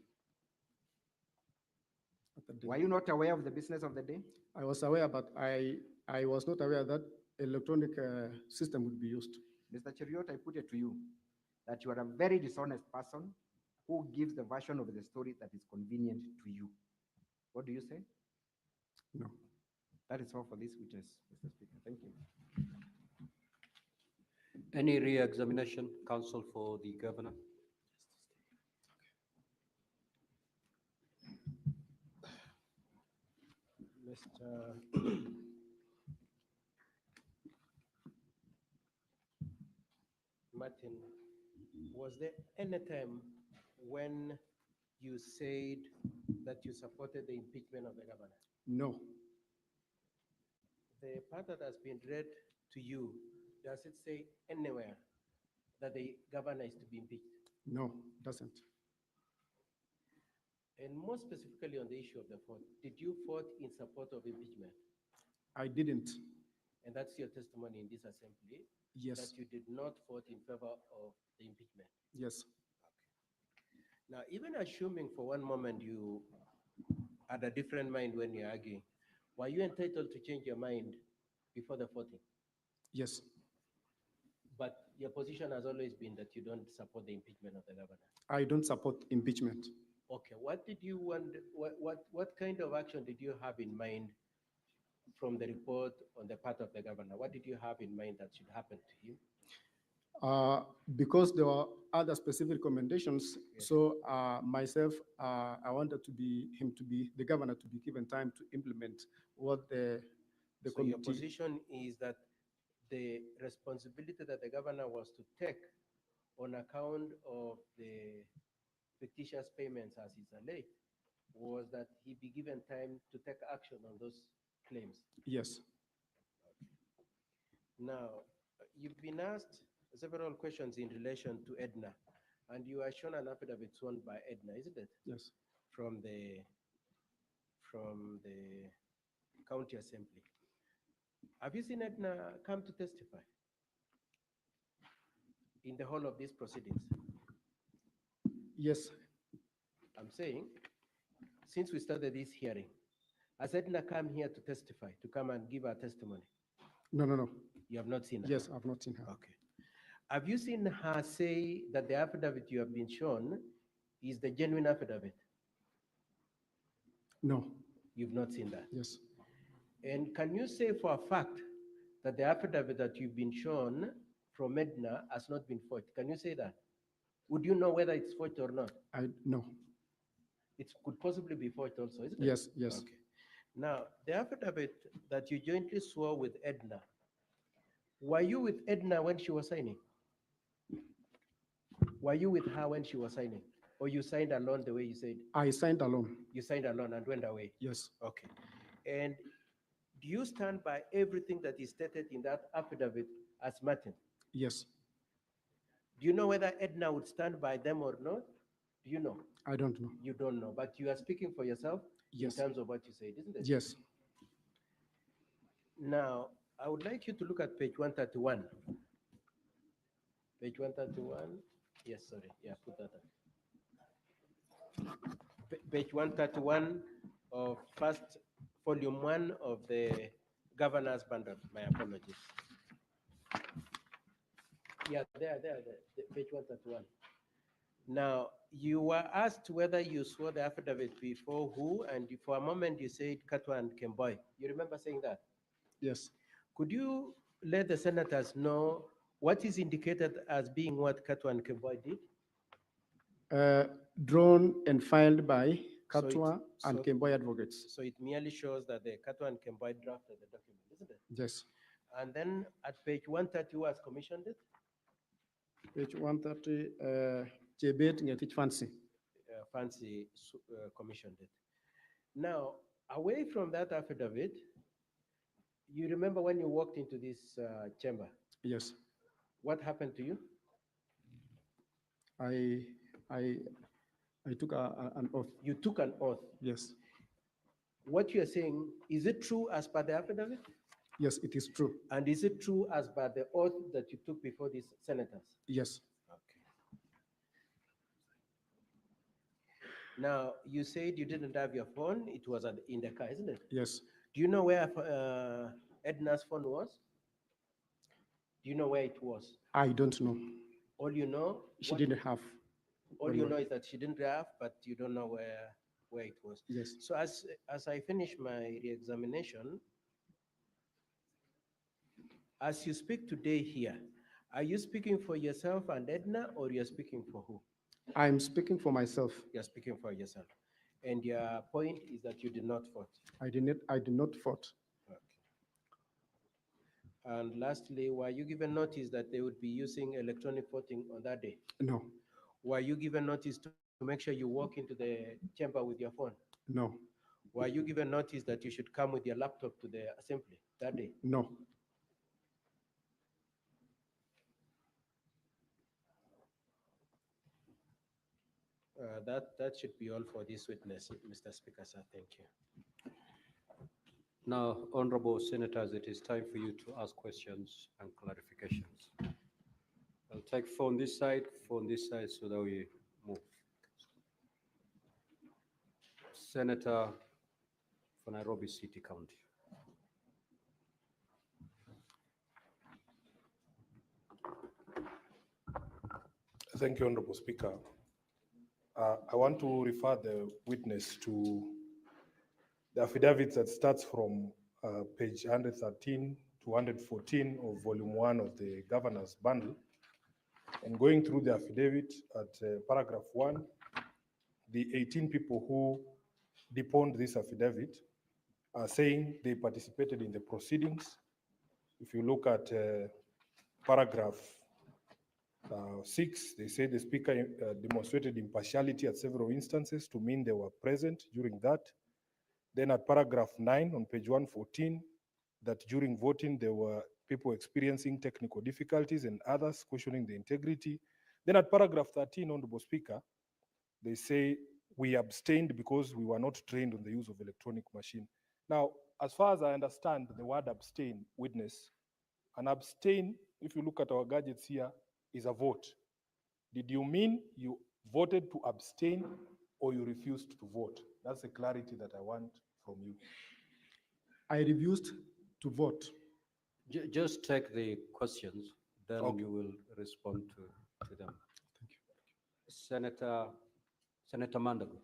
Were you not aware of the business of the day? I was aware, but I was not aware that electronic system would be used. Mr. Cheruiyot, I put it to you that you are a very dishonest person who gives the version of the story that is convenient to you. What do you say? No. That is all for this witness, Mr. Speaker. Thank you. Any re-examination, counsel, for the governor? Mr. Martin, was there any time when you said that you supported the impeachment of the governor? No. The part that has been read to you, does it say anywhere that the governor is to be impeached? No, it doesn't. And more specifically on the issue of the vote, did you vote in support of impeachment? I didn't. And that's your testimony in this assembly? Yes. That you did not vote in favor of the impeachment? Yes. Now, even assuming for one moment you had a different mind when you're arguing, were you entitled to change your mind before the voting? Yes. But your position has always been that you don't support the impeachment of the governor. I don't support impeachment. Okay, what did you want, what kind of action did you have in mind from the report on the part of the governor? What did you have in mind that should happen to him? Because there were other specific recommendations, yes. So myself, I wanted the governor to be given time to implement what the so committee. Your position is that the responsibility that the governor was to take on account of the fictitious payments as is alleged was that he be given time to take action on those claims? Yes. Now, you've been asked several questions in relation to Edna, and you are shown an affidavit sworn by Edna, isn't it? Yes. From the county assembly. Have you seen Edna come to testify in the whole of these proceedings? Yes. I'm saying, since we started this hearing, has Edna come here to testify, to come and give her testimony? No, no, no. You have not seen her? Yes, I've not seen her. Okay. Have you seen her say that the affidavit you have been shown is the genuine affidavit? No. You've not seen that? Yes. And can you say for a fact that the affidavit that you've been shown from Edna has not been forged? Can you say that? Would you know whether it's forged or not? No. It could possibly be forged also, isn't it? Yes, yes. Okay. Now, the affidavit that you jointly swore with Edna, were you with Edna when she was signing? Were you with her when she was signing? Or you signed alone the way you said? I signed alone. You signed alone and went away? Yes. Okay. And do you stand by everything that is stated in that affidavit as Martin? Yes. Do you know whether Edna would stand by them or not? Do you know? I don't know. You don't know, but you are speaking for yourself Yes. in terms of what you said, isn't it? Yes. Now, I would like you to look at page 131. Page 131. Yes, sorry. Yeah, put that up. Page 131 of first volume 1 of the governor's bundle. My apologies. Yeah, there, page 131. Now, you were asked whether you swore the affidavit before who, and for a moment you said Katwa and Kemboy. You remember saying that? Yes. Could you let the senators know what is indicated as being what Katwa and Kemboy did? Drawn and filed by So it- Katwa and so- Kemboy advocates. So it merely shows that the Katwa and Kemboy drafted the document, isn't it? Yes. And then at page 130, who has commissioned it? Page 130, Jebet Ngetich Fancy. Fancy commissioned it. Now, away from that affidavit, you remember when you walked into this chamber? Yes. What happened to you? I took an oath. You took an oath. Yes. What you are saying, is it true as per the affidavit? Yes, it is true. And is it true as per the oath that you took before these senators? Yes. Now, you said you didn't have your phone. It was in the car, isn't it? Yes. Do you know where Edna's phone was? Do you know where it was? I don't know. All you know? She didn't have. All you know is that she didn't have, but you don't know where it was. Yes. So as I finish my re-examination, as you speak today here, are you speaking for yourself and Edna, or you're speaking for who? I'm speaking for myself. You're speaking for yourself. And your point is that you did not vote. I did not vote. Okay. And lastly, were you given notice that they would be using electronic voting on that day? No. Were you given notice to make sure you walk into the chamber with your phone? No. Were you given notice that you should come with your laptop to the assembly that day? No. That should be all for this witness, Mr. Speaker, sir. Thank you. Now, honorable senators, it is time for you to ask questions and clarifications. I'll take phone this side so that we move. Senator for Nairobi City County. Thank you, Honorable Speaker. I want to refer the witness to the affidavit that starts from page 113 to 114 of volume 1 of the governor's bundle. And going through the affidavit at paragraph 1, the 18 people who deponed this affidavit are saying they participated in the proceedings. If you look at paragraph 6, they say the speaker demonstrated impartiality at several instances to mean they were present during that. Then at paragraph 9 on page 114, that during voting there were people experiencing technical difficulties and others questioning the integrity. Then at paragraph 13, Honorable Speaker, they say we abstained because we were not trained on the use of electronic machine. Now, as far as I understand the word abstain, witness, an abstain, if you look at our gadgets here, is a vote. Did you mean you voted to abstain or you refused to vote? That's the clarity that I want from you. I refused to vote. Just take the questions, then Okay. you will respond to them. Thank you. Senator Mandago.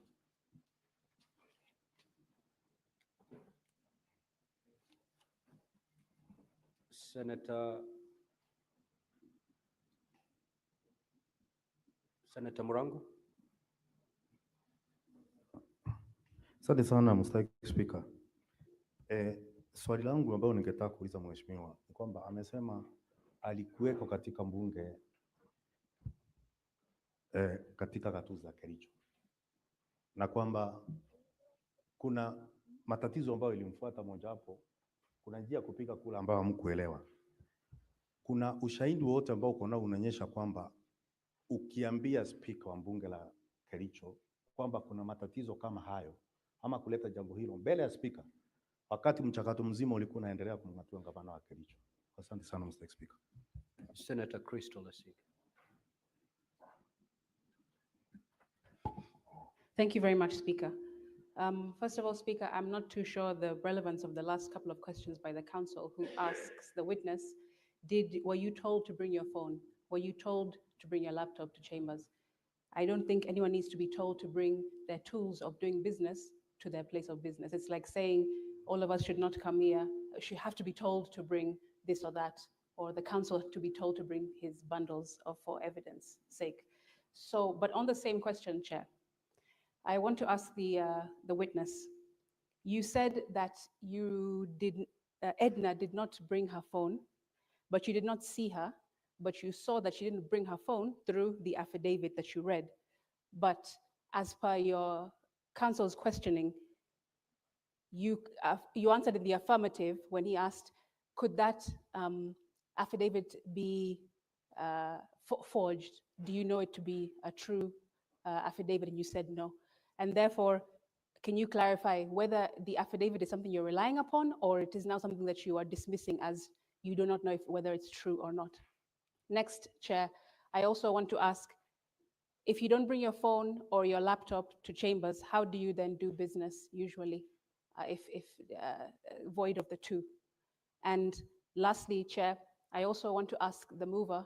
Senator Murango. Asante sana Mstahiki Spika. Swali langu ambalo ningetaka kuuliza mheshimiwa ni kwamba amesema alikuweko katika bunge katika gatuzi za Kericho, na kwamba kuna matatizo ambayo ilimfuata. Mojawapo, kuna njia ya kupiga kura ambayo hamkuelewa. Kuna ushahidi wote ambao uko nao unaonyesha kwamba ukiambia spika wa bunge la Kericho kwamba kuna matatizo kama hayo ama kuleta jambo hilo mbele ya spika, wakati mchakato mzima ulikuwa unaendelea kumng'atua gavana wa Kericho. Asante sana Mr. Speaker. Senator Crystal Asig. Thank you very much, Speaker. First of all, Speaker, I'm not too sure the relevance of the last couple of questions by the council, who asks the witness, were you told to bring your phone? Were you told to bring your laptop to chambers? I don't think anyone needs to be told to bring their tools of doing business to their place of business. It's like saying all of us should not come here, should have to be told to bring this or that, or the council to be told to bring his bundles for evidence sake. So, but on the same question, Chair, I want to ask the witness. You said that Edna did not bring her phone, but you did not see her, but you saw that she didn't bring her phone through the affidavit that you read. But as per your counsel's questioning, you answered in the affirmative when he asked, could that affidavit be forged? Do you know it to be a true affidavit? And you said no. And therefore, can you clarify whether the affidavit is something you're relying upon, or it is now something that you are dismissing as you do not know whether it's true or not? Next, Chair, I also want to ask, if you don't bring your phone or your laptop to chambers, how do you then do business usually, if void of the two? And lastly, Chair, I also want to ask the mover,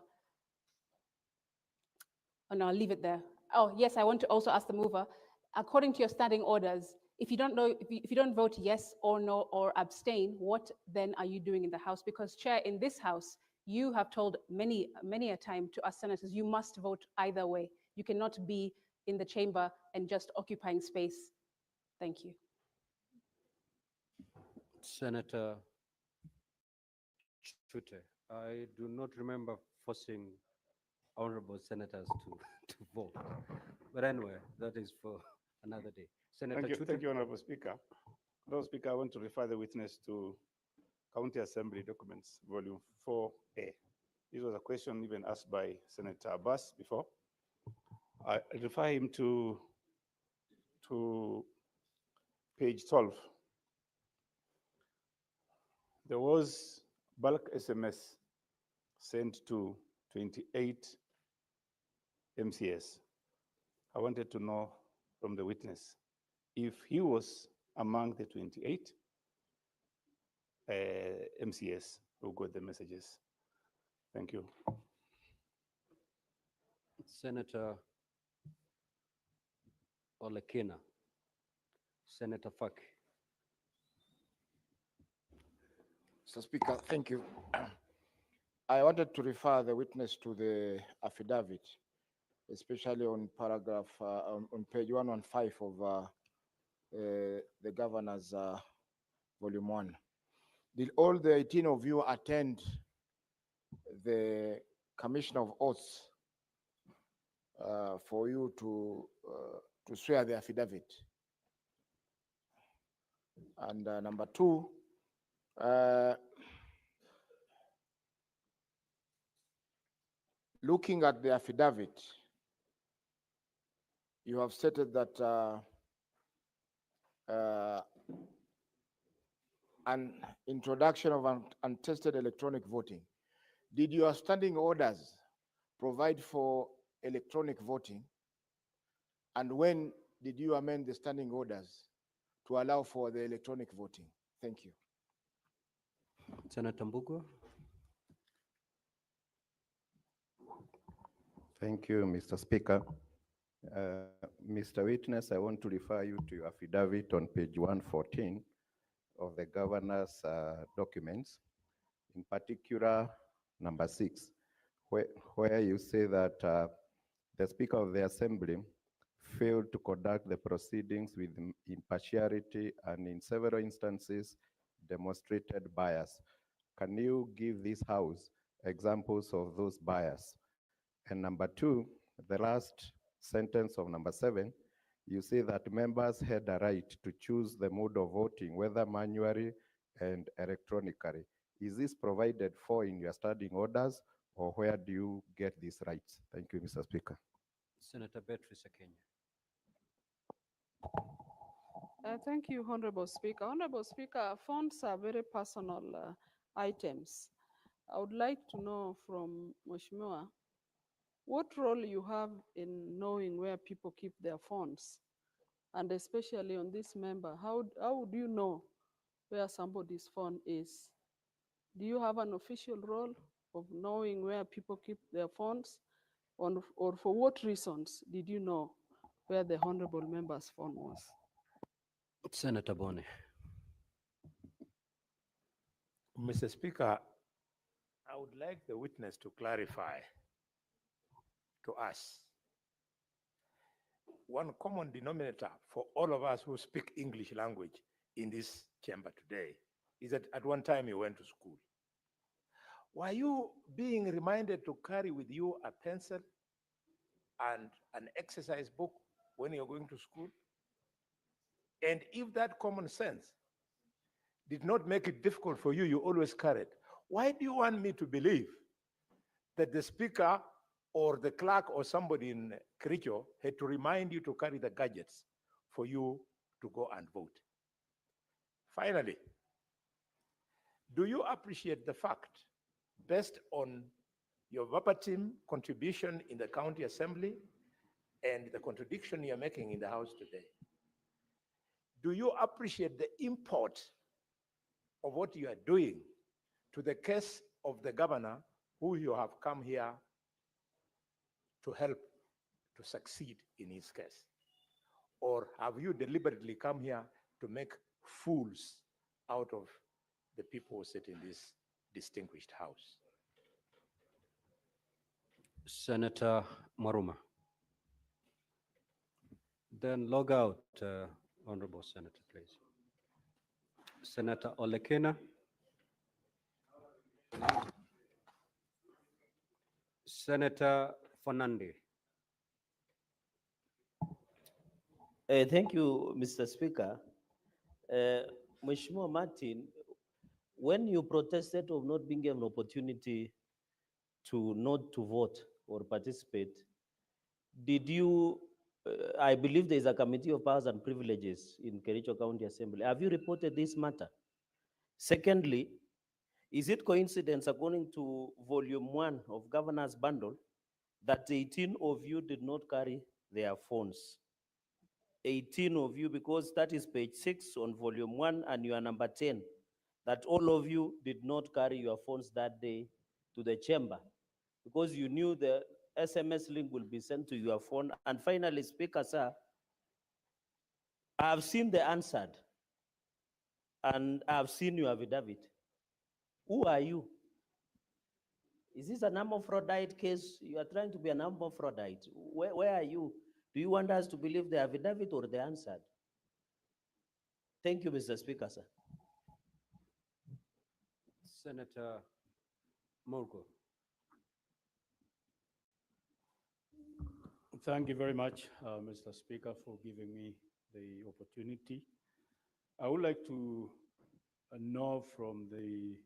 oh no, I'll leave it there. Oh yes, I want to also ask the mover, according to your standing orders, if you don't know, if you don't vote yes or no or abstain, what then are you doing in the House? Because Chair, in this House, you have told many a time to us senators, you must vote either way. You cannot be in the chamber and just occupying space. Thank you. Senator Chute, I do not remember forcing honorable senators to vote. But anyway, that is for another day. Senator Chute. Thank you, Honorable Speaker. Honorable Speaker, I want to refer the witness to County Assembly Documents, Volume 4A. This was a question even asked by Senator Abbas before. I refer him to page 12. There was bulk SMS sent to 28 MCS. I wanted to know from the witness if he was among the 28 MCS who got the messages. Thank you. Senator Olekina. Senator Fak. Mr. Speaker, thank you. I wanted to refer the witness to the affidavit, especially on paragraph, on page 115 of the governor's volume 1. Did all the 18 of you attend the commission of oaths for you to swear the affidavit? And number two, looking at the affidavit, you have stated that an introduction of untested electronic voting. Did your standing orders provide for electronic voting? And when did you amend the standing orders to allow for the electronic voting? Thank you. Senator Mbugua. Thank you, Mr. Speaker. Mr. Witness, I want to refer you to your affidavit on page 114 of the governor's documents, in particular number 6, where you say that the Speaker of the Assembly failed to conduct the proceedings with impartiality and in several instances demonstrated bias. Can you give this House examples of those bias? And number 2, the last sentence of number 7, you say that members had a right to choose the mode of voting, whether manually and electronically. Is this provided for in your standing orders, or where do you get these rights? Thank you, Mr. Speaker. Senator Beatrice Kenya. Thank you, Honorable Speaker. Honorable Speaker, phones are very personal items. I would like to know from Mheshimiwa, what role you have in knowing where people keep their phones? And especially on this member, how would you know where somebody's phone is? Do you have an official role of knowing where people keep their phones? Or for what reasons did you know where the honorable member's phone was? Senator Bone. Mr. Speaker, I would like the witness to clarify to us one common denominator for all of us who speak English language in this chamber today is that at one time you went to school. Were you being reminded to carry with you a pencil and an exercise book when you're going to school? And if that common sense did not make it difficult for you, you always carried. Why do you want me to believe that the speaker or the clerk or somebody in Kericho had to remind you to carry the gadgets for you to go and vote? Finally, do you appreciate the fact, based on your verbatim contribution in the county assembly and the contradiction you're making in the House today, do you appreciate the import of what you are doing to the case of the governor who you have come here to help to succeed in his case? Or have you deliberately come here to make fools out of the people who sit in this distinguished House? Senator Maruma. Then log out, Honorable Senator, please. Senator Olekina. Senator Fernande. Thank you, Mr. Speaker. Mheshimiwa Martin, when you protested of not being given an opportunity to not to vote or participate, did you, I believe there is a committee of powers and privileges in Kericho County Assembly. Have you reported this matter? Secondly, is it coincidence, according to volume 1 of Governor's Bundle, that 18 of you did not carry their phones? 18 of you, because that is page 6 on volume 1 and you are number 10, that all of you did not carry your phones that day to the chamber because you knew the SMS link will be sent to your phone. And finally, Speaker, sir, I have seen the answered and I have seen your affidavit. Who are you? Is this a number fraudite case? You are trying to be a number fraudite. Where are you? Do you want us to believe the affidavit or the answered? Thank you, Mr. Speaker, sir. Senator Morgo. Thank you very much, Mr. Speaker, for giving me the opportunity. I would like to know from the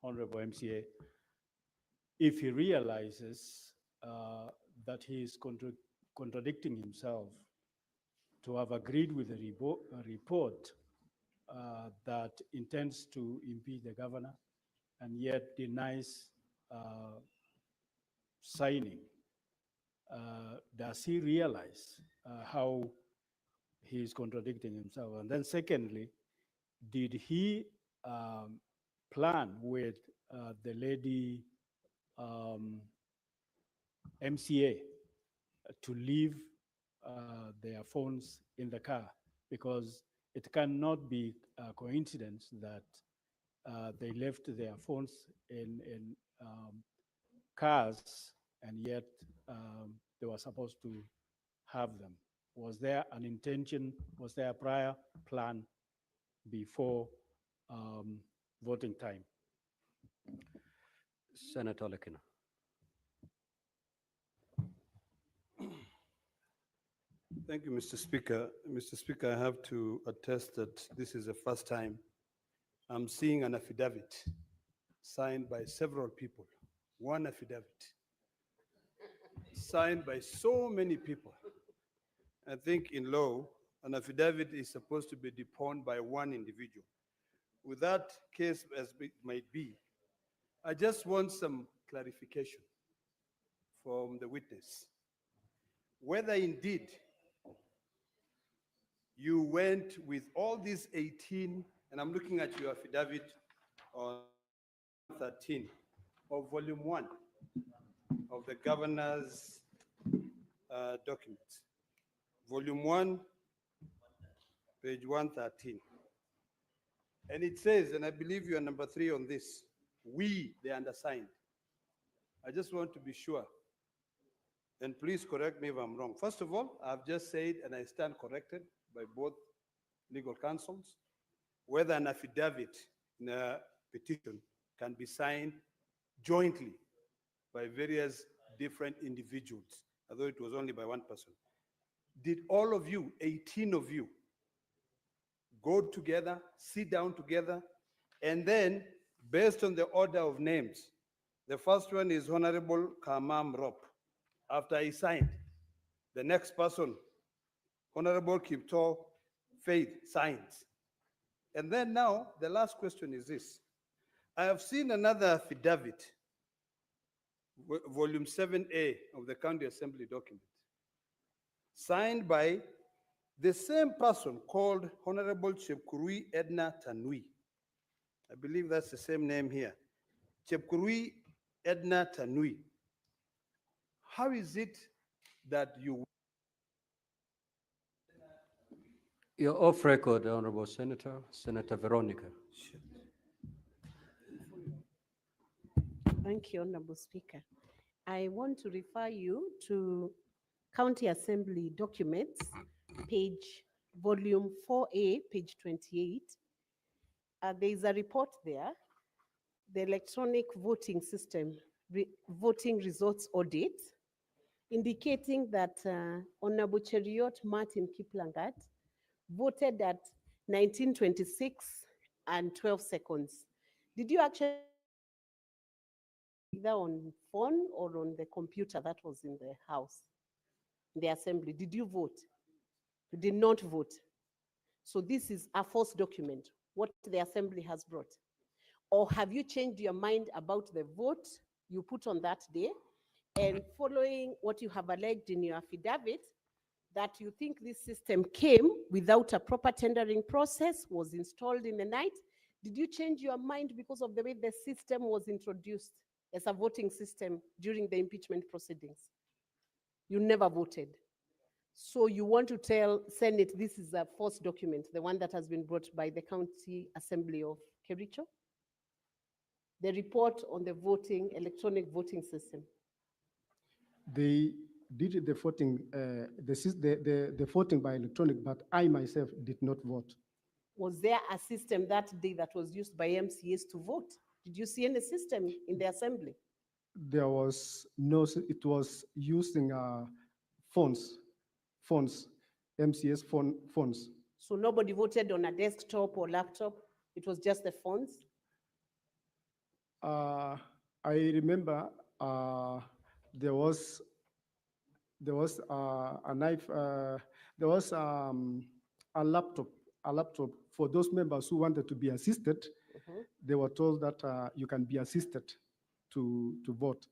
Honorable MCA if he realizes that he is contradicting himself to have agreed with a report that intends to impeach the governor and yet denies signing. Does he realize how he is contradicting himself? And then secondly, did he plan with the lady MCA to leave their phones in the car? Because it cannot be a coincidence that they left their phones in cars and yet they were supposed to have them. Was there an intention, was there a prior plan before voting time? Senator Olekina. Thank you, Mr. Speaker. Mr. Speaker, I have to attest that this is the first time I'm seeing an affidavit signed by several people. One affidavit signed by so many people. I think in law, an affidavit is supposed to be deponed by one individual. With that case as it might be, I just want some clarification from the witness. Whether indeed you went with all these 18, and I'm looking at your affidavit on 13 of volume 1 of the governor's documents. Volume 1, page 113. And it says, and I believe you are number 3 on this, we, the undersigned. I just want to be sure, and please correct me if I'm wrong. First of all, I've just said, and I stand corrected by both legal counsels, whether an affidavit in a petition can be signed jointly by various different individuals, although it was only by one person. Did all of you, 18 of you, go together, sit down together, and then, based on the order of names, the first one is Honorable Kamam Rop. After he signed, the next person, Honorable Kipto Faith, signs. And then now, the last question is this. I have seen another affidavit, volume 7A of the County Assembly document, signed by the same person called Honorable Chepkurui Edna Tanui. I believe that's the same name here. Chepkurui Edna Tanui. How is it that you... You're off record, Honorable Senator. Senator Veronica. Thank you, Honorable Speaker. I want to refer you to County Assembly documents, volume 4A, page 28. There is a report there, the electronic voting system, voting results audit, indicating that Honorable Cheriot Martin Kiplangat voted at 19:26 and 12 seconds. Did you actually either on phone or on the computer that was in the house, the assembly? Did you vote? You did not vote. So this is a false document, what the assembly has brought. Or have you changed your mind about the vote you put on that day? And following what you have alleged in your affidavit, that you think this system came without a proper tendering process, was installed in the night, did you change your mind because of the way the system was introduced as a voting system during the impeachment proceedings? You never voted. So you want to tell Senate this is a false document, the one that has been brought by the County Assembly of Kericho? The report on the electronic voting system. They did the voting, the voting by electronic, but I myself did not vote. Was there a system that day that was used by MCAs to vote? Did you see any system in the assembly? There was no, it was using phones, MCS phones. So nobody voted on a desktop or laptop? It was just the phones? I remember there was a knife, there was a laptop for those members who wanted to be assisted. They were told that you can be assisted to vote.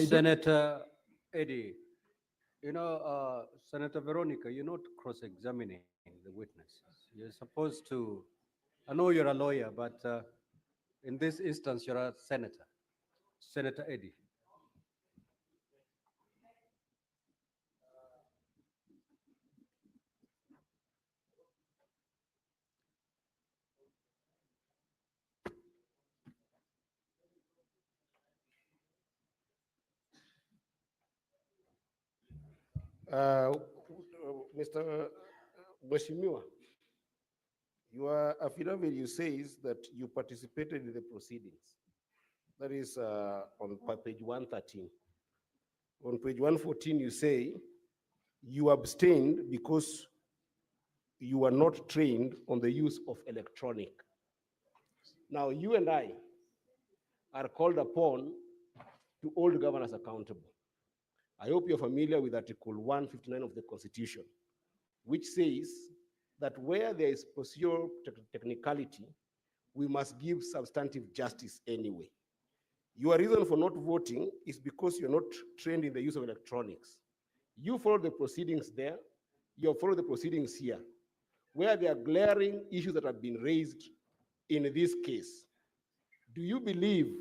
Senator Eddie, you know, Senator Veronica, you're not cross-examining the witnesses. You're supposed to, I know you're a lawyer, but in this instance, you're a senator. Senator Eddie. Mr. Mheshimiwa, your affidavit, you says that you participated in the proceedings. That is on page 113. On page 114, you say, you abstained because you are not trained on the use of electronic. Now, you and I are called upon to hold governors accountable. I hope you're familiar with Article 159 of the Constitution, which says that where there is procedural technicality, we must give substantive justice anyway. Your reason for not voting is because you're not trained in the use of electronics. You follow the proceedings there, you follow the proceedings here, where there are glaring issues that have been raised in this case. Do you believe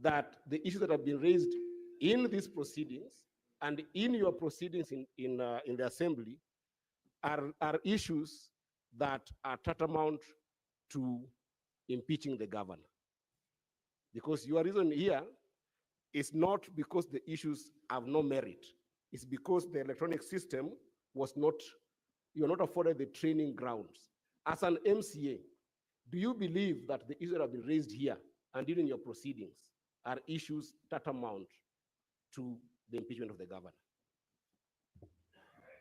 that the issues that have been raised in these proceedings and in your proceedings in the assembly are issues that are tantamount to impeaching the governor? Because your reason here is not because the issues have no merit. It's because the electronic system was not, you're not afforded the training grounds. As an MCA, do you believe that the issues that have been raised here and during your proceedings are issues tantamount to the impeachment of the governor?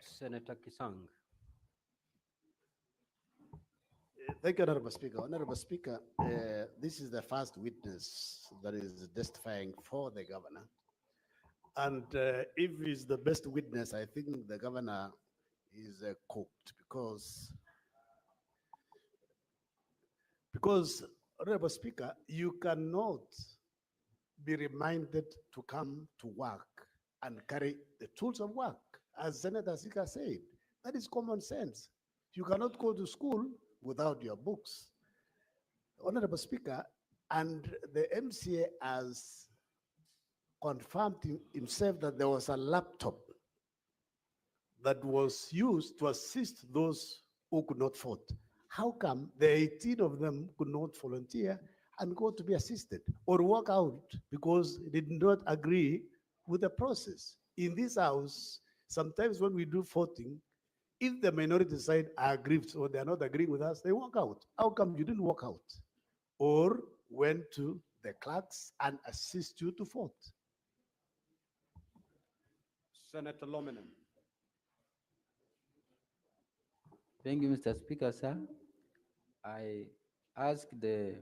Senator Kisang. Thank you, Honorable Speaker. Honorable Speaker, this is the first witness that is testifying for the governor. And if he's the best witness, I think the governor is cooked because, Honorable Speaker, you cannot be reminded to come to work and carry the tools of work, as Senator Sika said. That is common sense. You cannot go to school without your books. Honorable Speaker, and the MCA has confirmed himself that there was a laptop that was used to assist those who could not vote. How come the 18 of them could not volunteer and go to be assisted or walk out because they did not agree with the process? In this house, sometimes when we do voting, if the minority side are aggrieved or they are not agreeing with us, they walk out. How come you didn't walk out or went to the clerks and assist you to vote? Senator Lominen. Thank you, Mr. Speaker, sir. I ask the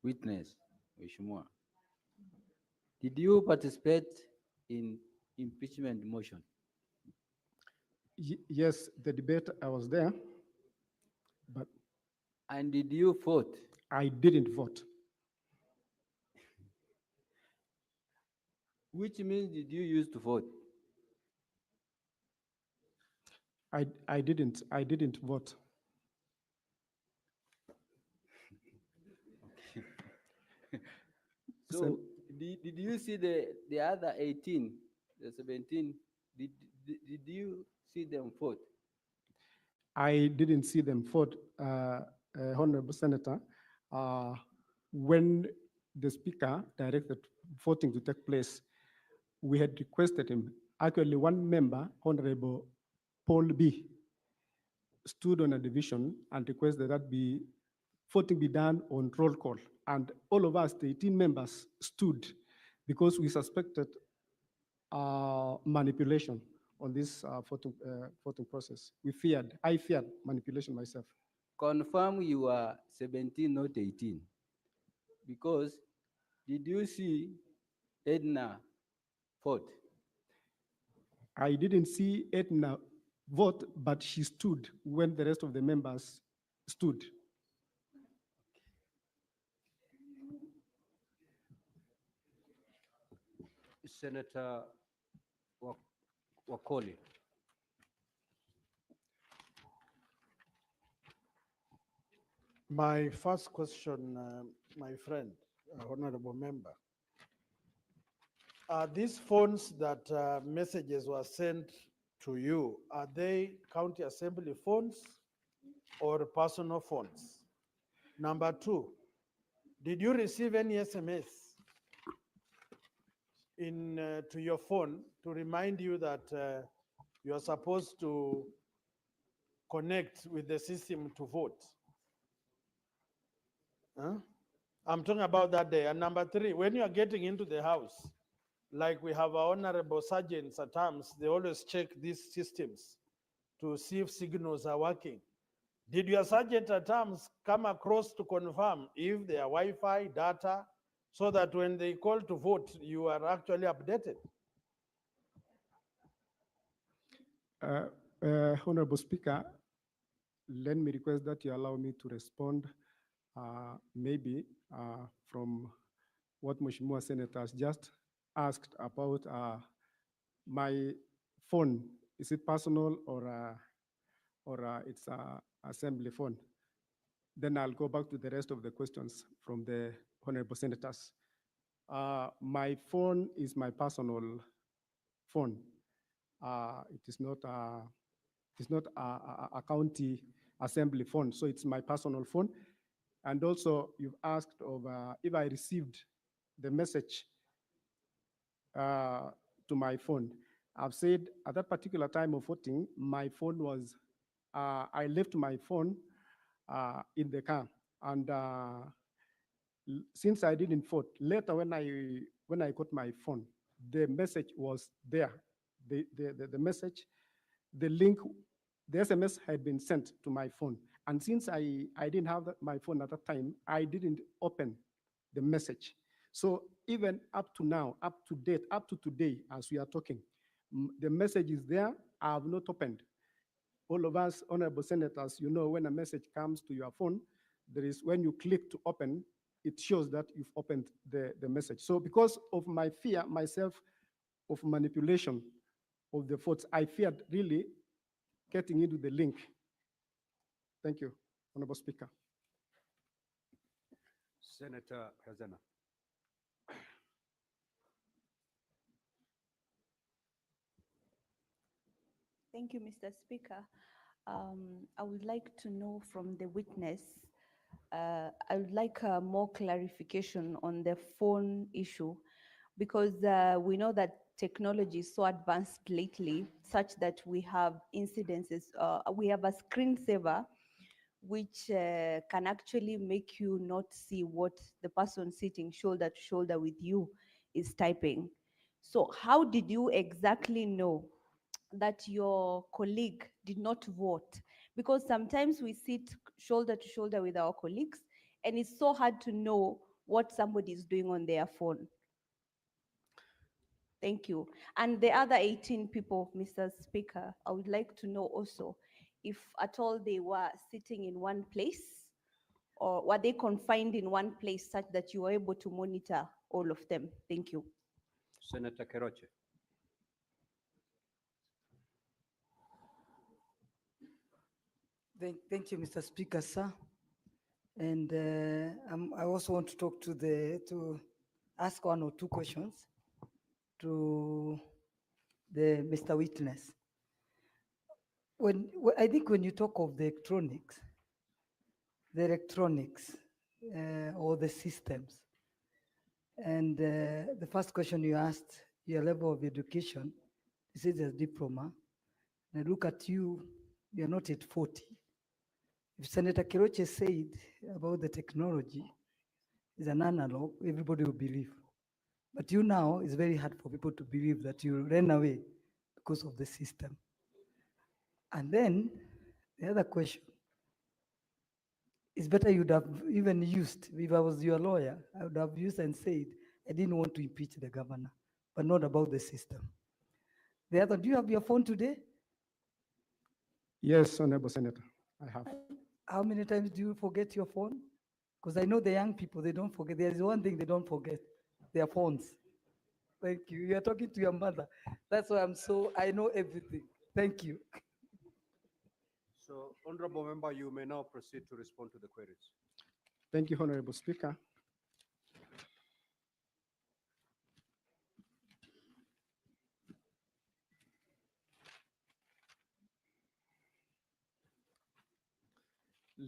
witness, Mheshimiwa, did you participate in impeachment motion? Yes, the debate, I was there, but. And did you vote? I didn't vote. Which means did you use to vote? I didn't vote. So did you see the other 18, the 17, did you see them vote? I didn't see them vote, Honorable Senator. When the Speaker directed voting to take place, we had requested him. Actually, one member, Honorable Paul B, stood on a division and requested that voting be done on roll call. And all of us, the 18 members, stood because we suspected manipulation on this voting process. I feared manipulation myself. Confirm you are 17, not 18. Because did you see Edna vote? I didn't see Edna vote, but she stood when the rest of the members stood. Senator Wakoli. My first question, my friend, honorable member. Are these phones that messages were sent to you, are they county assembly phones or personal phones? Number two, did you receive any SMS to your phone to remind you that you are supposed to connect with the system to vote? Huh? I'm talking about that day. And number three, when you are getting into the house, like we have our honorable sergeants at times, they always check these systems to see if signals are working. Did your sergeant at times come across to confirm if there are Wi-Fi, data, so that when they call to vote, you are actually updated? Honorable Speaker, let me request that you allow me to respond maybe from what Mheshimiwa Senator has just asked about my phone. Is it personal or it's a assembly phone? Then I'll go back to the rest of the questions from the honorable senators. My phone is my personal phone. It is not a county assembly phone, so it's my personal phone. And also, you've asked of if I received the message to my phone. I've said at that particular time of voting, my phone was, I left my phone in the car. And since I didn't vote, later when I got my phone, the message was there. The message, the link, the SMS had been sent to my phone. And since I didn't have my phone at that time, I didn't open the message. So even up to now, up to date, up to today, as we are talking, the message is there. I have not opened. All of us, honorable senators, you know, when a message comes to your phone, there is, when you click to open, it shows that you've opened the message. So because of my fear myself of manipulation of the votes, I feared really getting into the link. Thank you, Honorable Speaker. Senator Hazana. Thank you, Mr. Speaker. I would like to know from the witness, I would like more clarification on the phone issue, because we know that technology is so advanced lately, such that we have incidences, we have a screensaver which can actually make you not see what the person sitting shoulder to shoulder with you is typing. So how did you exactly know that your colleague did not vote? Because sometimes we sit shoulder to shoulder with our colleagues, and it's so hard to know what somebody is doing on their phone. Thank you. And the other 18 people, Mr. Speaker, I would like to know also if at all they were sitting in one place, or were they confined in one place such that you were able to monitor all of them? Thank you. Senator Kericho. Thank you, Mr. Speaker, sir. And I also want to talk to ask one or two questions to the Mr. Witness. I think when you talk of the electronics or the systems, and the first question you asked, your level of education, this is a diploma. And I look at you, you're not at 40. If Senator Kericho said about the technology is an analog, everybody will believe. But you now, it's very hard for people to believe that you ran away because of the system. And then the other question, it's better you'd have even used, if I was your lawyer, I would have used and said, I didn't want to impeach the governor, but not about the system. The other, do you have your phone today? Yes, Honorable Senator, I have. How many times do you forget your phone? Because I know the young people, they don't forget. There is one thing they don't forget, their phones. Thank you. You are talking to your mother. That's why I know everything. Thank you. So, Honorable Member, you may now proceed to respond to the queries. Thank you, Honorable Speaker.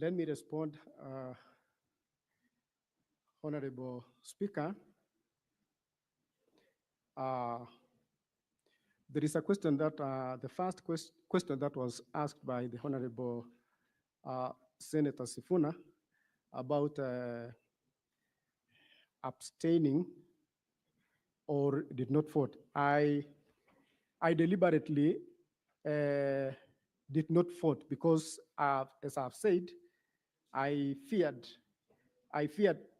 Let me respond, Honorable Speaker. There is a question that, the first question that was asked by the Honorable Senator Sifuna about abstaining or did not vote. I deliberately did not vote because, as I've said, I feared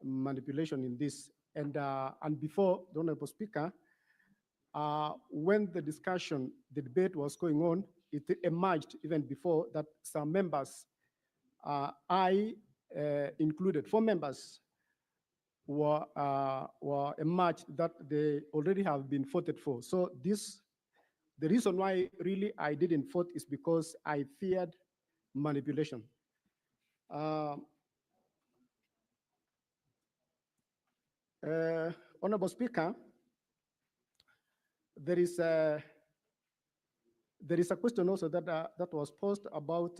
manipulation in this. And before, the Honorable Speaker, when the debate was going on, it emerged even before that some members, I included, 4 members were emerged that they already have been voted for. So the reason why really I didn't vote is because I feared manipulation. Honorable Speaker, there is a question also that was posed about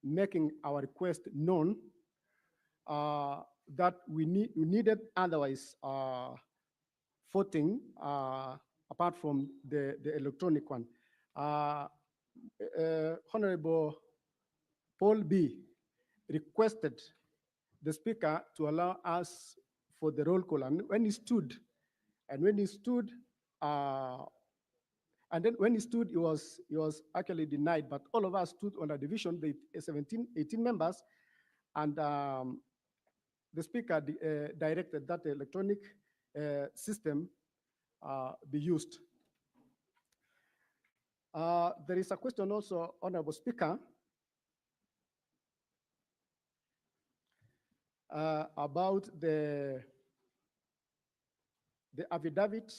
making our request known, that we needed otherwise voting apart from the electronic one. Honorable Paul B. requested the speaker to allow us for the roll call, and when he stood, he was actually denied, but all of us stood on a division, the 18 members, and the speaker directed that the electronic system be used. There is a question also, Honorable Speaker, about the affidavit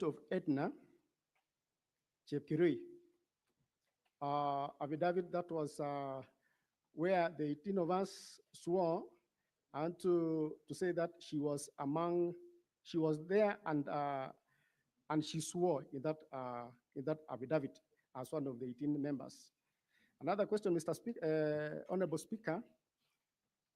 of Edna Chepkirui, affidavit that was where the 18 of us swore and to say that she was there and she swore in that affidavit as one of the 18 members. Another question, Mr. Speaker, Honorable Speaker,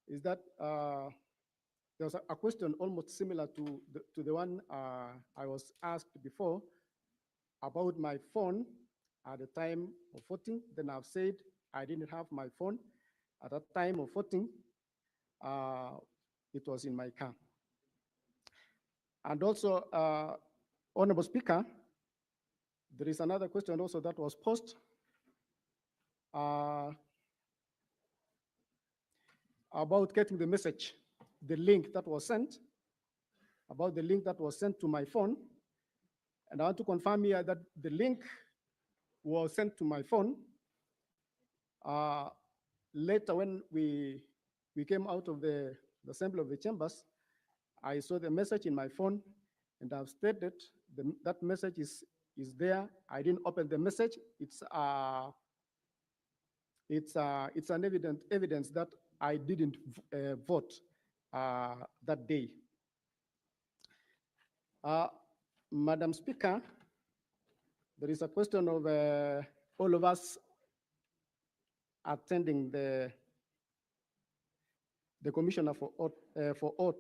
is that there was a question almost similar to the one I was asked before about my phone at the time of voting. Then I've said I didn't have my phone at that time of voting. It was in my car. And also, Honorable Speaker, there is another question also that was posed about getting the message, the link that was sent, about the link that was sent to my phone. And I want to confirm here that the link was sent to my phone. Later, when we came out of the assembly of the chambers, I saw the message in my phone, and I've stated that message is there. I didn't open the message. It's an evidence that I didn't vote that day. Madam Speaker, there is a question of all of us attending the commissioner for oath.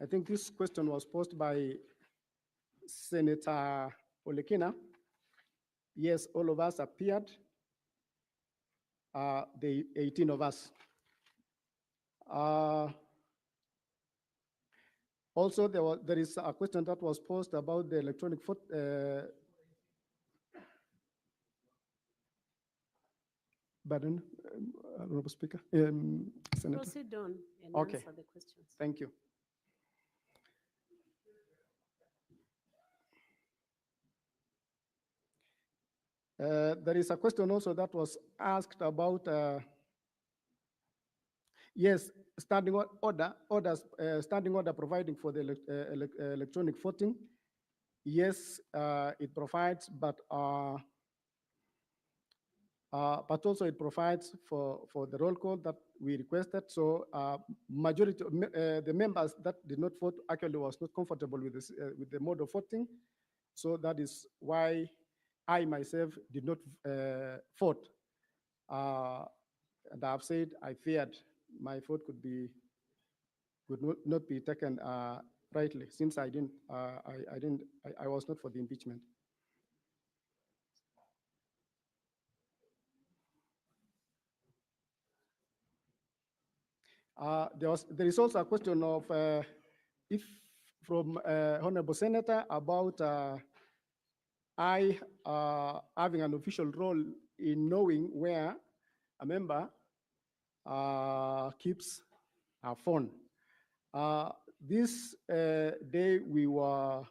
I think this question was posed by Senator Olekina. Yes, all of us appeared, the 18 of us. Also, there is a question that was posed about the electronic vote. Pardon, Honorable Speaker. Senator. Proceed on and Okay. answer the questions. Thank you. There is a question also that was asked about, yes, standing order providing for the electronic voting. Yes, it provides, but also it provides for the roll call that we requested. So majority of the members that did not vote actually was not comfortable with this with the mode of voting. So that is why I myself did not vote. And I've said I feared my vote could not be taken rightly, since I was not for the impeachment. There is also a question of if from Honorable Senator about I having an official role in knowing where a member keeps a phone. This day we were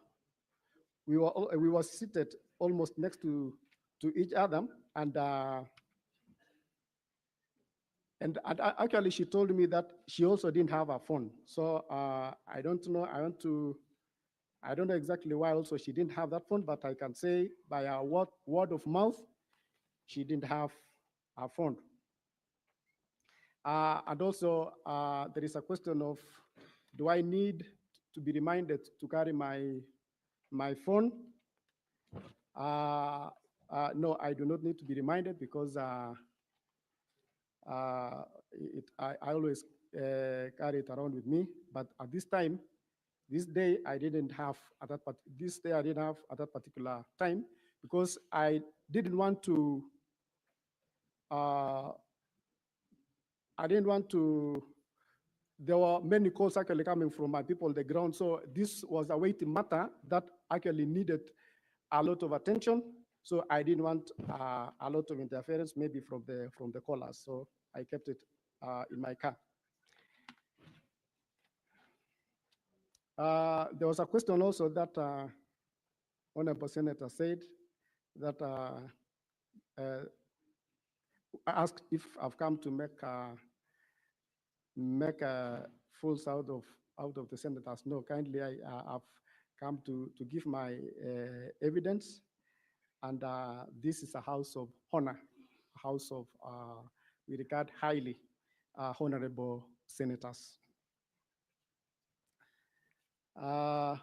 seated almost next to each other, and actually she told me that she also didn't have a phone. So I don't know. I don't know exactly why also she didn't have that phone, but I can say by a word of mouth, she didn't have a phone. And also there is a question of, do I need to be reminded to carry my phone? No, I do not need to be reminded because I always carry it around with me. But at this time, this day I didn't have at that particular time because I didn't want to. There were many calls actually coming from my people on the ground. So this was a weighty matter that actually needed a lot of attention. So I didn't want a lot of interference, maybe from the callers. So I kept it in my car. There was a question also that Honorable Senator said that asked if I've come to make fools out of the senators. No, kindly, I've come to give my evidence, and this is a house of honor, a house of we regard highly honorable senators. There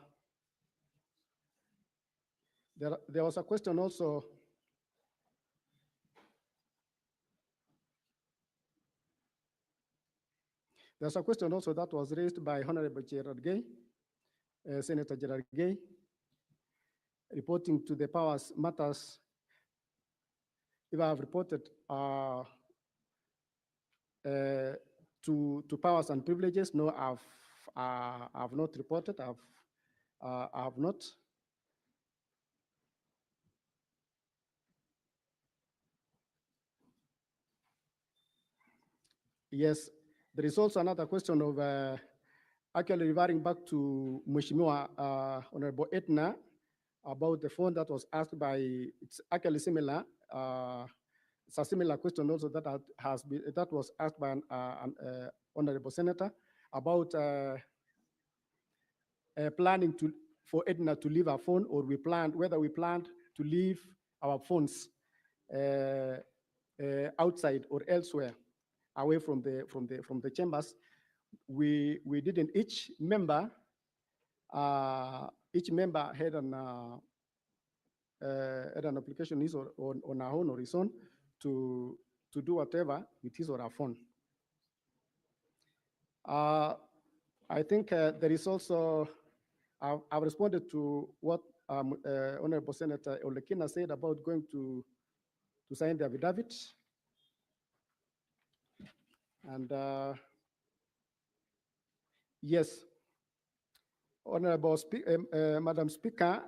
was a question also. There's a question also that was raised by Honorable Gerard Gay, Senator Gerard Gay, reporting to the powers matters. If I have reported to powers and privileges, no, I've not reported. I've not. Yes, there is also another question of actually referring back to Mheshimiwa Honorable Etna about the phone that was asked by, it's actually similar. It's a similar question also that was asked by an Honorable Senator about planning for Edna to leave her phone, or whether we planned to leave our phones outside or elsewhere, away from the chambers. We didn't. Each member had an application on our own or his own to do whatever with his or her phone. I think there is also, I've responded to what Honorable Senator Olekina said about going to sign the affidavit. And yes, Honorable Madam Speaker,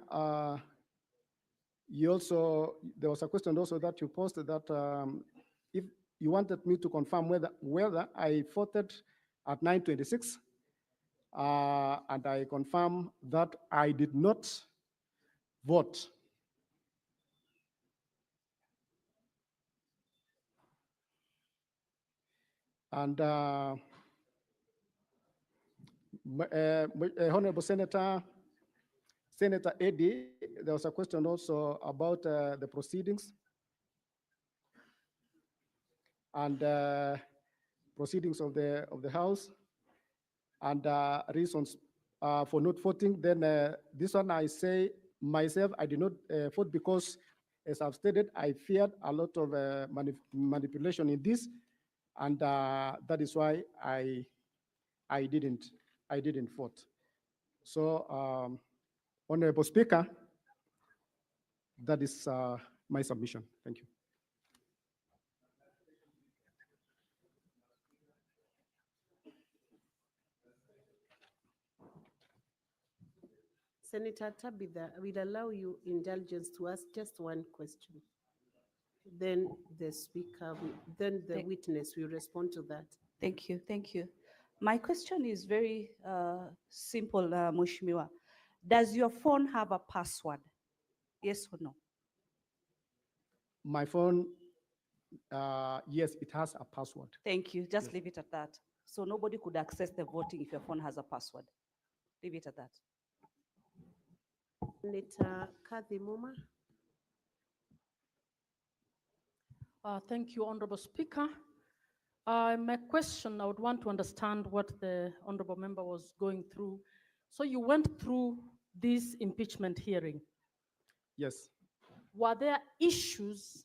there was a question also that you posted that if you wanted me to confirm whether I voted at 9:26, and I confirm that I did not vote. And Honorable Senator Eddy, there was a question also about the proceedings and proceedings of the House and reasons for not voting. Then this one I say myself, I did not vote because, as I've stated, I feared a lot of manipulation in this, and that is why I didn't vote. So, Honorable Speaker, that is my submission. Thank you. Senator Tabitha, we'll allow you indulgence to ask just one question. Then the speaker, then the witness will respond to that. Thank you, thank you. My question is very simple, Mheshimiwa. Does your phone have a password? Yes or no? My phone, yes, it has a password. Thank you. Just Yes. leave it at that. So nobody could access the voting if your phone has a password. Leave it at that. Senator Kathy Muma. Thank you, Honorable Speaker. My question, I would want to understand what the Honorable Member was going through. So you went through this impeachment hearing. Yes. Were there issues,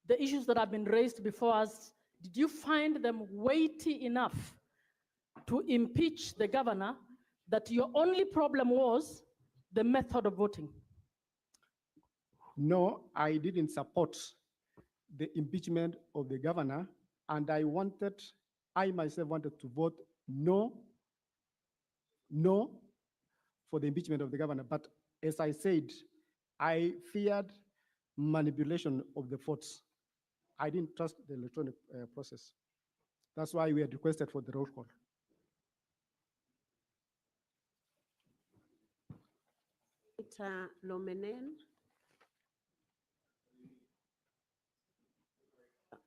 the issues that have been raised before us, did you find them weighty enough to impeach the governor that your only problem was the method of voting? No, I didn't support the impeachment of the governor, and I myself wanted to vote no for the impeachment of the governor. But as I said, I feared manipulation of the votes. I didn't trust the electronic process. That's why we had requested for the roll call. Senator Lomenen.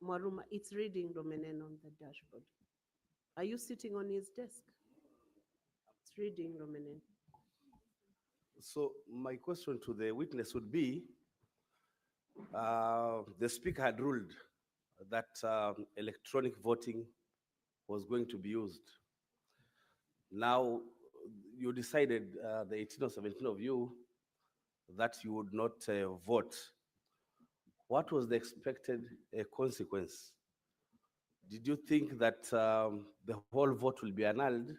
Maruma, it's reading Lomenen on the dashboard. Are you sitting on his desk? It's reading Lomenen. So my question to the witness would be, the speaker had ruled that electronic voting was going to be used. Now, you decided, the 18 or 17 of you, that you would not vote. What was the expected consequence? Did you think that the whole vote will be annulled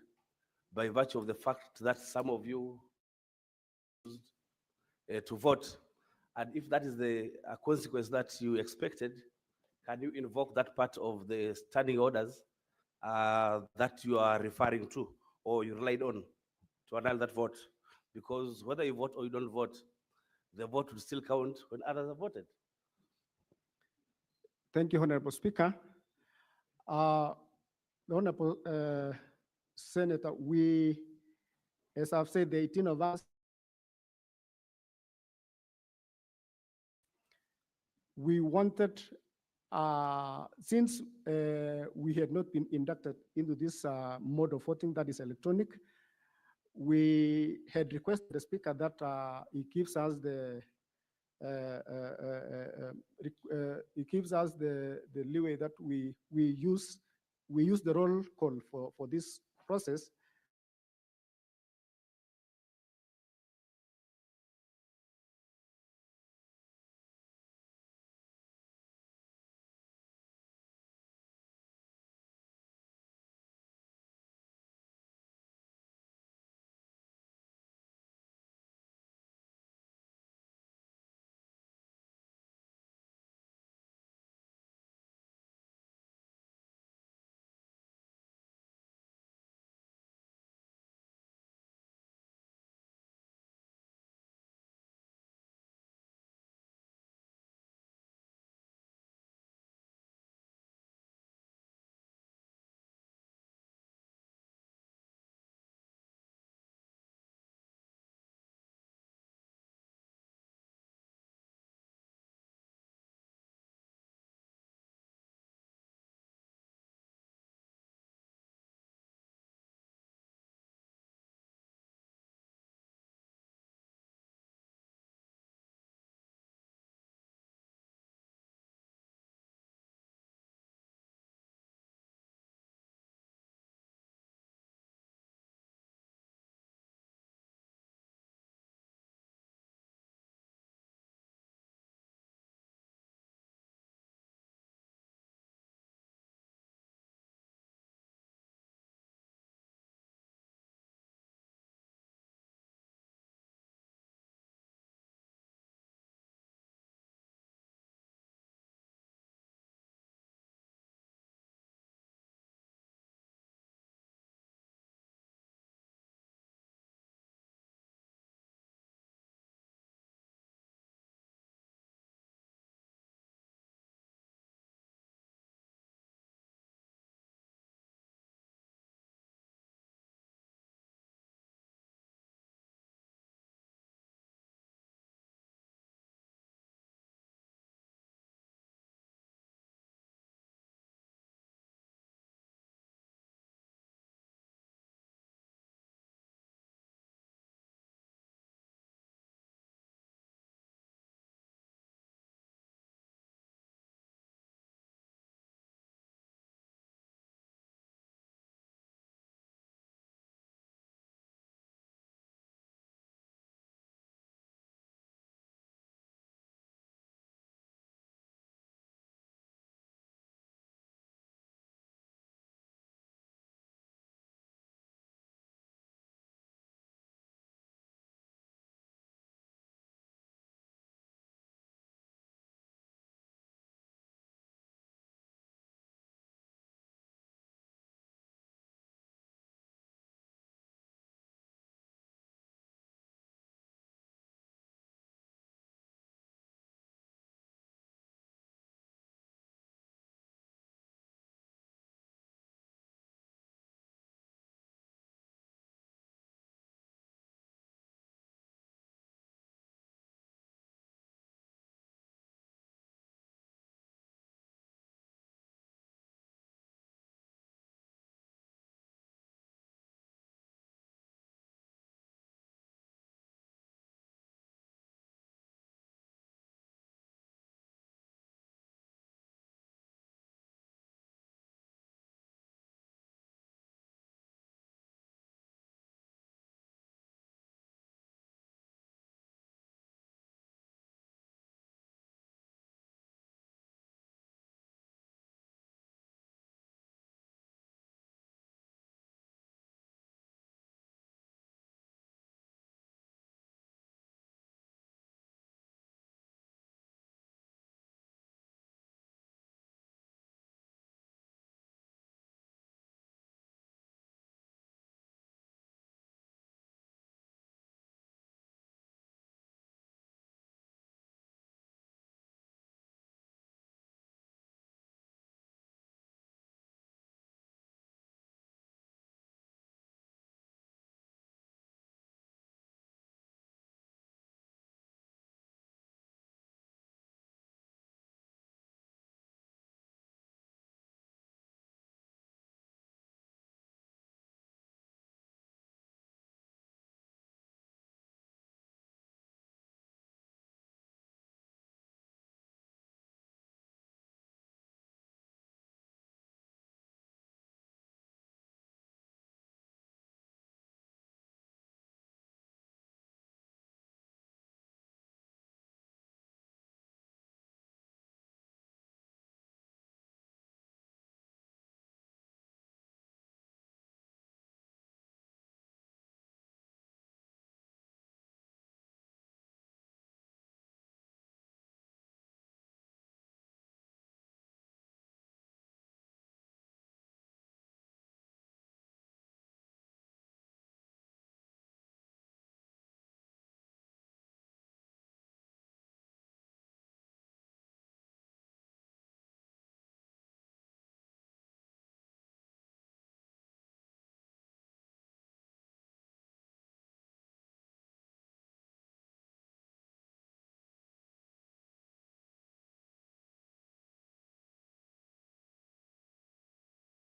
by virtue of the fact that some of you used to vote? And if that is the consequence that you expected, can you invoke that part of the standing orders that you are referring to or you relied on to annul that vote? Because whether you vote or you don't vote, the vote will still count when others have voted. Thank you, Honorable Speaker. The Honorable Senator, as I've said, the 18 of us, we wanted, since we had not been inducted into this mode of voting that is electronic, we had requested the Speaker that he gives us the leeway that we use the roll call for this process,